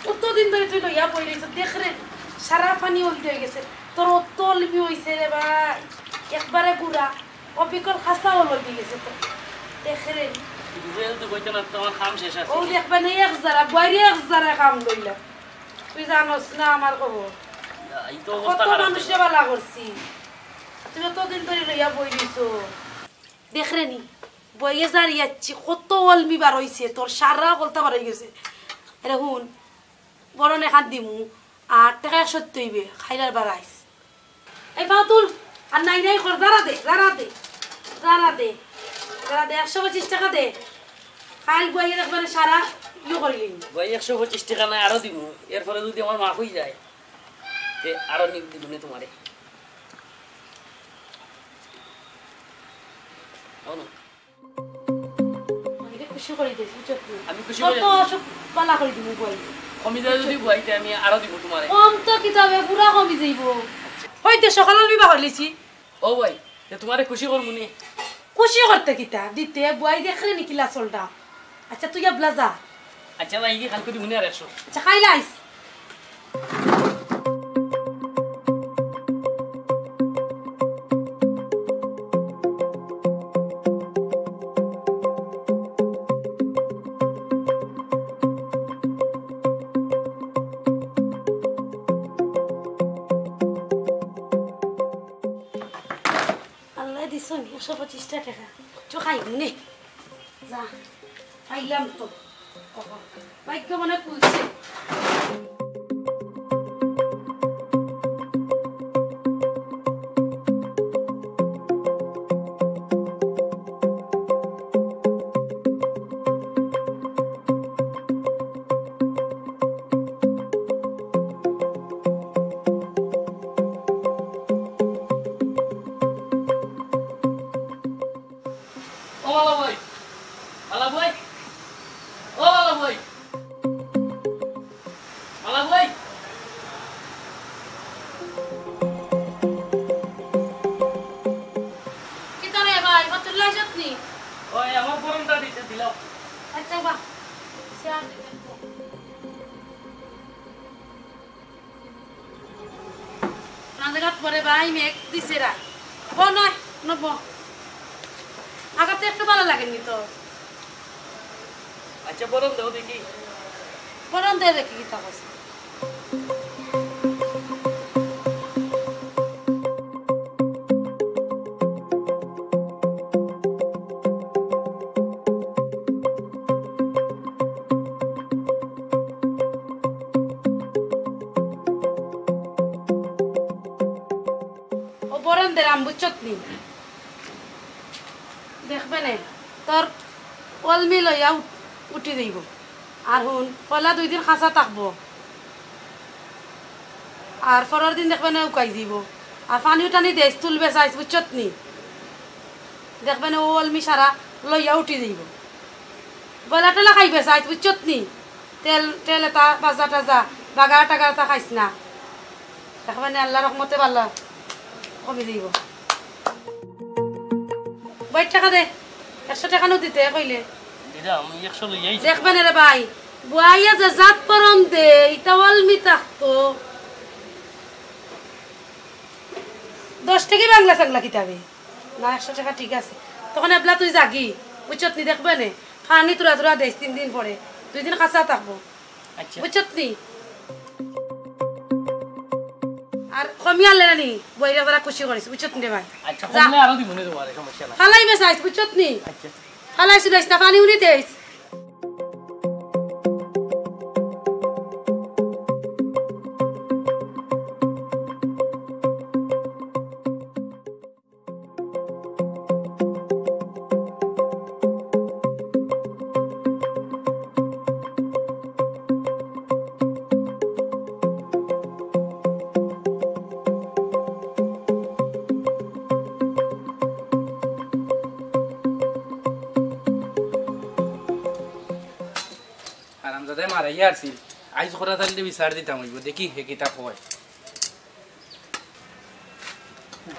কতদিন ধরে তুই লইয়া বই রইছ দেখ রে সারা পানি উল্টে হয়ে গেছে তোর অত লিপি হয়েছে রে ভাই একবারে গুড়া অবিকল খাসা উল্টে গেছে তো দেখে রে ও দেখবা নেই এক যারা বাইরে এক যারা কাম লইলা তুই জানোস না আমার খবর কত মানুষ বালা করছি তুই অতদিন ধরে লইয়া বই দিছ দেখ রে নি বইয়ে যার যাচ্ছি কত অলমি বার হয়েছে তোর সারা কলতা বার হয়ে গেছে রে শুন বড় নেখান দিমু আর টাকা 170 হইবে খাইলার বাড়াইস এই বাতুল আর নাই কর দাঁড়া দে 125 টাকা দে খাইল বইয়ে একবারে সারা ইয়ে করিলি ভাই 125 টাকা না আরো দিব এরপরে যদি আমার মাফ হয়ে যায় তে আরো নিব দিবনে তোমারে আনো আমি খুশি করে দিছি বুঝছো আমি খুশি করে কত সব পালা করে দিব বই কমি যায় যদি বইতে আমি আরো দিব তোমারে কম তো কিতাবে পুরা কমি যাইব হইতে সকালের বিবাহ হইলিছি ও ভাই তে তোমারে খুশি করমুনি খুশি করতে কিতা দিতে বই দেখলে নিকিলা চলটা আচ্ছা তুই এবলা যা আচ্ছা ভাই কি কালকে দিবনি আর 100 আচ্ছা খাইলাইস আল্লাহ দিছুন 125 টাকা চো খাইব নে যা খাইলাম তো ভাগ্য মনে খুলছে আগাতে একটু ভালো লাগেনি তো আচ্ছা বরং দাও দেখি বরং দে দেখি কি তা কইছে ও বরং দে রাম বুঝছতনি দেখবে না তোর অলমি লইয়া উঠি যাইব আর হুন পয়লা 2 দিন খাঁচা থাকবো আর পরের দিন দেখবে না উকাই যাব আর পানি টানি দেশ তুলবে চাইছ বুঝছত নি দেখবে না ও অলমি সারা লইয়া উঠি যাইব বয়লা টেলা খাইবে চাইছ বুঝছত নি তেল তেল এটা বাজা টাজা বাগা টাগা এটা খাইছ না দেখবে না আল্লাহ রহমতে ভালো কমে যাইব বই টাকা দে 100 টাকা নো দিতে কইলে দিদা আমি 100 লই আইছি দেখবেন রে ভাই বুয়াইয়া যে জাত পরন দে এটা অলমি থাকতো 10 টাকা বাংলা সাংলা কিতাবে না 100 টাকা ঠিক আছে তখন এবলা তুই জাগি বুঝছত নি দেখবে নে পানি তুরা তুরা দেশ 3 দিন পরে 2 দিন খাসা থাকবো আচ্ছা বুঝছত নি আর কমিয়ালে নি বইরা বড় খুশি করিস বুঝছত নি ভাই আচ্ছা কমলে আরো দিবনে তোমারে সমস্যা না ফালাই বেসাইস বুঝছত নি আচ্ছা ফালাই সুদাইস না পানি উনি দেইস আরামজাদা মারাইয়া আসছিল আইজ করা থাকলে বিচার দিতাম হইব দেখি হে কিতাব হয়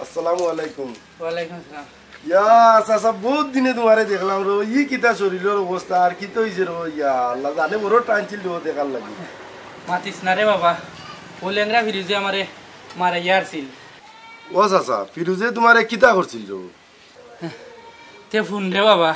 আসসালামু আলাইকুম ওয়ালাইকুম আসসালাম ইয়া চাচা বহুত দিনে তোমারে দেখলাম রো ই কিতা শরীরের অবস্থা আর কি তো হইছে রো ইয়া আল্লাহ জানে বড় টানছিল রো দেখার লাগি মাতিস না রে বাবা ও লেংরা ফিরিজে আমারে মারাইয়া আসছিল ও চাচা ফিরুজে তোমারে কিতা করছিল রো তে ফোন রে বাবা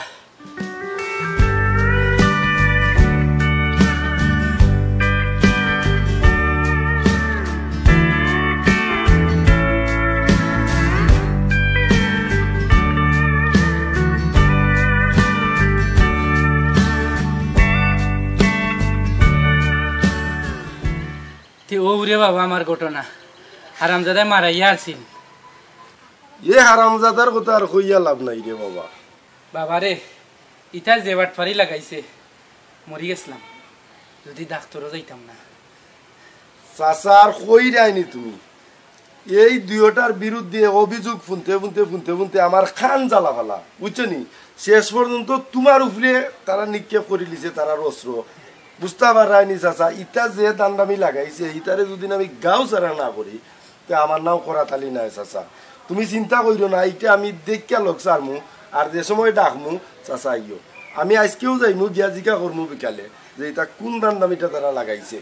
ও রে বাবা আমার ঘটনা হারামজাদা মারাইয়া আসছিল এ হারামজাদার কথা আর কইয়া লাভ নাই রে বাবা বাবা রে ইটা যে বাটফারি লাগাইছে মরি গেছিলাম যদি ডাক্তারও যাইতাম না চাচার কই রায়নি তুমি এই দুইটার বিরুদ্ধে অভিযোগ শুনতে শুনতে শুনতে শুনতে আমার খান জ্বালা ফালা বুঝছো নি শেষ পর্যন্ত তোমার উপরে তারা নিক্ষেপ করে লিছে তারা অস্ত্র বুঝতে পারায়নি চাচা ইটা যে দান্দামি লাগাইছে ইটারে যদি আমি গাও ছাড়া না করি তে আমার নাম করাতালি নাই চাচা তুমি চিন্তা করিও না এইটা আমি দেখিয়া লোক ছাড়মু আর যে সময় ডাকমু চাচা আইও আমি আজকেও যাইমু গিয়া জিকা করমু বিকালে যে এটা কোন দান্দামিটা তারা লাগাইছে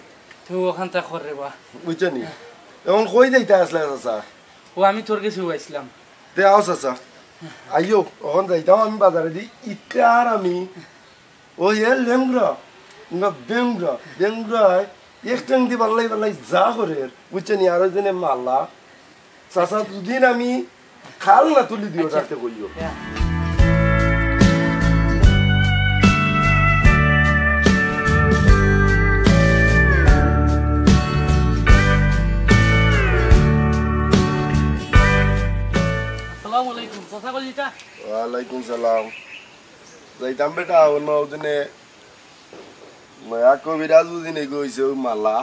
তুই ওখান থেকে করে বা বুঝছো নি এখন কই যাইতে আসলে চাচা ও আমি তোর কাছে আইছিলাম তে আও চাচা আইও ওখান যাইতাম আমি বাজারে দি ইটা আর আমি ও এ লেমগ্রা না বেমগ্রা বেমগ্রায় একটাং দি পাল্লাই পাল্লাই যা করে বুঝছো নি আর ওই মাল্লা চাচা দুদিন আমি খাল না তুলি দিও রাখতে কইও ওয়ালাইকুম সালাম যাইতাম বেটা অন্য দিনে মায়া কবিরাজ দিনে গইছে ওই মালা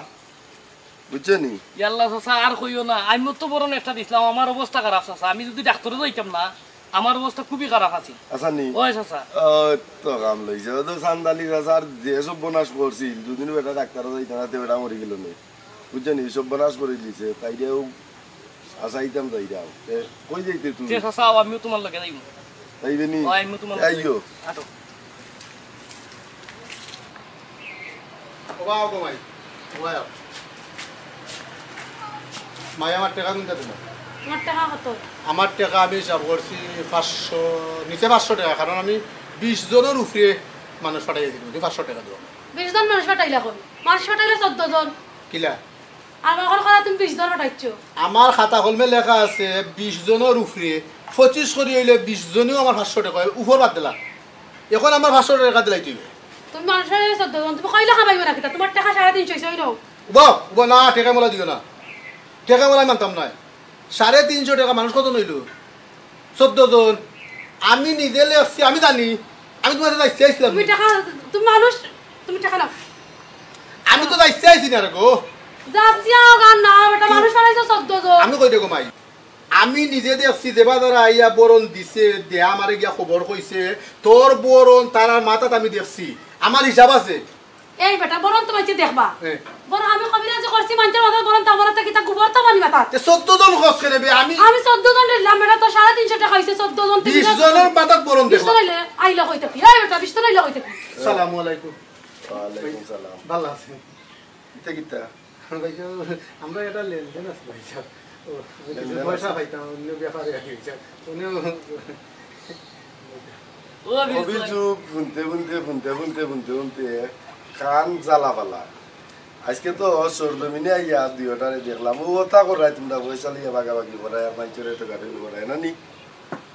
বুঝছো নি ইয়াল্লা চাচা আর কইও না আমি তো বড় একটা দিছিলাম আমার অবস্থা খারাপ চাচা আমি যদি ডাক্তারে যাইতাম না আমার অবস্থা খুবই খারাপ আছে আচ্ছা নি ওই চাচা তো কাম লইছে তো সান্দালি চাচার যে সব বনাস করছিল দুদিন বেটা ডাক্তারে যাইতাম না বেটা মরে গেল না বুঝছো নি সব বনাস করে দিছে তাইরেও আসাইতাম যাইরাও কই যাইতে তুই যে চাচা আমিও তোমার লগে যাইব তাইবে নি আমিও তোমার আইও আটো ওবা গো মাই ওয়া মাই আমার টাকা দিতে তোমার তোমার টাকা কত আমার টাকা আমি হিসাব করছি 500 নিচে 500 টাকা কারণ আমি 20 জনের উপরে মানুষ পাঠাই দিই 500 টাকা দেব 20 জন মানুষ পাঠাইলা কই মানুষ পাঠাইলা 14 জন কিলা আমার কথা তুমি 20 জন পাঠাইছো আমার খাতা কলমে লেখা আছে 20 জনের উপরে 25 করে হইলে 20 জনেও আমার 500 টাকা উপর বাদ দিলা এখন আমার 500 টাকা দিলাই তুই তুমি মানুষ পাঠাইলা 14 জন তুমি কইলা খাবাইবে না কিতা তোমার টাকা 350 হইছে হইলো উবা না টাকা মোলা দিও না টাকা মোলা মানতাম না 350 টাকা মানুষ কত নইল 14 জন আমি নিজে লেখছি আমি জানি আমি তোমার সাথে চাইছিলাম তুমি টাকা তুমি মানুষ তুমি টাকা নাও আমি তো চাইছি না রে গো যাচ্ছিও গান না বেটা মানুষ পাঠাইছো 14 জন আমি কই দেখো মাই আমি নিজে দেখছি যে বাজারে আইয়া বরণ দিছে দেয়া আমারে গিয়া খবর কইছে তোর বরণ তার মাথাত আমি দেখছি আমার হিসাব আছে এই বেটা বরণ তো মাইছে দেখবা বরণ আমি কবিরাজ করছি মানুষের মাথা বরণ তামারা তা কিতা গোবর তা মানি মাথা তে 14 জন খরচ করে বে আমি 14 জন দিলাম বেটা তো 350 টাকা হইছে 14 জন 20 জনের মাথাত বরণ দেখো 20 জন আইলে আইলা কইতে কি এই বেটা 20 জন আইলা কইতে কি আসসালামু আলাইকুম ওয়ালাইকুম সালাম ভালো আছেন কিতা কিতা আমরা এটা লেনদেন আছে ভাই সাহেব পয়সা পাইতাম অন্য ব্যাপারে অভিযোগ শুনতে শুনতে শুনতে শুনতে শুনতে শুনতে কান জ্বালা পালা আজকে তো সরজমিনে আইয়া দুইটারে দেখলাম ও ওটা করাই তোমরা পয়সা লিয়ে বাগাবাগি করাই আর মানুষের তো গাড়ি করাই না নি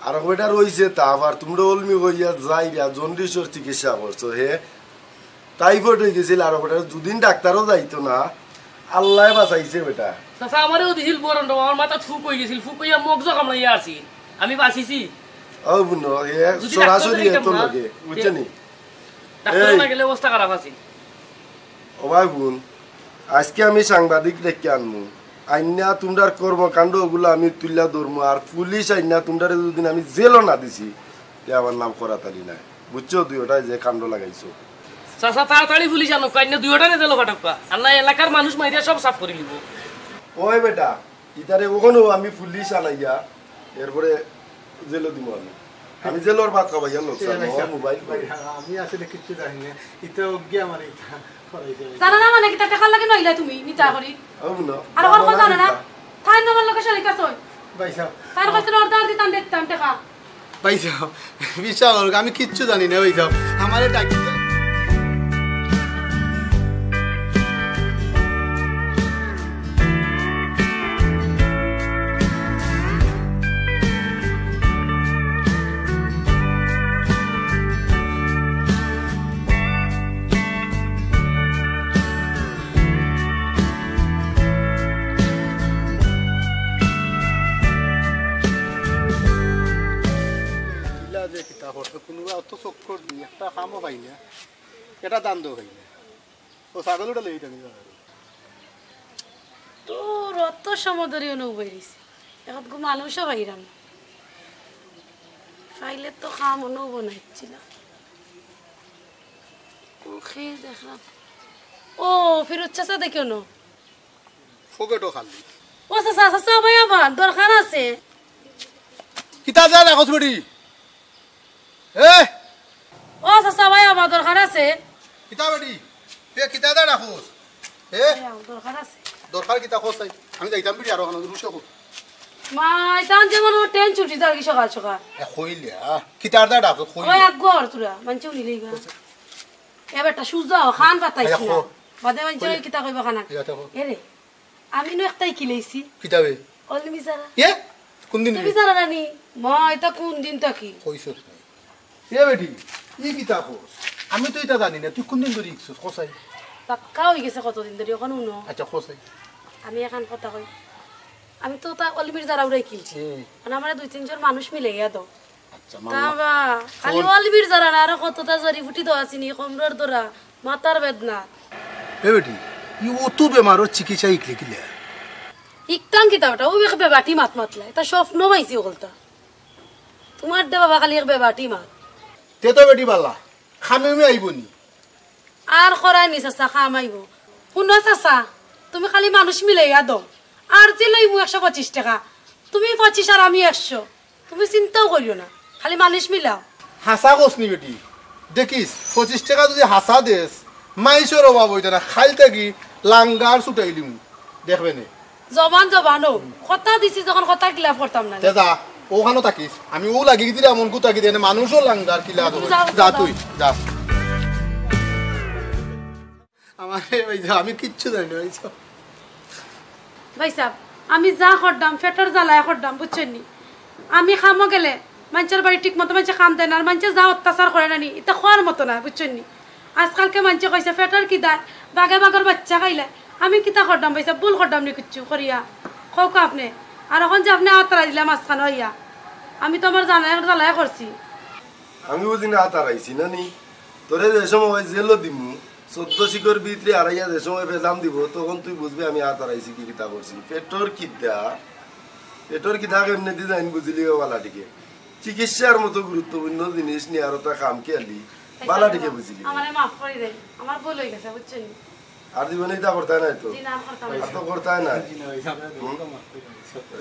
আর ওইটা রয়েছে তা আবার তোমরা অলমি হইয়া যাইরা জন্ডিসর চিকিৎসা করছো হে টাইফয়েড হয়ে গেছিল আর ওটা দুদিন ডাক্তারও যাইতো না আল্লাহ বাঁচাইছে বেটা চাচা আমারও দিছিল বরণ আমার মাথা ফুক হয়ে গেছিল ফুক হইয়া মগজ কামড়াইয়া আসি আমি বাঁচিছি ও বুনো হে সরাসরি এত লাগে বুঝছো নি ডাক্তার না গেলে অবস্থা খারাপ আছে ও ভাই বোন আজকে আমি সাংবাদিক রেখে আনমু আইনা তোমরার কর্মকাণ্ড ওগুলো আমি তুলিয়া ধরবো আর পুলিশ আইনা তোমরা যদি আমি জেলও না দিছি আমার নাম করাতালি নাই বুঝছো দুইটাই যে কাণ্ড লাগাইছো চাচা তাড়াতাড়ি পুলিশ আনো কাইনা দুইটা নে দিল ফাটাক্কা আর না এলাকার মানুষ মাইরা সব সাফ করে নিব ওই বেটা ইতারে ওখানেও আমি পুলিশ আনাইয়া এরপরে জেলও দিব আমি জেলর ভাত খাবাইয়া লোক মোবাইল আমি আসলে কিছু জানি না এটা অজ্ঞা আমার এটা জানা না মানে কি টাকা লাগে নইলা তুমি নিতা করি আর কোন কোন জানা না তাই আমার লোকে শরিকা সই ভাই সাহেব তার কাছে অর্ডার দিতাম দেখতাম টাকা ভাই সাহেব বিশাল আমি কিচ্ছু জানি না ভাই সাহেব আমারে ডাকি যে কিতা করছে কোনোবা অত চক্কর দি একটা কামও পাই না এটা দান দো খাই না ও ছাগলটা লই টানি তোর অত সমুদ্রীয় নৌ বেরিয়েছে এখন গো মানুষও বাইরাম ফাইলে তো খাম নৌ বানাইছিল ও খেয়ে দেখলাম ও ফিরোজ চাচা দেখিও না ফোকেটও খালি ও চাচা চাচা ভাই আবার দরকার আছে কিতা যা রাখছ বেটি এ ও চাচা ভাই আবার দরকার আছে কিতা বেটি তে কিতা যা রাখছ এ দরকার আছে দরকার কিতা খোঁজ তাই আমি যাইতাম বেটি আর ওখানে রুশো মা তান যেমন ট্রেন ছুটি দাও কি সকাল সকাল এ কইলিয়া কিতা যা রাখছ ওই কইলিয়া আগর তোরা মানছে উনি গা এবারটা সুজা খান পাতাইছি না বাদে মানছে ওই কিতা কইবা খানা এরে আমি নো একটাই কিলাইছি কিতাবে অলি মিজারা এ কোন দিন তুমি জানা রানি মা এটা কোন দিন তাকি কইছস এ বেটি ই কিতা খোঁজ আমি তো এটা জানি না তুই কোন দিন ধরে ইকছস কোসাই পাক্কা হয়ে গেছে কতদিন ধরে ওখানে উনো আচ্ছা কোসাই আমি এখন কথা কই আমি তো তা অলিমির যারা উড়াই কিনছি মানে আমার 2-3 জন মানুষ মিলে গিয়া তো আচ্ছা বাবা খালি অলিমির যারা না আর কতটা জরি ফুটি তো আসিনি কমরের দরা মাথার বেদনা এ বেটি ই অত বেমারর চিকিৎসা ইকলে কিলে ইকতান কিতাবটা ও বেবাটি মাত মাতলা এটা স্বপ্ন মাইছি ওলতা তোমার দে বাবা খালি বেবাটি মাত তে তো বেটি বালা খামে আইবনি আর খরাই নি চাচা খাম আইব শুনো চাচা তুমি খালি মানুষ মিলাইয়া দাও আর যে লইমু 125 টাকা তুমি 25 আর আমি 100 তুমি চিন্তাও করিও না খালি মানুষ মিলাও হাসা কসনি বেটি দেখিস 25 টাকা যদি হাসা দেস মাইসের অভাব হইতে না খাইল থাকি লাঙ্গার ছুটাইলিম দেখবে নে জবান কথা দিছি যখন কথা খিলাফ করতাম না যা ওখানে থাকিস আমি ও লাগি দিলে এমন কু তাকি দেনে মানুষও লাঙ্গার কিলা যা তুই যা আমার ওই যে আমি কিচ্ছু জানি না ওইসব ভাই সাহেব আমি যা করতাম ফেটার জ্বালায় করতাম বুঝছেন নি আমি খামো গেলে মানুষের বাড়ি ঠিক মতো মানুষ খাম দেয় না আর মানুষের যা অত্যাচার করে না নি এটা খাওয়ার মতো না বুঝছেন নি আজকালকে মানুষে কইছে ফেটার কি দেয় বাঘে বাঘের বাচ্চা খাইলে আমি কিতা করতাম ভাই সাহেব ভুল করতাম নি কিচ্ছু করিয়া হোক আপনি আর এখন যে আপনি আতরা দিলাম মাঝখানে হইয়া আমি তো আমার জ্বালায় করছি আমি বুঝি না আতারাইছি না নি তোরে যে সময় জেলো দিমু 14 শিকর ভিতরে আড়াইয়া যে সময় ফেলাম দিব তখন তুই বুঝবি আমি আতারাইছি কি কিতা করছি পেটর কিতা কেমনে ডিজাইন বুঝলি বালাটিকে চিকিৎসার মতো গুরুত্বপূর্ণ জিনিস নিয়ে আর তা কাম কে আলি বালাটিকে বুঝলি আমারে মাফ করে দেন আমার ভুল হয়ে গেছে বুঝছেন আর জীবনে এটা করতে নাই তো আর তো করতে নাই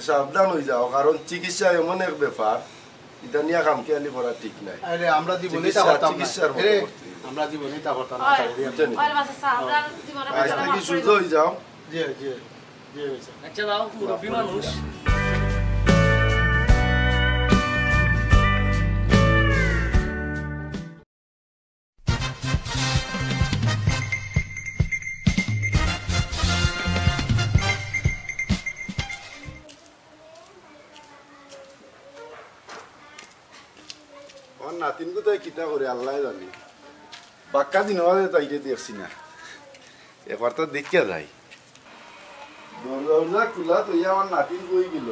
সাবধান হয়ে যাও কারণ চিকিৎসা এমন এক ব্যাপার এটা নিয়ে কাম কে আলি করা ঠিক নাই আরে আমরা জীবনে তা করতাম চিকিৎসার মতো আমরা জীবনে তা করতাম না ওই বাসা আমরা জীবনে আজ থেকে সুস্থ হয়ে যাও জি জি জি আচ্ছা দাও মুরব্বি মানুষ নাতিন কোথায় কিতা করে আল্লাহ জানি বাক্কা দিন তাইতে দেখছি না এবার তো দেখিয়া যাই দরজা খোলা তো আমার নাতিন কই গেল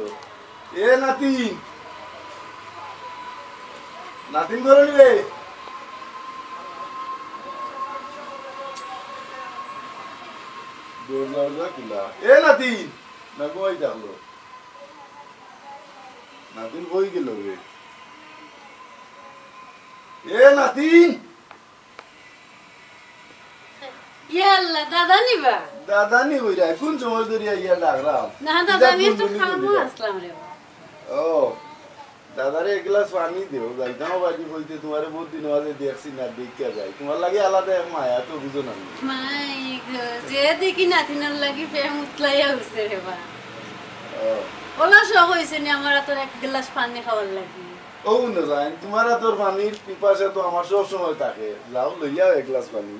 এ নাতিন নাতিন ধরে নিবে দরজা খোলা এ নাতিন না কই থাকলো নাতিন কই গেল রে এ নাতিন ইয়াল্লা দাদা নিবা দাদা নি কইরা কোন সময় ধরে ইয়া ডাকলাম না দাদা আমি একটু খাবো আসলাম রে ও দাদারে এক গ্লাস পানি দিও যাইতাম বাড়ি কইতে তোমারে বহুত দিন আগে দেখছি না দেখিয়া যাই তোমার লাগে আলাদা এক মায়া তো বুঝো না মাই যে দেখি নাতিনের লাগি প্রেম উতলাইয়া উঠছে রে বা ওলা সব হইছে নি আমার তোর এক গ্লাস পানি খাওয়ার লাগি ও না জান তোমার তোর পানির পিপাসা তো আমার সব সময় থাকে যাও লইয়া এক গ্লাস পানি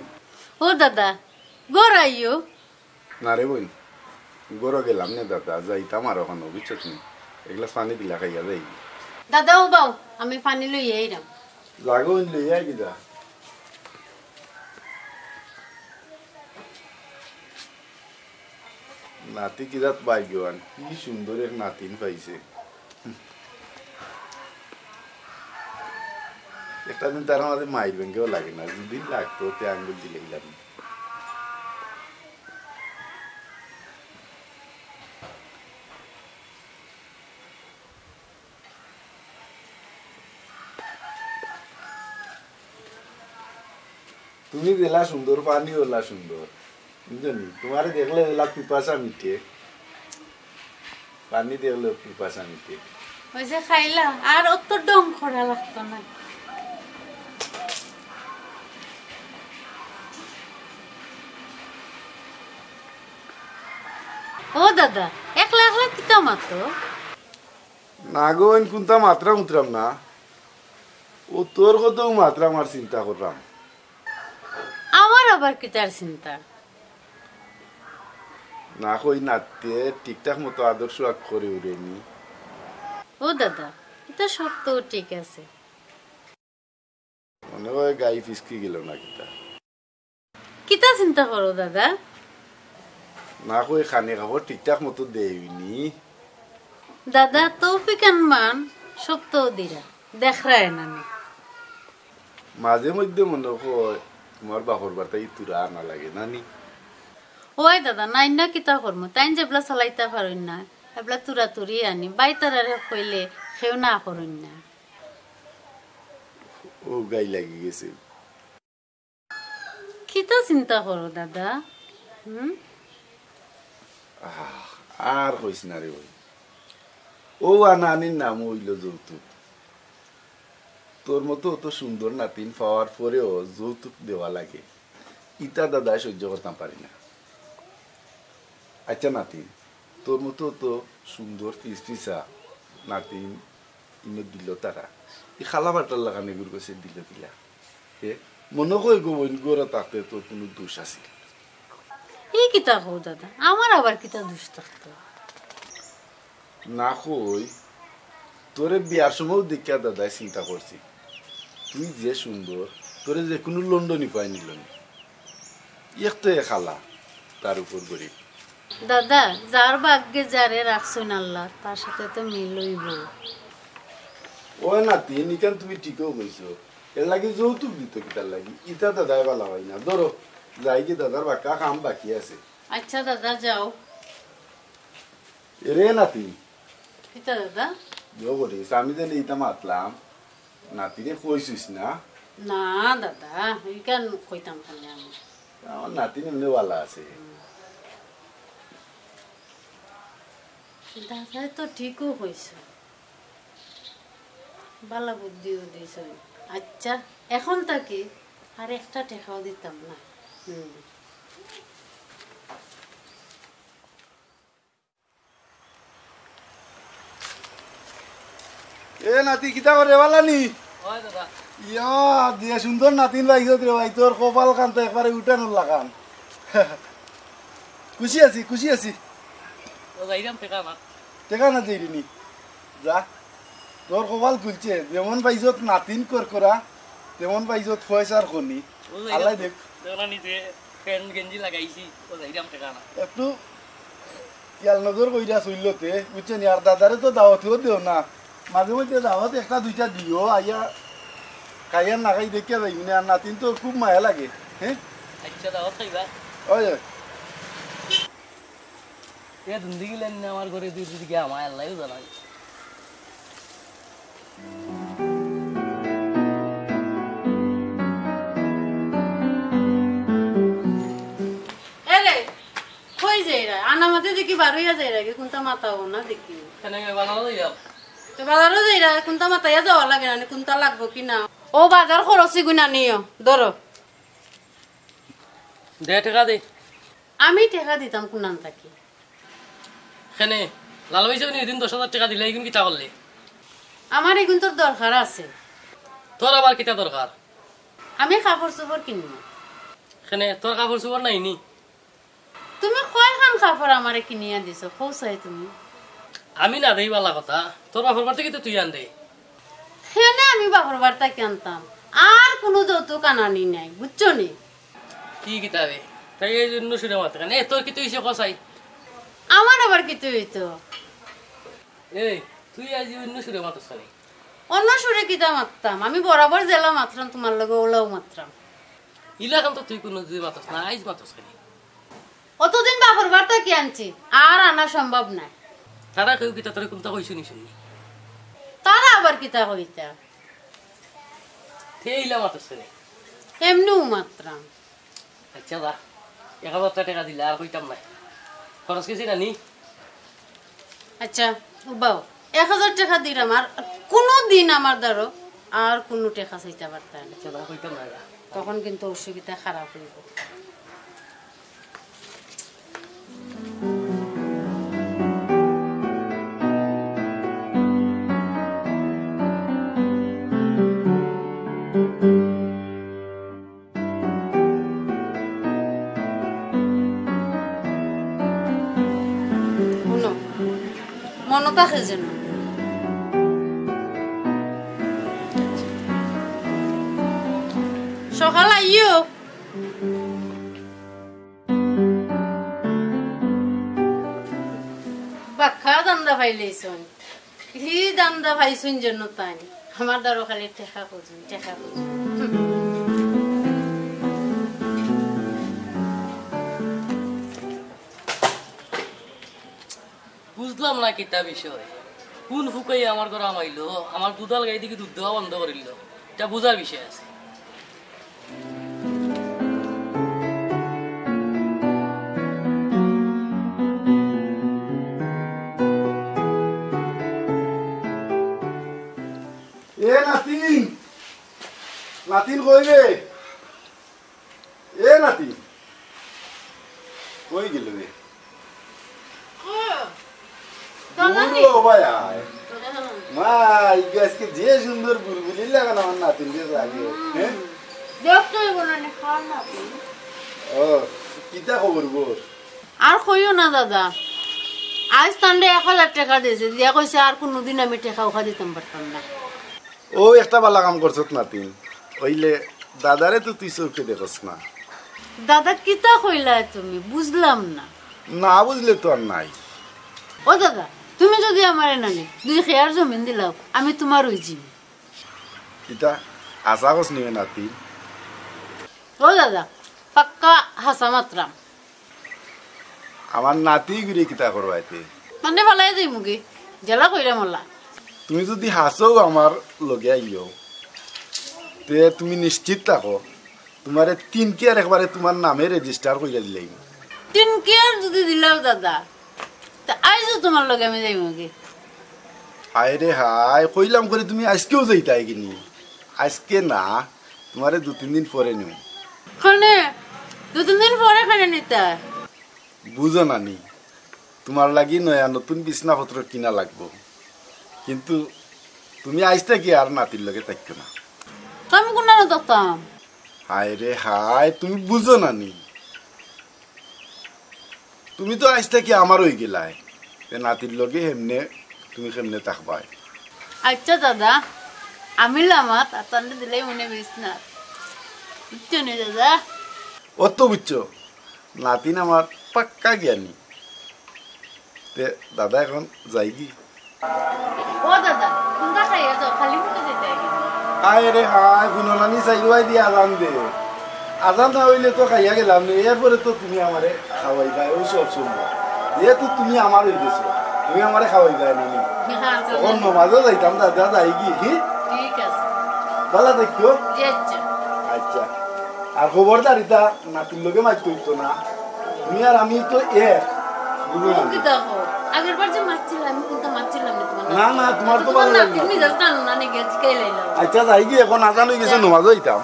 ও দাদা গড়াইও না রে বই গড় গেলাম না দাদা যাইতাম আর ওখানে বুঝছো তুমি এক গ্লাস পানি দিলা খাইয়া যাই দাদা ও বাও আমি পানি লইয়া আইরাম লাগো লইয়া কিদা নাতি কিদাত ভাগ্যবান কি সুন্দর এক নাতিন পাইছে একটা দিন তার আমাদের মায়ের ব্যাংকেও লাগে না, যদি লাগতো তে আঙ্গুল দিলে গেলাম। তুমি জেলা সুন্দর, পানি ওলা সুন্দর, বুঝলি? তোমারে দেখলে ওলা পিপাসা মিটে, পানি দেখলে পিপাসা মিটে। ওই যে খাইলা আর অত ডং খরা লাগতো না। ও দাদা, একলা একলা কিতা মাতো? না গো, কোনটা মাত্রা উতরাম না, ও তোর কতও মাত্রা আমার চিন্তা করলাম। আমার আবার কিতার চিন্তা? না কই নাতে ঠিকঠাক মতো আদর্শ করে উড়েনি। ও দাদা, এটা সব তো ঠিক আছে, মনে হয় গাই ফিসকি গেল না কিতা। কিতা চিন্তা করো দাদা? না কই খানে খাবার ঠিকঠাক মতো দেয়নি। দাদা তৌফিক আনমান সব তো দিরা দেখরায় না। মাঝে মধ্যে মনে হয় তোমার বাপর বার্তা ইতুরা আনা লাগে নানি। ওই দাদা নাই না কিতা করবো, তাই যেবলা চালাইতে পারুন না এবলা তুরা তুরি আনি বাইতারে কইলে সেও না করুন না। ও গাই লাগি গেছে। কিতা চিন্তা করো দাদা? আর কইস না রে ভাই, ও আনানির নাম হইল যৌতুক। তোর মতো অত সুন্দর নাতিন পাওয়ার পরেও যৌতুক দেওয়া লাগে, ইটা দাদা সহ্য করতাম পারি না। আচ্ছা নাতিন, তোর মতো তো সুন্দর পিসা নাতিন ইনো দিল তারা, এই খালা বাটার লাগানে গুর কাছে দিল দিলা, মনে কই গো গোরা থাকতে তোর কোনো দোষ আছে? এই কিতা কও দাদা, আমার আবার কিতা দোষ থাকতো? না কই তোরে বিয়ার সময় দেখিয়া দাদাই চিন্তা করছি, তুই যে সুন্দর, তোরে যে কোনো লন্ডনই পাই নিল তো এ খালা, তার উপর গরিব। দাদা যার ভাগ্যে যারে রাখছেন আল্লাহ তার সাথে তো মিলইব। ও নাতি নিকান তুমি ঠিকও কইছো, এর লাগি যৌতুক দিত কিতার লাগি, ইটা দাদাই বালা হয় না। ধরো যাই কি দাদার বাক্কা কাম বাকি আছে। আচ্ছা দাদা যাও। রে নাতি কিতা দাদা? যো করিস, আমি যে এইটা মাতলাম নাতিরে কইছিস না? না দাদা এই কেন কইতাম খালি আমি, আমার নাতি এমনি বালা আছে। দাদা তো ঠিকও কইছ, বালা বুদ্ধিও দিছ। আচ্ছা এখন তাকে আর একটা টেকাও দিতাম না। এ নাতি কিতা করে বালানি? ওই দাদা ইয়া দিয়ে সুন্দর নাতিন পাইছত রে ভাই, তোর কপাল কান তো একবারে উঠানোর লাগান। খুশি আছি খুশি আছি। ও যাইরাম টেকা না, টেকা না যাইনি যা, তোর কপাল খুলছে, যেমন পাইছত নাতিন করা তেমন পাইছত পয়সার খনি। আল্লাহ দেখ তোরা নিজে প্যান্ট গেঞ্জি লাগাইছি, ও যাইরাম টেকা না। একটু খেয়াল নজর কইরা চললতে বুঝছেন। আর দাদারে তো দাওয়াতেও দেও না, মাঝে মধ্যে দাওয়াত একটা দুইটা দিও, আইয়া খাইয়া না খাই দেখিয়া যাই না। আর নাতিন তো খুব মায়া লাগে। হ্যাঁ আচ্ছা দাওয়াত খাইবা? ওই এ দুন্দি গেলেন না আমার ঘরে, দুই দিকে আমার আল্লাহ জানাই। এরে কই যাইরা আনামাতে দেখি বারইয়া যাইরা কি কোনটা মাতাও না দেখি। কেন বানানো যাইয়া তো বাজারও যাইরা কোনটা মাতাইয়া যাওয়া লাগে না, কোনটা লাগবো কিনা। ও বাজার খরচি গুনা নিও ধরো। দে টেকা দে। আমি টেকা দিতাম কোনান থাকি। কেনে লাল ভাই সাহেব দিন 10,000 টাকা দিলে এখন কিতা করলে? আমার এখন তোর দরকার আছে। তোর আবার কিতা দরকার? আমি কাপড় চোপড় কিনবো। কেনে তোর কাপড় চোপড় নাই নি? তুমি কয়খান কাপড় আমারে কিনিয়া দিছো কৌসাই তুমি? আমি না দেই বালা কথা, তোর বাপর বাড়ি থেকে তো তুই আন দে। কেনে আমি বাপর বাড়িতে কিনতাম, আর কোনো যৌতুক আনানি নাই বুঝছো নি? কি কিতাবে তাই এই জন্য শুনে মাত্র কেন তোর কি তুই কসাই? আমার আবার কি তুই হইতো? এই তুই আজ অন্য সুরে মাতস খালি। অন্য সুরে কিতা মারতাম, আমি বরাবর জেলা মাত্রাম, তোমার লগে ওলাও মাত্রাম। ইলাকান তো তুই কোনো দুই মাতস না, আইজ মাতস খালি। অতদিন বাপর বার্তা কি আনছি, আর আনা সম্ভব নাই। তারা কেউ কিতা তোর কোনটা কই শুনি শুনি, তারা আবার কিতা কইতা, ইলা মাতস খালি এমনিও মাত্রাম। আচ্ছা দা 1000 টাকা দিলে আর কইতাম না, খরচ গেছি না নি। আচ্ছা বাও 1000 টাকা দিলাম, আর কোনদিন আমার দ্বারা আর কোনো টাকা চাইতে পারতাম না। আচ্ছা দা কইতাম না, তখন কিন্তু অসুবিধা খারাপ হইব। মনে থাকে যেন সকাল আইও। বাক্কা দান্দা পাইলেইছুন, হি দান্দা পাইছুন যেন তাই আমার দ্বারা খালি টেকা করছুন, টেকা করছুন। বুঝলাম না কিতা বিষয়, কোন ফুকাই আমার ঘরে আমাইলো, আমার দুধাল গাই দিকে দুধ দেওয়া বন্ধ করিল, এটা বুঝার বিষয় আছে। এ নাতিন, নাতিন কই রে? এ নাতিন কই গেল রে? আজকে যে সুন্দর বুলবুলি লাগানো আমার নাতিন লাগে। কিতা খবর বোর? আর কইও না দাদা, আজ তান্ডে 1000 টাকা দিয়েছে, দিয়া কইছে আর কোনোদিন আমি টাকা উঠা দিতাম পারতাম না। ও একটা ভালো কাম করছত নাতিন, ওইলে দাদারে তো তুই চোখে দেখস না। দাদা কিতা কইলা তুমি, বুঝলাম না। না বুঝলে তো আর নাই। ও দাদা, তুমি যদি আমার নানি 2 খেয়ার জমিন দিলাও, আমি তোমার ওই জিমি। কিতা আশা করছ নিবে নাতি? ও দাদা পাক্কা হাসা মাত্রাম। আমার নাতি ঘুরে কিতা করবাইতে মানে ভালাই যাই মুগি জেলা কইরা মল্লা। তুমি যদি হাসো আমার লগে আইও, তে তুমি নিশ্চিত থাকো তোমারে 3 কেয়ার একবারে তোমার নামে রেজিস্টার কইরা দিলাই। 3 কেয়ার যদি দিলাও দাদা, তা আইজো তোমার লগে আমি যাই মুগি। হায় রে হায়, কইলাম করে তুমি আজকেও যাইতাই কিনি? আজকে না, তোমারে 2-3 দিন পরে নিও। খানে 2-3 দিন পরে খানে নিতা? বুঝো নানি, তোমার লাগি নয়া নতুন বিছনাপত্র কিনা লাগবো, কিন্তু তুমি আইসটা কি আর নাতির লগে থাকতো না? আমি কোন না থাকতাম? হায় রে হায়, তুমি বুঝো নানি, তুমি তো আইসটা কি আমার হয়ে গেলাই, নাতির লগে হেমনে তুমি কেমনে থাকবাই? আচ্ছা দাদা, আমি লামাত আর তান্ডে দিলাই মনে বিছনা, বুঝছো নি দাদা? অত বুঝছো, নাতিন আমার পাক্কা জ্ঞানী। তে দাদা এখন যাই কি? ও দাদা কোনটা খাইয়া যাও, খালি মুখে যেতে আগে। হায় রে হায়, গুণনানি চাইবাই দিয়ে আজান দে, আজান না হইলে তো খাইয়া গেলাম না, এরপরে তো তুমি আমারে খাওয়াইবা, ওই সব শুনবো। যেহেতু তুমি আমার হয়ে গেছো, তুমি আমারে খাওয়াইবা নানি। তখন নমাজও যাইতাম, দাদা যাই কি? ঠিক আছে, ভালো দেখিও। আচ্ছা আচ্ছা, আর খবরদার ইতা নাতির লগে মাছ করতো না, তুমি আর আমি তো এক। বুঝলো না? আগের বার যে মারছিলাম, আমি কিন্তু মারছিলাম না তোমার। না না, তোমার তো ভালো লাগে। তুমি জাস্ট না নে গেছ কে লাইলা। আচ্ছা যাই কি, এখন আজান হয়ে গেছে, নমাজও যাইতাম।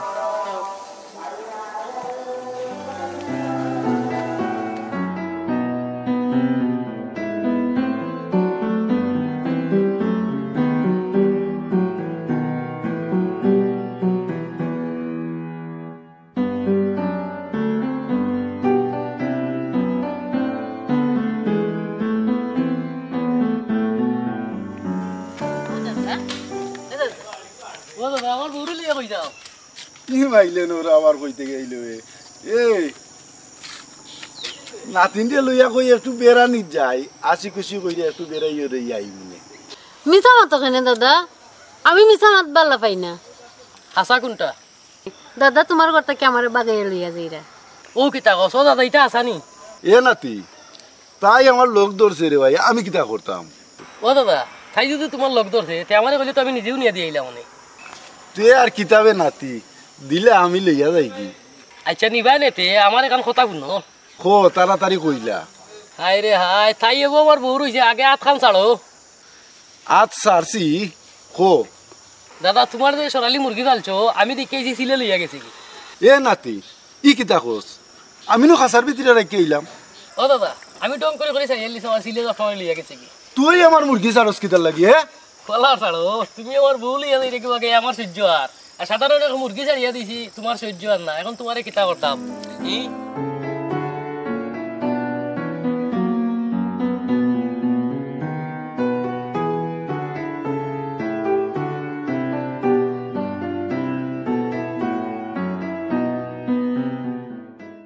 নাতিনটা লইয়া কই একটু বেড়ানি যাই, আসি খুশি কইরা একটু বেড়াইয়া আই মনে। মিথা মাতো কেন দাদা? আমি মিছা মাত বাল্লা পাই না। হাসা কোনটা? দাদা তোমার কথা কি আমার বাগাইয়া লইয়া যাইরা? ও কিতা কস দাদা ইটা আসানি? এ নাতি তাই আমার লোক ধরছে রে ভাই, আমি কিতা করতাম? ও দাদা তাই যদি তোমার লোক ধরছে তে আমারে বলি তো আমি নিজেও নিয়ে দিয়ে আইলাম অনেক। তে আর কিতাবে নাতি দিলে আমি লইয়া যাই কি? আচ্ছা নিবাই নে তে আমার এখন কথা শুনো। খো তাড়াতাড়ি কইলা। হাই রে হাই তাই এবো আমার বউ রইছে আগে হাত খান ছাড়ো। আজ সারছি খো। দাদা তোমার যে সোনালি মুরগি পালছো আমি দেখেছি সিলে লইয়া গেছি কি। এ নাতি ই কিতা কোস? আমি নো খাসার ভিতরে রেখে আইলাম। ও দাদা আমি টং করে করে চাই এলিস আমার সিলে সময় লইয়া গেছি কি। তুই আমার মুরগি ছাড়স কিতার লাগি? হে কলার ছাড়ো তুমি আমার বউ লইয়া যাই রেখে আগে আমার সহ্য আর সাধারণ মুরগি ছাড়িয়া দিছি তোমার সহ্য আর না। এখন তোমারে কিতা করতাম?